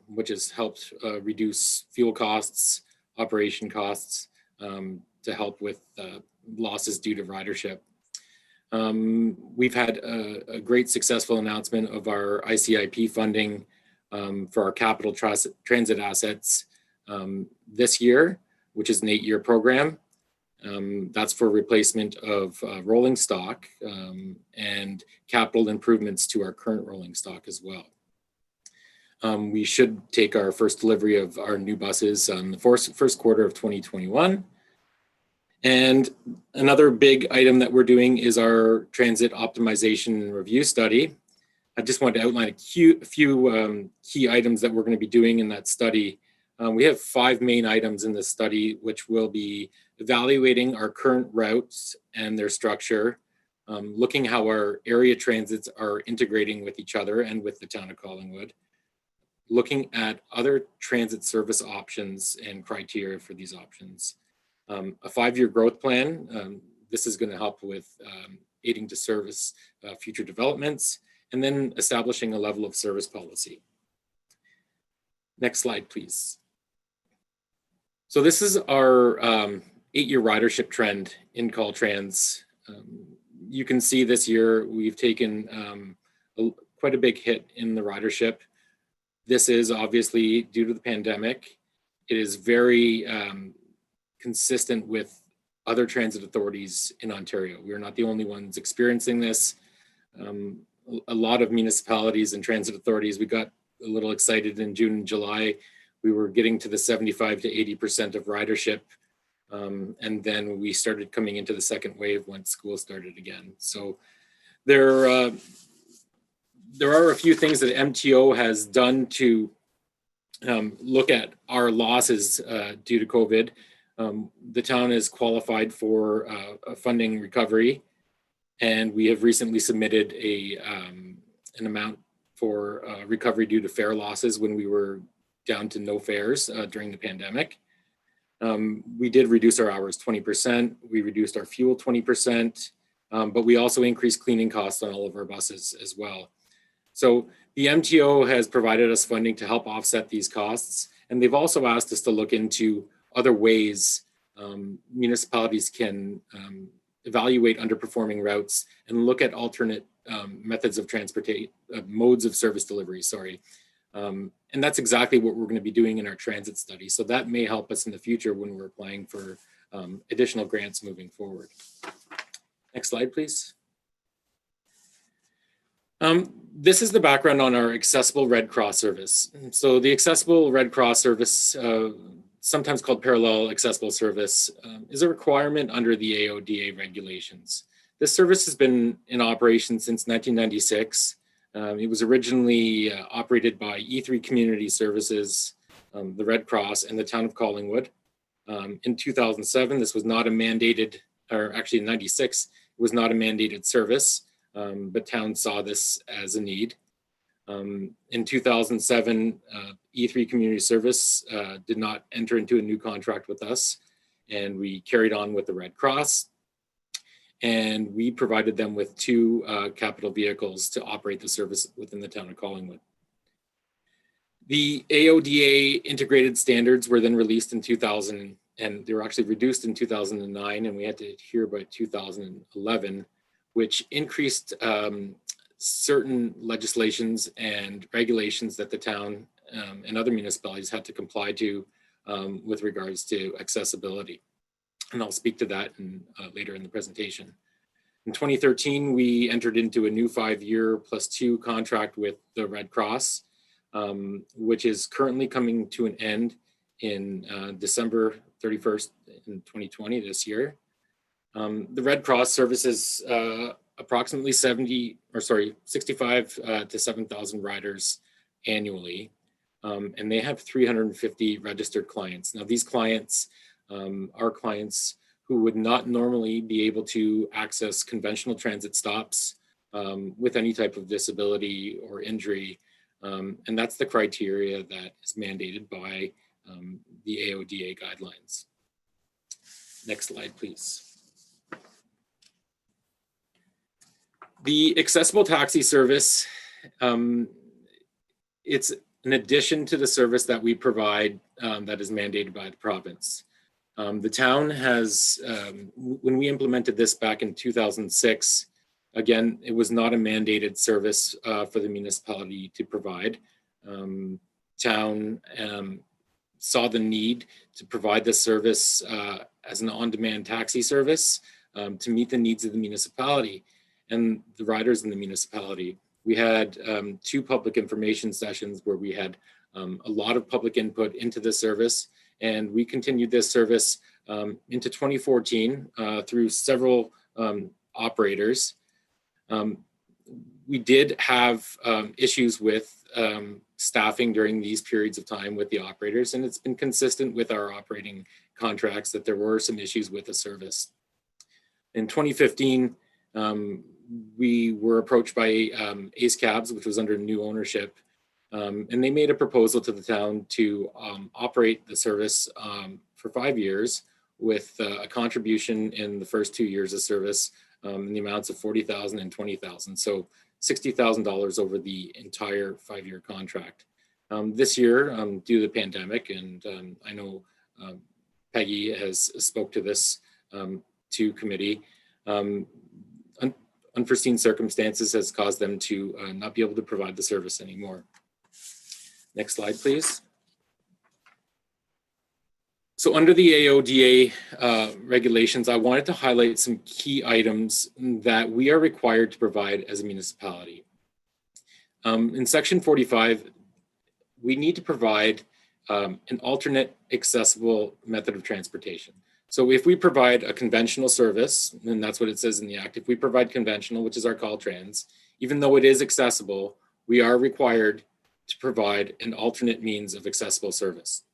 which has helped reduce fuel costs, operation costs, to help with losses due to ridership. We've had a great successful announcement of our ICIP funding for our capital transit assets this year, which is an 8-year program. That's for replacement of rolling stock and capital improvements to our current rolling stock as well. We should take our first delivery of our new buses on the first quarter of 2021. And another big item that we're doing is our transit optimization review study. I just wanted to outline a few key items that we're going to be doing in that study. We have 5 main items in this study, which will be evaluating our current routes and their structure, looking how our area transits are integrating with each other and with the town of Collingwood, looking at other transit service options and criteria for these options. A 5-year growth plan. This is going to help with aiding to service future developments, and then establishing a level of service policy. Next slide, please. So this is our 8-year ridership trend in Caltrans. You can see this year we've taken quite a big hit in the ridership. This is obviously due to the pandemic. It is very consistent with other transit authorities in Ontario. We are not the only ones experiencing this. A lot of municipalities and transit authorities, we got a little excited in June and July. We were getting to the 75 to 80% of ridership. And then we started coming into the second wave once school started again. So there are a few things that MTO has done to look at our losses due to COVID. The town is qualified for a funding recovery, and we have recently submitted an amount for recovery due to fare losses when we were down to no fares during the pandemic. We did reduce our hours 20%. We reduced our fuel 20%, but we also increased cleaning costs on all of our buses as well. So the MTO has provided us funding to help offset these costs, and they've also asked us to look into other ways municipalities can evaluate underperforming routes and look at alternate methods of transportation, modes of service delivery, and that's exactly what we're going to be doing in our transit study. So that may help us in the future when we're applying for additional grants moving forward. Next slide, please. This is the background on our Accessible Red Cross service. So the Accessible Red Cross service, sometimes called Parallel Accessible Service, is a requirement under the AODA regulations. This service has been in operation since 1996. It was originally operated by E3 Community Services, the Red Cross, and the town of Collingwood. In 2007, this was not a mandated, or actually in 96, it was not a mandated service, but town saw this as a need. In 2007, E3 Community Service did not enter into a new contract with us, and we carried on with the Red Cross. And we provided them with 2 capital vehicles to operate the service within the town of Collingwood. The AODA integrated standards were then released in 2000, and they were actually reduced in 2009, and we had to adhere by 2011, which increased certain legislations and regulations that the town and other municipalities had to comply to with regards to accessibility. and I'll speak to that later in the presentation. In 2013, we entered into a new 5-year +2 contract with the Red Cross, which is currently coming to an end in December 31st in 2020, this year. The Red Cross services approximately 65 to 7,000 riders annually, and they have 350 registered clients. Now, these clients are clients who would not normally be able to access conventional transit stops with any type of disability or injury, and that's the criteria that is mandated by the AODA guidelines. Next slide, please. The accessible taxi service, it's an addition to the service that we provide that is mandated by the province. The town has, when we implemented this back in 2006, again, it was not a mandated service for the municipality to provide. Town saw the need to provide this service as an on-demand taxi service to meet the needs of the municipality and the riders in the municipality. We had 2 public information sessions where we had a lot of public input into the service, and we continued this service into 2014 through several operators. We did have issues with staffing during these periods of time with the operators, and it's been consistent with our operating contracts that there were some issues with the service. In 2015, we were approached by Ace Cabs, which was under new ownership, and they made a proposal to the town to operate the service for 5 years with a contribution in the first 2 years of service in the amounts of $40,000 and $20,000. So $60,000 over the entire 5-year contract. This year, due to the pandemic, and I know Peggy has spoke to this to committee, unforeseen circumstances has caused them to not be able to provide the service anymore. Next slide, please. So under the AODA regulations, I wanted to highlight some key items that we are required to provide as a municipality. In section 45, we need to provide an alternate accessible method of transportation. So if we provide a conventional service, and that's what it says in the Act, if we provide conventional, which is our Caltrans, even though it is accessible, we are required to provide an alternate means of accessible service.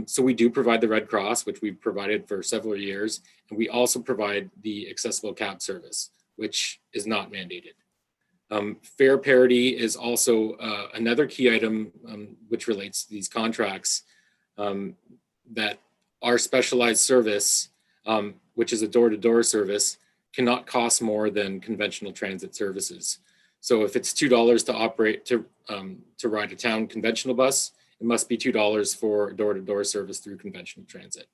So we do provide the Red Cross, which we've provided for several years, and we also provide the accessible cab service, which is not mandated. Fare parity is also another key item which relates to these contracts, that our specialized service, which is a door-to-door service, cannot cost more than conventional transit services. So if it's $2 to operate to ride a town conventional bus, it must be $2 for door-to-door service through conventional transit.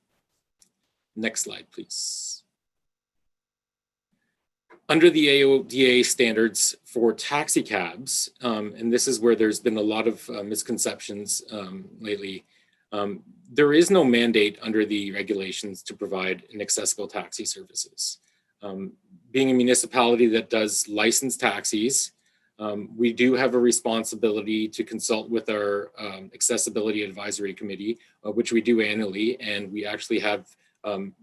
Next slide, please. Under the AODA standards for taxi cabs, and this is where there's been a lot of misconceptions lately, there is no mandate under the regulations to provide an accessible taxi services. Being a municipality that does licensed taxis, we do have a responsibility to consult with our accessibility advisory committee, which we do annually, and we actually have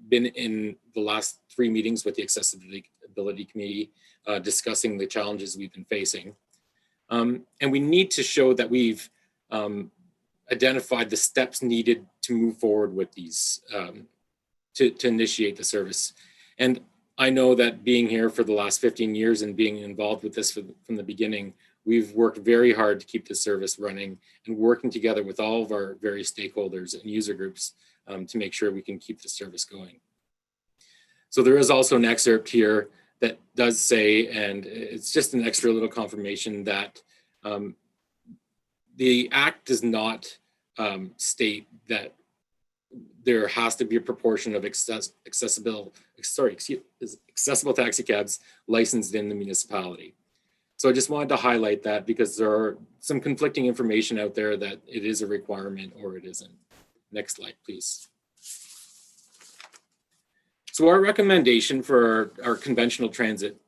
been in the last 3 meetings with the accessibility committee discussing the challenges we've been facing. And we need to show that we've identified the steps needed to move forward with these, to initiate the service. And I know that being here for the last 15 years and being involved with this from the beginning, we've worked very hard to keep the service running and working together with all of our various stakeholders and user groups to make sure we can keep the service going. So there is also an excerpt here that does say, and it's just an extra little confirmation that the Act does not state that there has to be a proportion of accessible taxi cabs licensed in the municipality. So I just wanted to highlight that because there are some conflicting information out there that it is a requirement or it isn't. Next slide, please. So our recommendation for our conventional transit,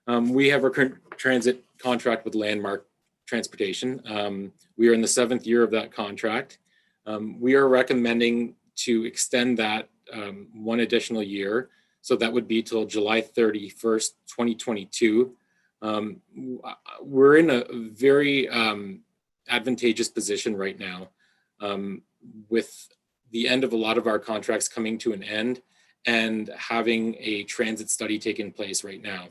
we have our current transit contract with Landmark Transportation. We are in the 7th year of that contract. We are recommending to extend that 1 additional year. So that would be till July 31st, 2022. We're in a very advantageous position right now with the end of a lot of our contracts coming to an end and having a transit study taking place right now.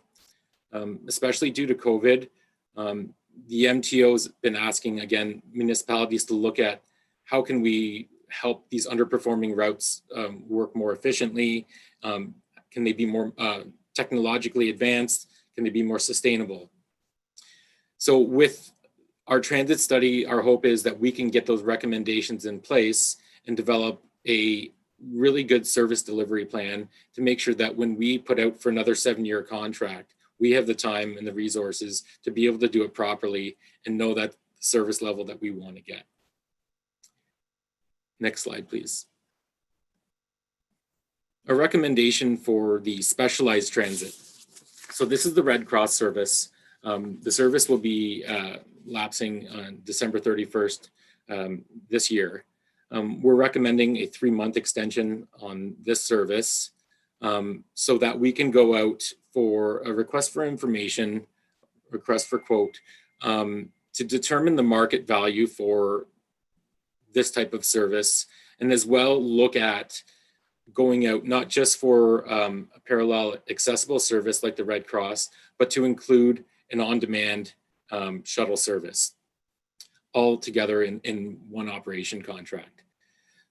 Especially due to COVID, the MTO has been asking, again, municipalities to look at how can we help these underperforming routes work more efficiently? Can they be more technologically advanced? Can they be more sustainable? So with our transit study, our hope is that we can get those recommendations in place and develop a really good service delivery plan to make sure that when we put out for another 7-year contract, we have the time and the resources to be able to do it properly and know that service level that we want to get. Next slide, please. A recommendation for the specialized transit. So this is the Red Cross service. The service will be lapsing on December 31st this year. We're recommending a 3-month extension on this service so that we can go out for a request for information, request for quote, to determine the market value for this type of service, and as well look at going out not just for a parallel accessible service like the Red Cross, but to include an on-demand shuttle service all together in one operation contract.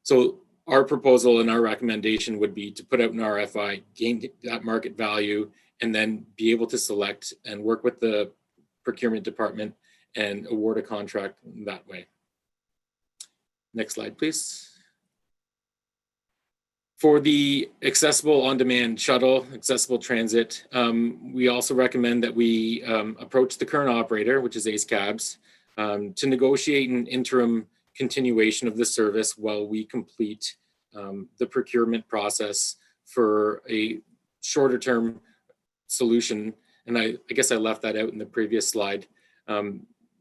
So our proposal and our recommendation would be to put out an RFI, gain that market value, and then be able to select and work with the procurement department and award a contract that way. Next slide, please. For the accessible on-demand shuttle, accessible transit, we also recommend that we approach the current operator, which is Ace Cabs, to negotiate an interim continuation of the service while we complete the procurement process for a shorter term solution. And I guess I left that out in the previous slide.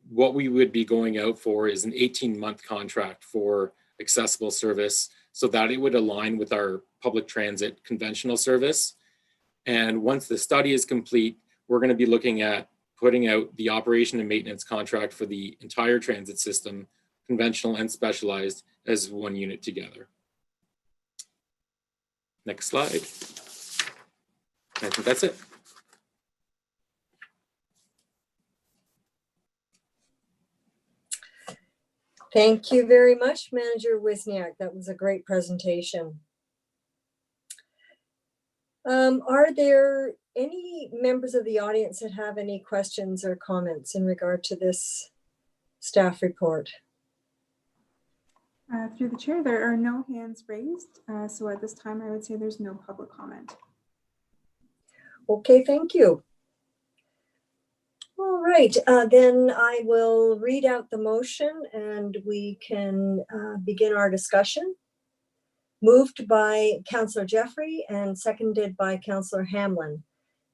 What we would be going out for is an 18-month contract for accessible service so that it would align with our public transit conventional service. And once the study is complete, we're going to be looking at putting out the operation and maintenance contract for the entire transit system, conventional and specialized, as one unit together. Next slide. I think that's it. Thank you very much, Manager Wisniak. That was a great presentation. Are there any members of the audience that have any questions or comments in regard to this staff report? Through the chair, there are no hands raised. So at this time, I would say there's no public comment. Okay, thank you. All right, then I will read out the motion and we can begin our discussion. Moved by Councillor Jeffrey and seconded by Councillor Hamlin,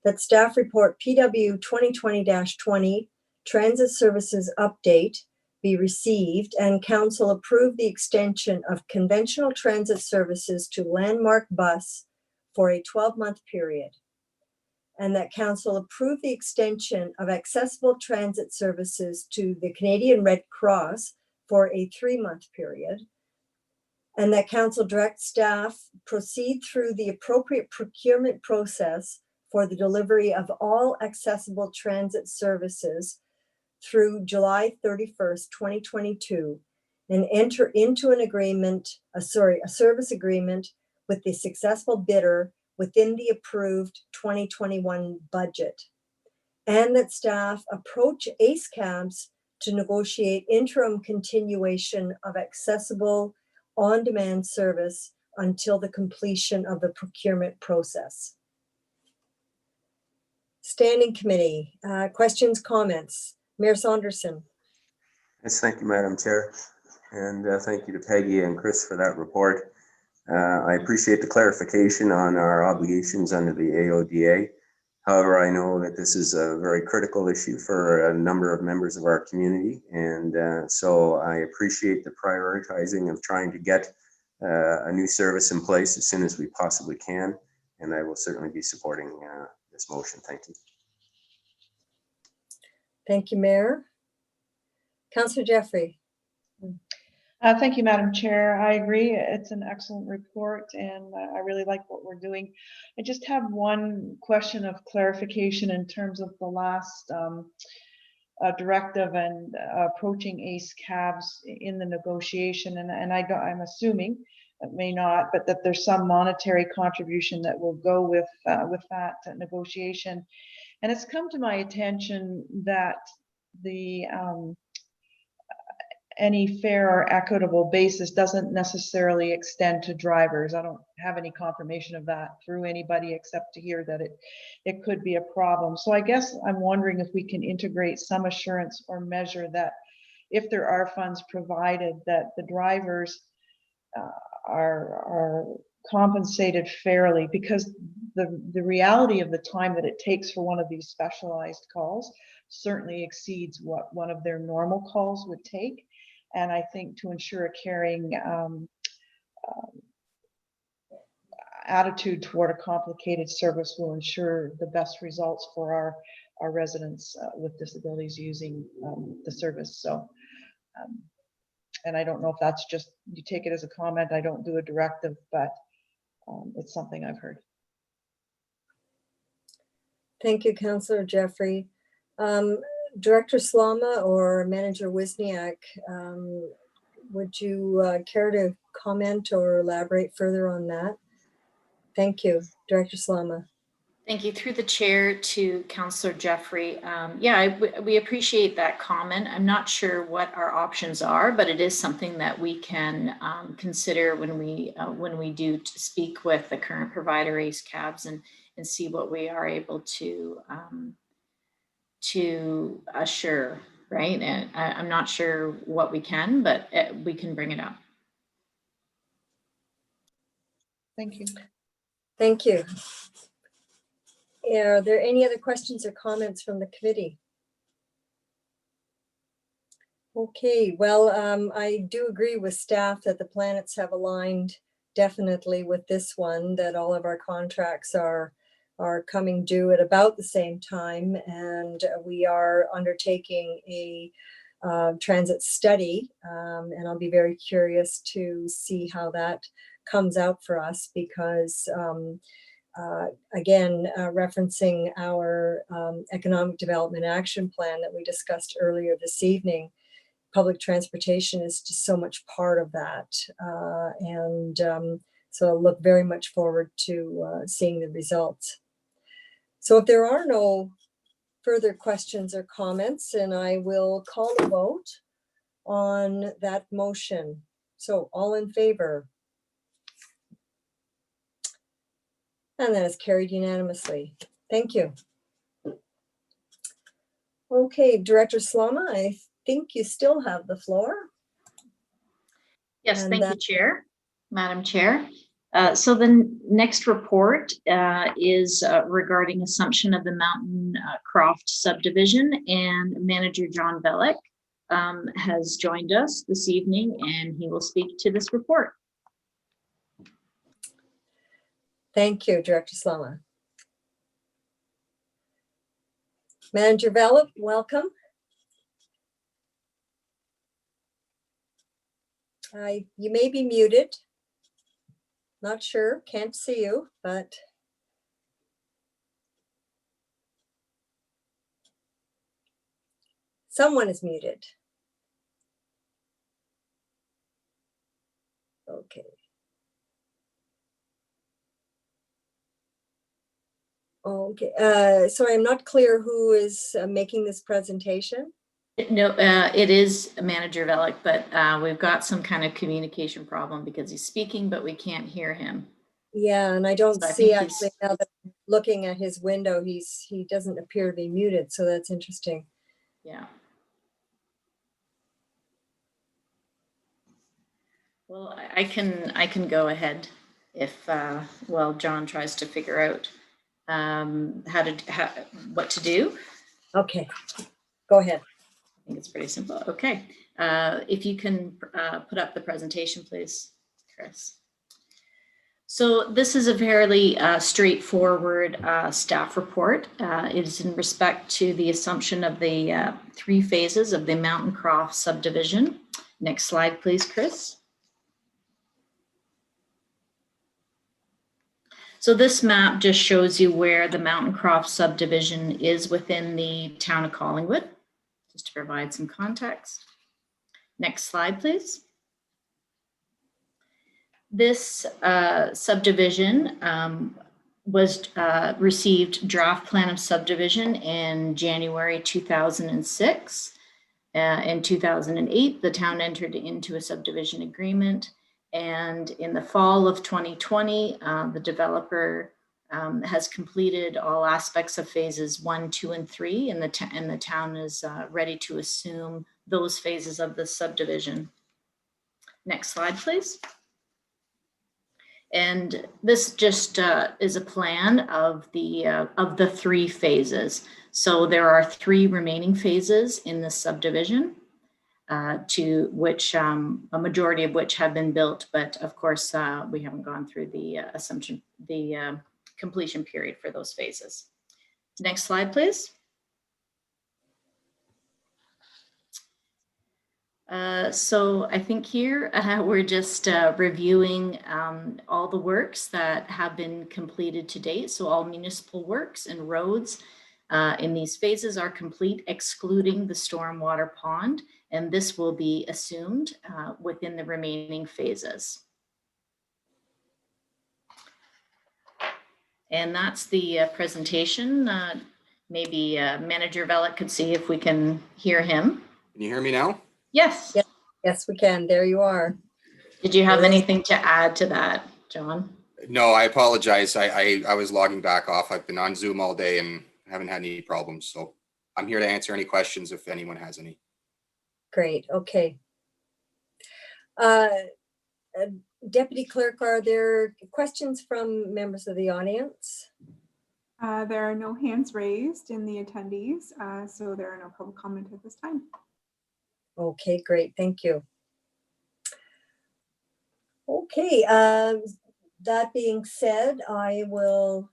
that staff report PW 2020-20 Transit Services Update be received and council approve the extension of conventional transit services to Landmark Bus for a 12-month period. And that council approve the extension of accessible transit services to the Canadian Red Cross for a 3-month period. And that council direct staff proceed through the appropriate procurement process for the delivery of all accessible transit services through July 31st, 2022, and enter into an agreement, a service agreement with the successful bidder within the approved 2021 budget. And that staff approach Ace Cabs to negotiate interim continuation of accessible on-demand service until the completion of the procurement process. Standing committee, questions, comments? Mayor Saunderson. Yes, thank you, Madam Chair. And thank you to Peggy and Chris for that report. I appreciate the clarification on our obligations under the AODA. However, I know that this is a very critical issue for a number of members of our community. And so I appreciate the prioritizing of trying to get a new service in place as soon as we possibly can. And I will certainly be supporting this motion. Thank you. Thank you, Mayor. Councillor Jeffrey. Thank you, Madam Chair. I agree. It's an excellent report, and I really like what we're doing. I just have one question of clarification in terms of the last directive and approaching ACE cabs in the negotiation. And I'm assuming, it may not, but that there's some monetary contribution that will go with that negotiation. And it's come to my attention that the any fair or equitable basis doesn't necessarily extend to drivers. I don't have any confirmation of that through anybody except to hear that it could be a problem. So I guess I'm wondering if we can integrate some assurance or measure that if there are funds provided, that the drivers are compensated fairly, because the reality of the time that it takes for one of these specialized calls certainly exceeds what one of their normal calls would take. And I think to ensure a caring attitude toward a complicated service will ensure the best results for our residents with disabilities using the service. So, and I don't know if that's just, you take it as a comment, I don't do a directive, but it's something I've heard. Thank you, Councillor Jeffrey. Director Slama or Manager Wisniak, would you care to comment or elaborate further on that? Thank you, Director Slama. Thank you. Through the chair to Councillor Jeffrey. Yeah, we appreciate that comment. I'm not sure what our options are, but it is something that we can consider when we do speak with the current provider, ACE Cabs, and see what we are able to assure, right? And I'm not sure what we can, but we can bring it up. Thank you. Thank you. Are there any other questions or comments from the committee? Okay, well, I do agree with staff that the planets have aligned definitely with this one, that all of our contracts are coming due at about the same time, and we are undertaking a transit study, and I'll be very curious to see how that comes out for us, because again, referencing our economic development action plan that we discussed earlier this evening, public transportation is just so much part of that, and so I look very much forward to seeing the results. So if there are no further questions or comments, and I will call a vote on that motion. So all in favor? And that is carried unanimously. Thank you. Okay, Director Slama, I think you still have the floor. Yes, thank you, Chair, Madam Chair. So the next report is regarding assumption of the Mountaincroft subdivision, and Manager John Bellick has joined us this evening, and he will speak to this report. Thank you, Director Slama. Manager Bellick, welcome. You may be muted. Not sure, can't see you, but someone is muted. Okay. Okay, so I'm not clear who is making this presentation. No, it is Manager Bellick, but we've got some kind of communication problem because he's speaking, but we can't hear him. Yeah, and I don't see actually now that I'm looking at his window, he doesn't appear to be muted, so that's interesting. Yeah. Well, I can go ahead if while John tries to figure out what to do. Okay, go ahead. I think it's pretty simple. Okay, if you can put up the presentation, please, Chris. So this is a fairly straightforward staff report. It is in respect to the assumption of the 3 phases of the Mountaincroft subdivision. Next slide, please, Chris. So this map just shows you where the Mountaincroft subdivision is within the town of Collingwood, just to provide some context. Next slide, please. This subdivision was received draft plan of subdivision in January 2006. In 2008, the town entered into a subdivision agreement. And in the fall of 2020, the developer has completed all aspects of phases 1, 2, and 3, and the town is ready to assume those phases of the subdivision. Next slide, please. And this just is a plan of the 3 phases. So there are 3 remaining phases in the subdivision, to which a majority of which have been built, but of course we haven't gone through the completion period for those phases. Next slide, please. So I think here we're just reviewing all the works that have been completed to date. So all municipal works and roads in these phases are complete, excluding the stormwater pond, and this will be assumed within the remaining phases. And that's the presentation. Maybe Manager Vellick could see if we can hear him. Can you hear me now? Yes. Yes, we can. There you are. Did you have anything to add to that, John? No, I apologize. I was logging back off. I've been on Zoom all day and haven't had any problems. So I'm here to answer any questions if anyone has any. Great. Okay. Deputy Clerk, are there questions from members of the audience? There are no hands raised in the attendees, so there are no public comment at this time. Okay, great. Thank you. Okay, that being said, I will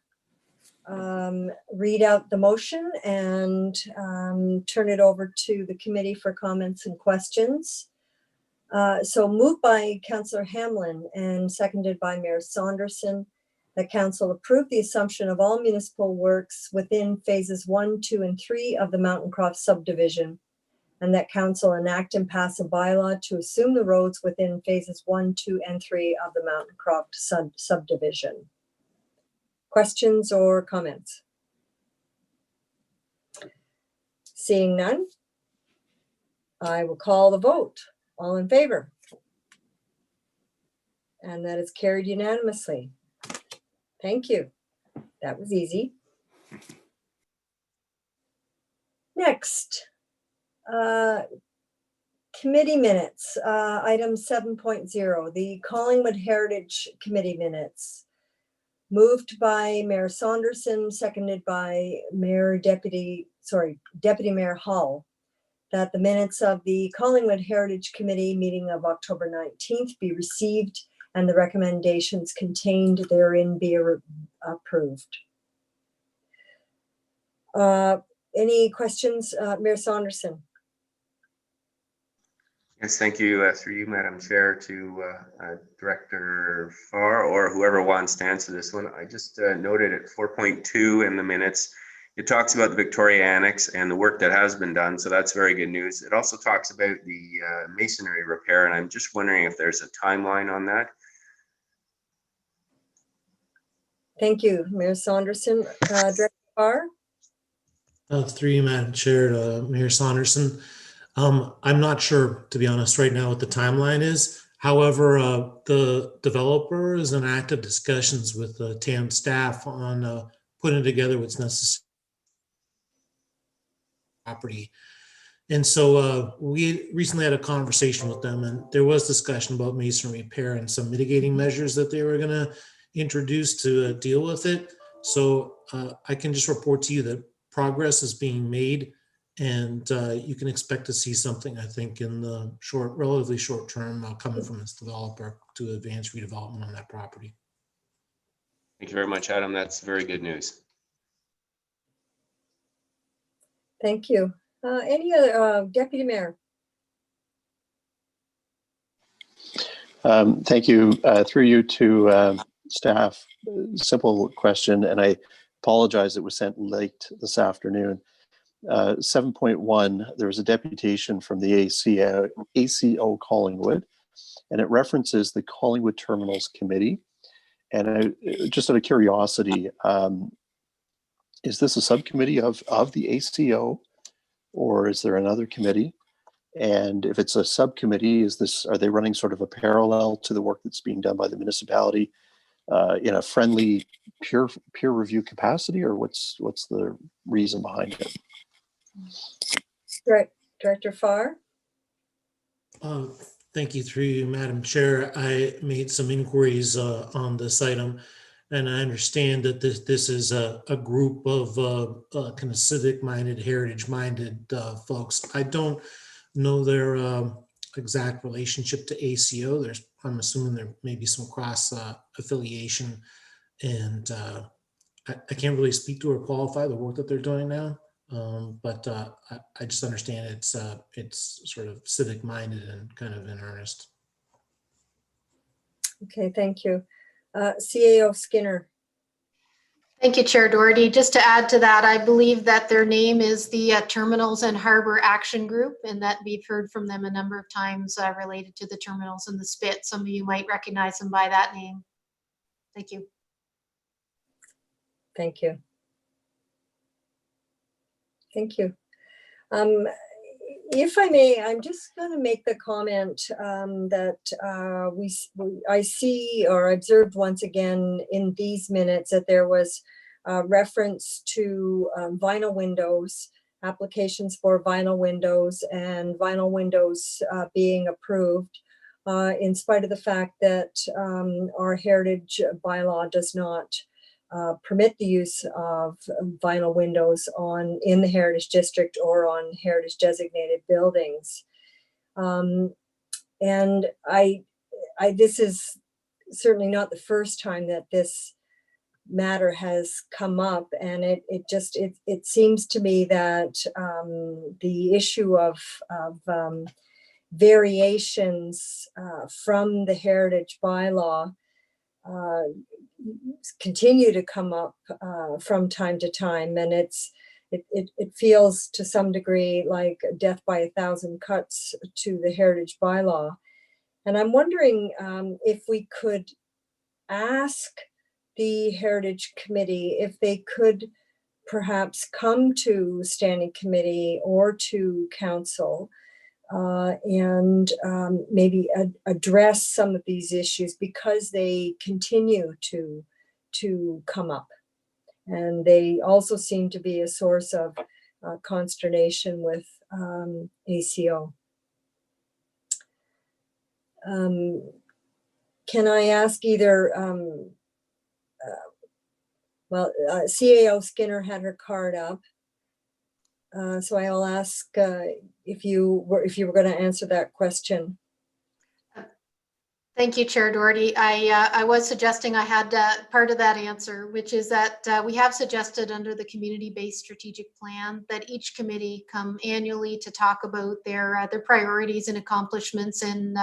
read out the motion and turn it over to the committee for comments and questions. So moved by Councillor Hamlin and seconded by Mayor Saunderson, that Council approve the assumption of all municipal works within phases 1, 2, and 3 of the Mountaincroft subdivision, and that Council enact and pass a bylaw to assume the roads within phases 1, 2, and 3 of the Mountaincroft subdivision. Questions or comments? Seeing none, I will call the vote. All in favor? And that is carried unanimously. Thank you. That was easy. Next. Committee minutes, item 7.0, the Collingwood Heritage Committee minutes. Moved by Mayor Saunderson, seconded by Deputy Mayor Hall, that the minutes of the Collingwood Heritage Committee meeting of October 19th be received and the recommendations contained therein be approved. Any questions, Mayor Saunderson? Yes, thank you through you, Madam Chair, to Director Farr or whoever wants to answer this one. I just noted at 4.2 in the minutes, it talks about the Victoria Annex and the work that has been done, so that's very good news. It also talks about the masonry repair, and I'm just wondering if there's a timeline on that. Thank you, Mayor Saunderson. Director Farr? Through you, Madam Chair, to Mayor Saunderson. I'm not sure, to be honest, right now what the timeline is. However, the developer is in active discussions with the town staff on putting together what's necessary property. And so we recently had a conversation with them, and there was discussion about masonry repair and some mitigating measures that they were going to introduce to deal with it. So I can just report to you that progress is being made, and you can expect to see something, I think, in the relatively short term coming from this developer to advance redevelopment on that property. Thank you very much, Adam. That's very good news. Thank you. Any other, Deputy Mayor? Thank you. Through you to staff, simple question, and I apologize it was sent late this afternoon. 7.1, there was a deputation from the ACO Collingwood, and it references the Collingwood Terminals Committee. And just out of curiosity, is this a subcommittee of the ACO, or is there another committee? And if it's a subcommittee, are they running sort of a parallel to the work that's being done by the municipality in a friendly peer review capacity, or what's the reason behind it? Director Farr? Thank you, through you, Madam Chair. I made some inquiries on this item, and I understand that this is a group of kind of civic-minded, heritage-minded folks. I don't know their exact relationship to ACO. I'm assuming there may be some cross affiliation, and I can't really speak to or qualify the work that they're doing now. But I just understand it's sort of civic-minded and kind of in earnest. Okay, thank you. CAO Skinner. Thank you, Chair Doherty. Just to add to that, I believe that their name is the Terminals and Harbor Action Group, and that we've heard from them a number of times related to the terminals and the spit. Some of you might recognize them by that name. Thank you. Thank you. Thank you. If I may, I'm just going to make the comment that I see or observed once again in these minutes that there was reference to vinyl windows, applications for vinyl windows, and vinyl windows being approved, in spite of the fact that our heritage bylaw does not permit the use of vinyl windows in the Heritage District or on heritage designated buildings. And this is certainly not the first time that this matter has come up, and it seems to me that the issue of variations from the heritage bylaw continue to come up from time to time, and it feels to some degree like death by 1,000 cuts to the heritage bylaw. And I'm wondering if we could ask the Heritage Committee if they could perhaps come to Standing Committee or to Council and maybe address some of these issues, because they continue to come up. And they also seem to be a source of consternation with ACO. Can I ask either, CAO Skinner had her card up. So I'll ask if you were going to answer that question. Thank you, Chair Doherty. I was suggesting I had part of that answer, which is that we have suggested under the community-based strategic plan that each committee come annually to talk about their priorities and accomplishments and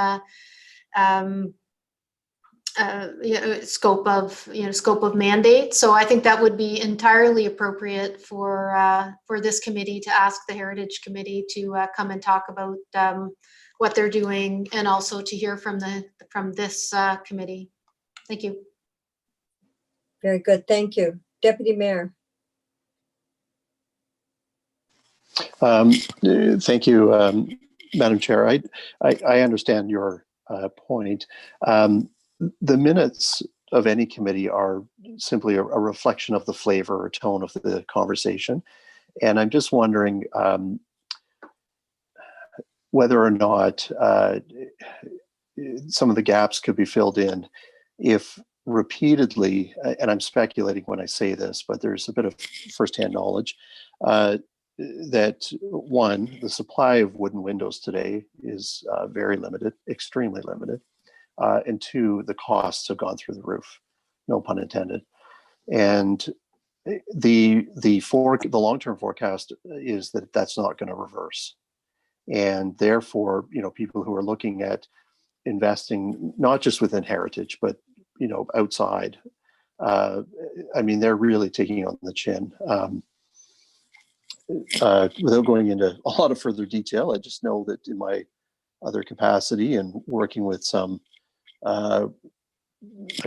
scope of mandate. So I think that would be entirely appropriate for this committee to ask the Heritage Committee to come and talk about what they're doing, and also to hear from this committee. Thank you. Very good, thank you. Deputy Mayor. Thank you, Madam Chair. I understand your point. The minutes of any committee are simply a reflection of the flavor or tone of the conversation. And I'm just wondering, whether or not some of the gaps could be filled in if repeatedly, and I'm speculating when I say this, but there's a bit of firsthand knowledge, that one, the supply of wooden windows today is very limited, extremely limited. And two, the costs have gone through the roof, no pun intended. And the long-term forecast is that that's not going to reverse. And therefore, people who are looking at investing, not just within heritage, but, outside, they're really taking on the chin. Without going into a lot of further detail, I just know that in my other capacity and working with some, I've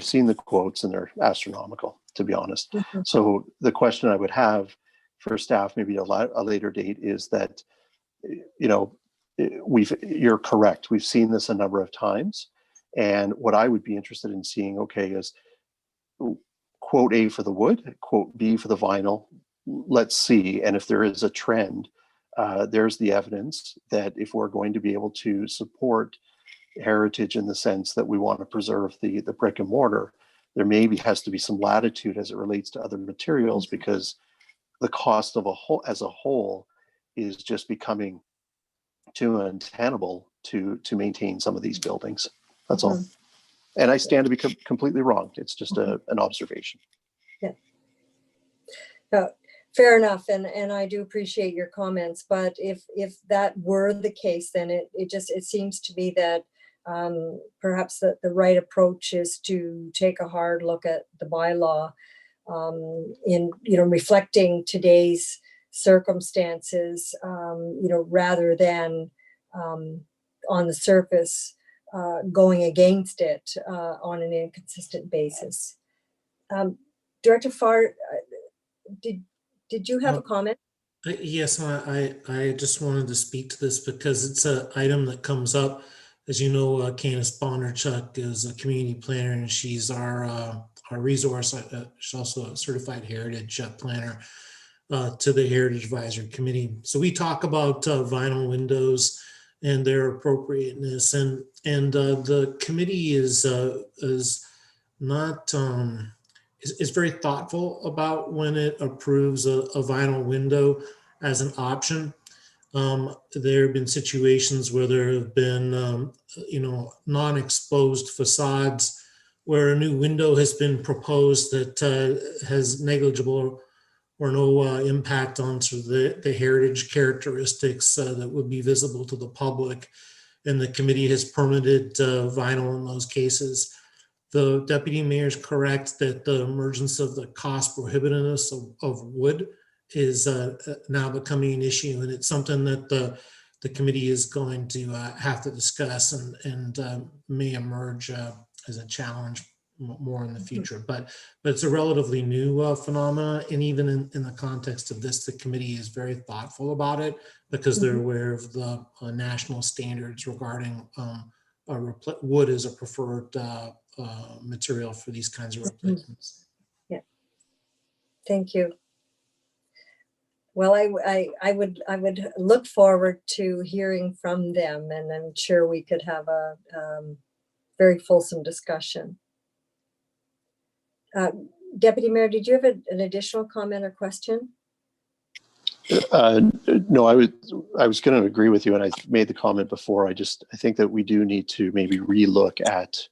seen the quotes and they're astronomical, to be honest. Mm-hmm. So the question I would have for staff, maybe a later date, is that, you're correct. We've seen this a number of times. And what I would be interested in seeing, is quote A for the wood, quote B for the vinyl. Let's see. And if there is a trend, there's the evidence that if we're going to be able to support heritage in the sense that we want to preserve the brick and mortar, there maybe has to be some latitude as it relates to other materials, because the cost of as a whole is just becoming too untenable to maintain some of these buildings. That's all. And I stand to be completely wrong. It's just an observation. Yeah. Fair enough, and I do appreciate your comments. But if that were the case, then it seems to me that perhaps the right approach is to take a hard look at the bylaw in reflecting today's circumstances, rather than on the surface going against it on an inconsistent basis. Director Farr, did you have a comment? Yes, I just wanted to speak to this because it's an item that comes up. As you know, Candace Bondarchuk is a community planner, and she's our resource. She's also a certified heritage planner to the Heritage Advisory Committee. So we talk about vinyl windows and their appropriateness, and the committee is not is very thoughtful about when it approves a vinyl window as an option. There have been situations where there have been non-exposed facades where a new window has been proposed that has negligible or no impact on sort of the heritage characteristics that would be visible to the public. And the committee has permitted vinyl in those cases. The deputy mayor is correct that the emergence of the cost prohibitiveness of wood is now becoming an issue, and it's something that the committee is going to have to discuss and may emerge as a challenge more in the future. But it's a relatively new phenomena, and even in the context of this, the committee is very thoughtful about it because they're aware of the national standards regarding wood as a preferred material for these kinds of replacements. Yeah, thank you. Well, I would look forward to hearing from them, and I'm sure we could have a very fulsome discussion. Deputy Mayor, did you have an additional comment or question? No, I was going to agree with you, and I made the comment before. I think that we do need to maybe relook at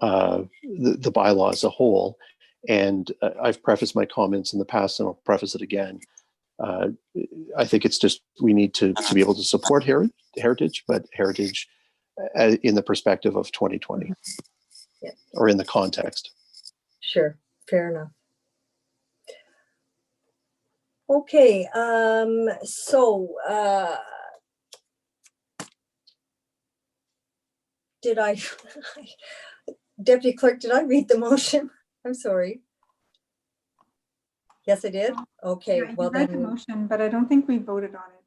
the bylaw as a whole. And I've prefaced my comments in the past, and I'll preface it again. I think it's just we need to be able to support heritage, but heritage in the perspective of 2020, yeah, or in the context. Sure, fair enough. Okay, so did I, Deputy Clerk, did I read the motion? I'm sorry. Yes, I did. Okay, Yeah, well you read then. the motion, but I don't think we voted on it.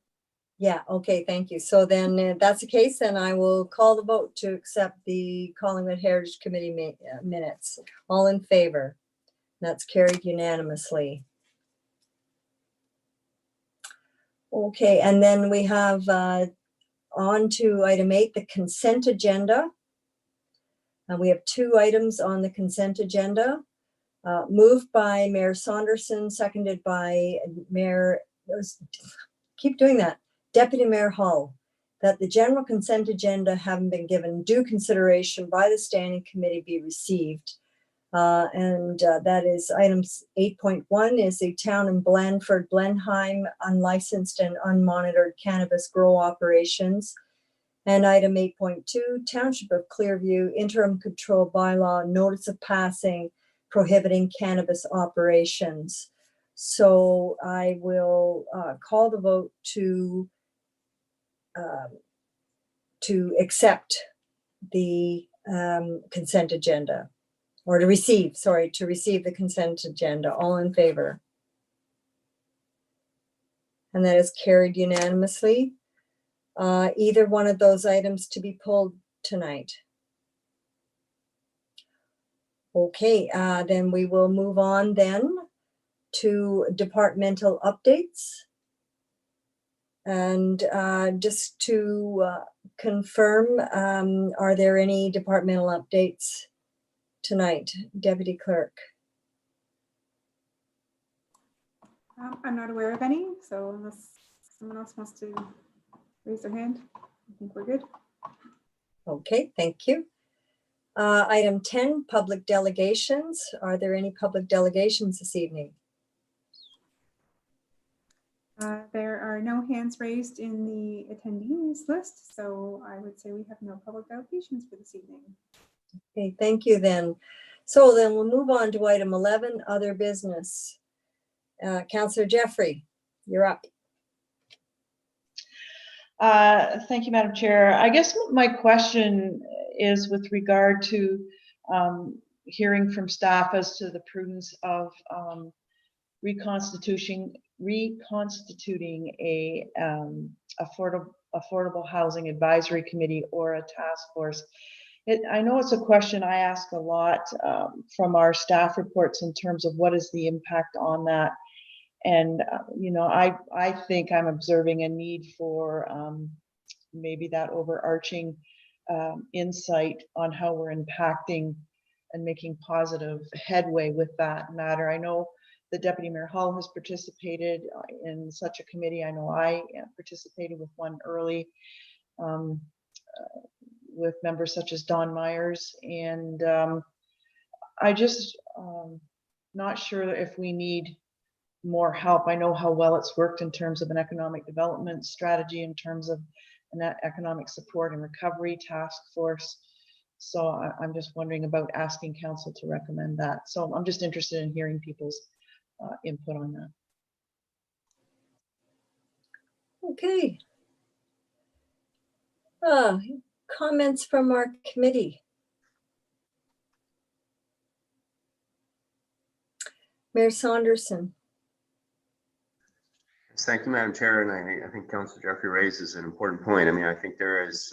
Yeah, okay, thank you. So then if that's the case, then I will call the vote to accept the Collingwood Heritage Committee minutes. All in favor? That's carried unanimously. Okay, and then we have On to item 8, the consent agenda. We have 2 items on the consent agenda. Moved by Mayor Saunderson, seconded by Deputy Mayor Hall, that the general consent agenda having been given due consideration by the standing committee be received. That is items 8.1 is the town in Blandford, Blenheim, unlicensed and unmonitored cannabis grow operations. And item 8.2, Township of Clearview, interim control bylaw, notice of passing, prohibiting cannabis operations. So I will call the vote to accept the consent agenda, or to receive the consent agenda. All in favor? And that is carried unanimously. Either one of those items to be pulled tonight. Okay, then we will move on then to departmental updates. And just to confirm, are there any departmental updates tonight, Deputy Clerk? I'm not aware of any, so unless someone else wants to raise their hand, I think we're good. Okay, thank you. Item 10, public delegations. Are there any public delegations this evening? There are no hands raised in the attendees list, so I would say we have no public delegations for this evening. Okay, thank you then. So then we'll move on to item 11, other business. Councillor Jeffrey, you're up. Thank you, Madam Chair. I guess my question is with regard to hearing from staff as to the prudence of reconstituting a affordable housing advisory committee or a task force. I know it's a question I ask a lot from our staff reports in terms of what is the impact on that. And, you know, I think I'm observing a need for maybe that overarching insight on how we're impacting and making positive headway with that matter. I know the Deputy Mayor Hall has participated in such a committee. I know I participated with one early with members such as Don Myers. And I just not sure if we need more help. I know how well it's worked in terms of an economic development strategy, in terms of an economic support and recovery task force. So I'm just wondering about asking council to recommend that. So I'm just interested in hearing people's input on that. Okay. Comments from our committee. Mayor Saunderson. Thank you, Madam Chair, and I think Councillor Jeffrey raises an important point. I mean, I think there is,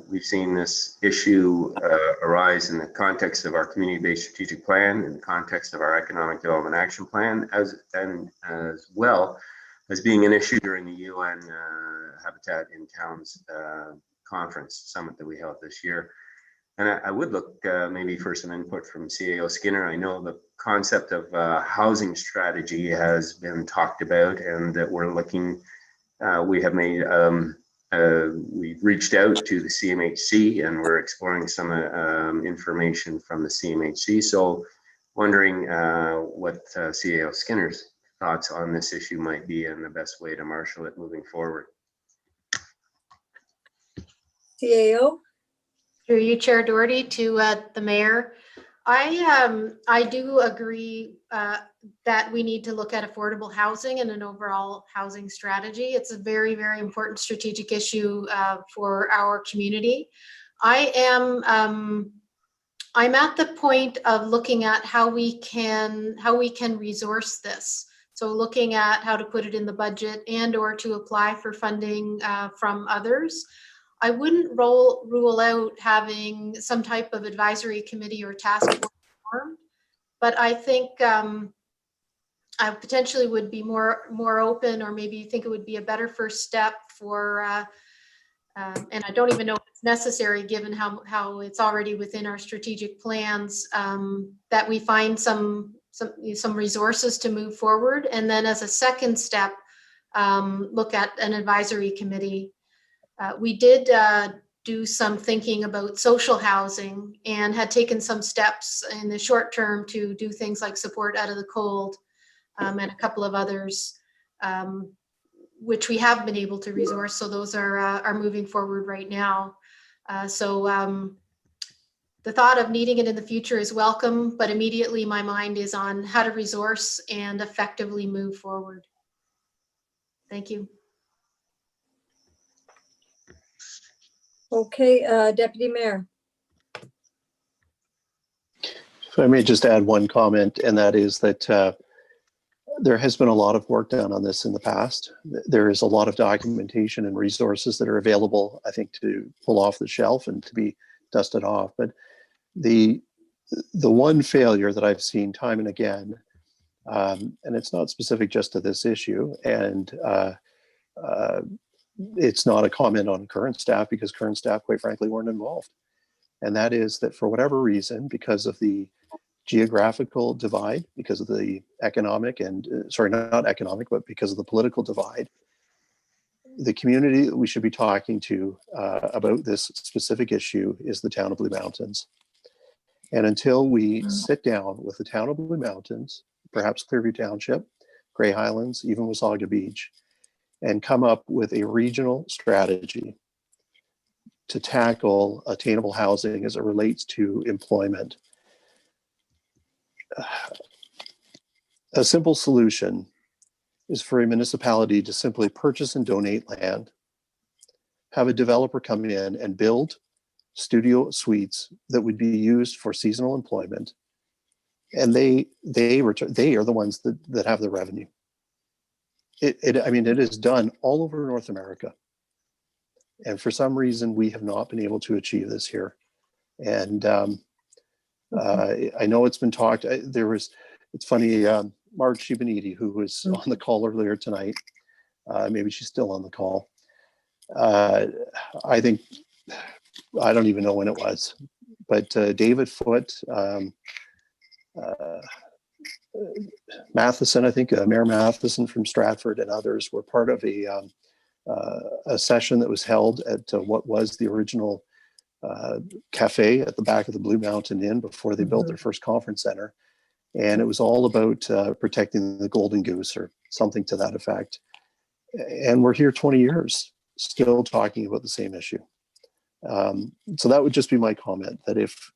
we've seen this issue arise in the context of our community-based strategic plan, in the context of our economic development action plan, as well as being an issue during the UN Habitat in Towns conference summit that we held this year. And I would look maybe for some input from CAO Skinner. I know the concept of housing strategy has been talked about, and that we're looking, we have made, we've reached out to the CMHC, and we're exploring some information from the CMHC. So wondering what CAO Skinner's thoughts on this issue might be and the best way to marshal it moving forward. CAO? Through you, Chair Doherty, to the mayor. I do agree that we need to look at affordable housing and an overall housing strategy. It's a very, very important strategic issue for our community. I'm at the point of looking at how we can resource this. So looking at how to put it in the budget and or to apply for funding from others. I wouldn't rule out having some type of advisory committee or task force formed, but I think I potentially would be more open, or maybe you think it would be a better first step for and I don't even know if it's necessary given how it's already within our strategic plans, that we find some resources to move forward. And then as a second step, look at an advisory committee. We did do some thinking about social housing and had taken some steps in the short term to do things like support out of the cold, and a couple of others, which we have been able to resource. So those are moving forward right now. The thought of needing it in the future is welcome, but immediately my mind is on how to resource and effectively move forward. Thank you. Okay, Deputy Mayor. If I may just add one comment, and that is that there has been a lot of work done on this in the past. There is a lot of documentation and resources that are available, I think, to pull off the shelf and to be dusted off. But the one failure that I've seen time and again, and it's not specific just to this issue, and it's not a comment on current staff, because current staff, quite frankly, weren't involved. And that is that for whatever reason, because of the geographical divide, because of the economic and, sorry, not economic, but because of the political divide, the community that we should be talking to about this specific issue is the town of Blue Mountains. And until we sit down with the town of Blue Mountains, perhaps Clearview Township, Grey Highlands, even Wasaga Beach, and come up with a regional strategy to tackle attainable housing as it relates to employment. A simple solution is for a municipality to simply purchase and donate land, have a developer come in and build studio suites that would be used for seasonal employment, and they are the ones that have the revenue. I mean, it is done all over North America. And for some reason, we have not been able to achieve this here. And I know it's been talked, it's funny, Mark Shibanidi, who was on the call earlier tonight, maybe she's still on the call. I think, I don't even know when it was, but David Foote, Matheson, I think Mayor Matheson from Stratford and others were part of a session that was held at what was the original cafe at the back of the Blue Mountain Inn before they built their first conference center. And it was all about protecting the golden goose or something to that effect. And we're here 20 years still talking about the same issue. So that would just be my comment, that if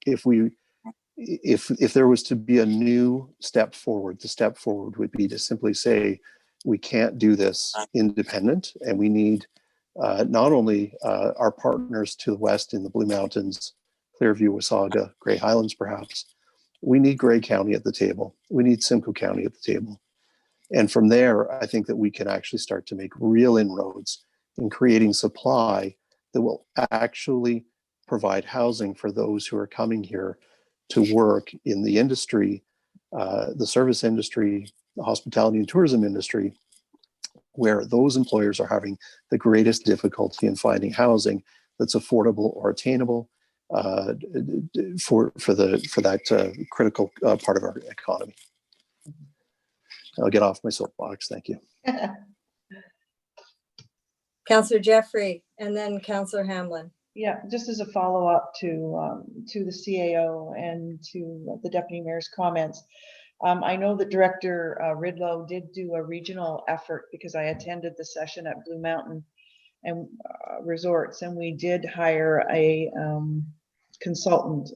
there was to be a new step forward, the step forward would be to simply say, we can't do this independent, and we need not only our partners to the west in the Blue Mountains, Clearview, Wasaga, Grey Highlands perhaps, we need Grey County at the table. We need Simcoe County at the table. And from there, I think that we can actually start to make real inroads in creating supply that will actually provide housing for those who are coming here to work in the industry, the service industry, the hospitality and tourism industry, where those employers are having the greatest difficulty in finding housing that's affordable or attainable for that critical part of our economy. I'll get off my soapbox. Thank you. Councillor Jeffrey, and then Councillor Hamlin. Yeah, just as a follow-up to the CAO and to the Deputy Mayor's comments. I know that Director Ridlow did do a regional effort, because I attended the session at Blue Mountain and Resorts, and we did hire a consultant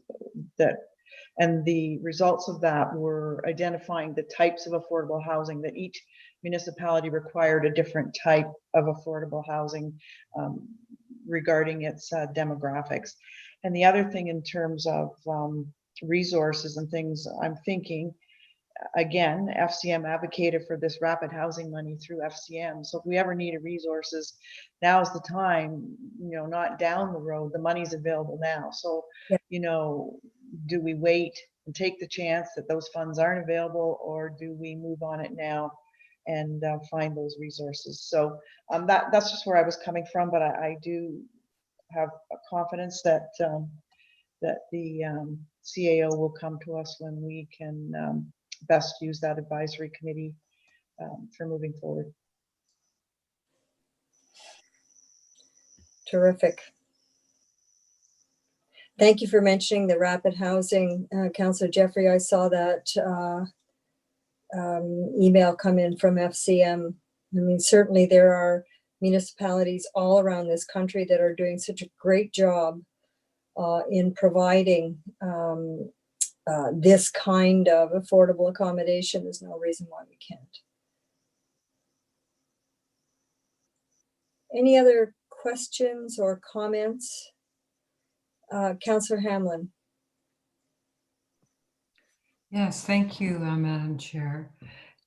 and the results of that were identifying the types of affordable housing that each municipality required, a different type of affordable housing regarding its demographics. And the other thing in terms of resources and things, I'm thinking, again, FCM advocated for this rapid housing money through FCM. So if we ever need resources, now's the time, not down the road, the money's available now. So, do we wait and take the chance that those funds aren't available, or do we move on it now and find those resources? So that's just where I was coming from, but I do have a confidence that that the CAO will come to us when we can best use that advisory committee for moving forward. Terrific. Thank you for mentioning the rapid housing, Councillor Jeffrey. I saw that email come in from FCM. I mean, certainly there are municipalities all around this country that are doing such a great job in providing this kind of affordable accommodation. There's no reason why we can't. Any other questions or comments? Councillor Hamlin. Yes, thank you, Madam Chair.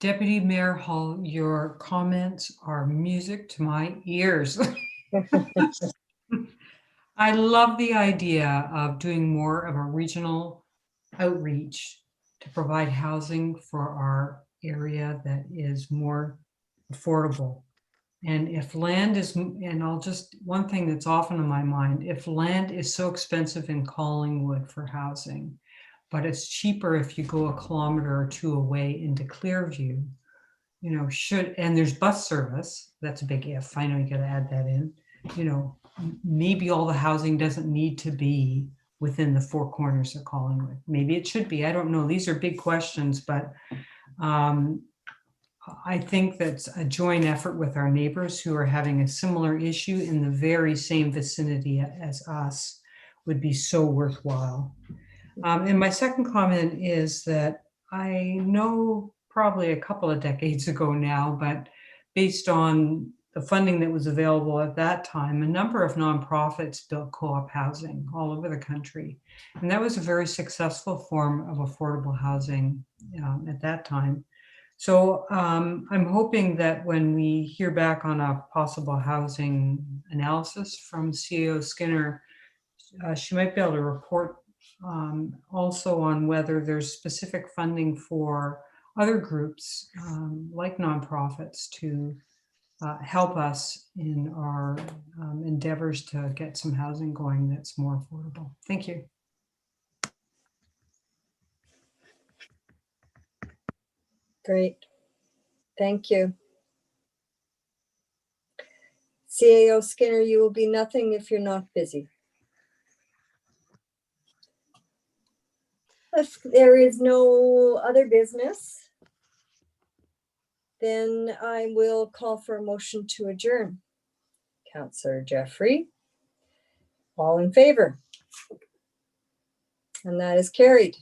Deputy Mayor Hall, your comments are music to my ears. I love the idea of doing more of a regional outreach to provide housing for our area that is more affordable. And if land is, and I'll just, one thing that's often in my mind, if land is so expensive in Collingwood for housing, but it's cheaper if you go a kilometer or two away into Clearview, you know, and there's bus service, that's a big if, I know you gotta add that in, you know, maybe all the housing doesn't need to be within the four corners of Collingwood. Maybe it should be, I don't know, these are big questions, but I think that's a joint effort with our neighbors who are having a similar issue in the very same vicinity as us would be so worthwhile. And my second comment is that I know probably a couple of decades ago now, but based on the funding that was available at that time, a number of nonprofits built co-op housing all over the country. And that was a very successful form of affordable housing at that time. So I'm hoping that when we hear back on a possible housing analysis from CAO Skinner, she might be able to report also on whether there's specific funding for other groups like nonprofits to help us in our endeavors to get some housing going that's more affordable. Thank you. Great. Thank you. CAO Skinner, you will be nothing if you're not busy. If there is no other business, then I will call for a motion to adjourn. Councillor Jeffrey, all in favor? And that is carried.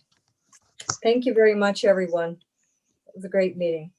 Thank you very much, everyone. It was a great meeting.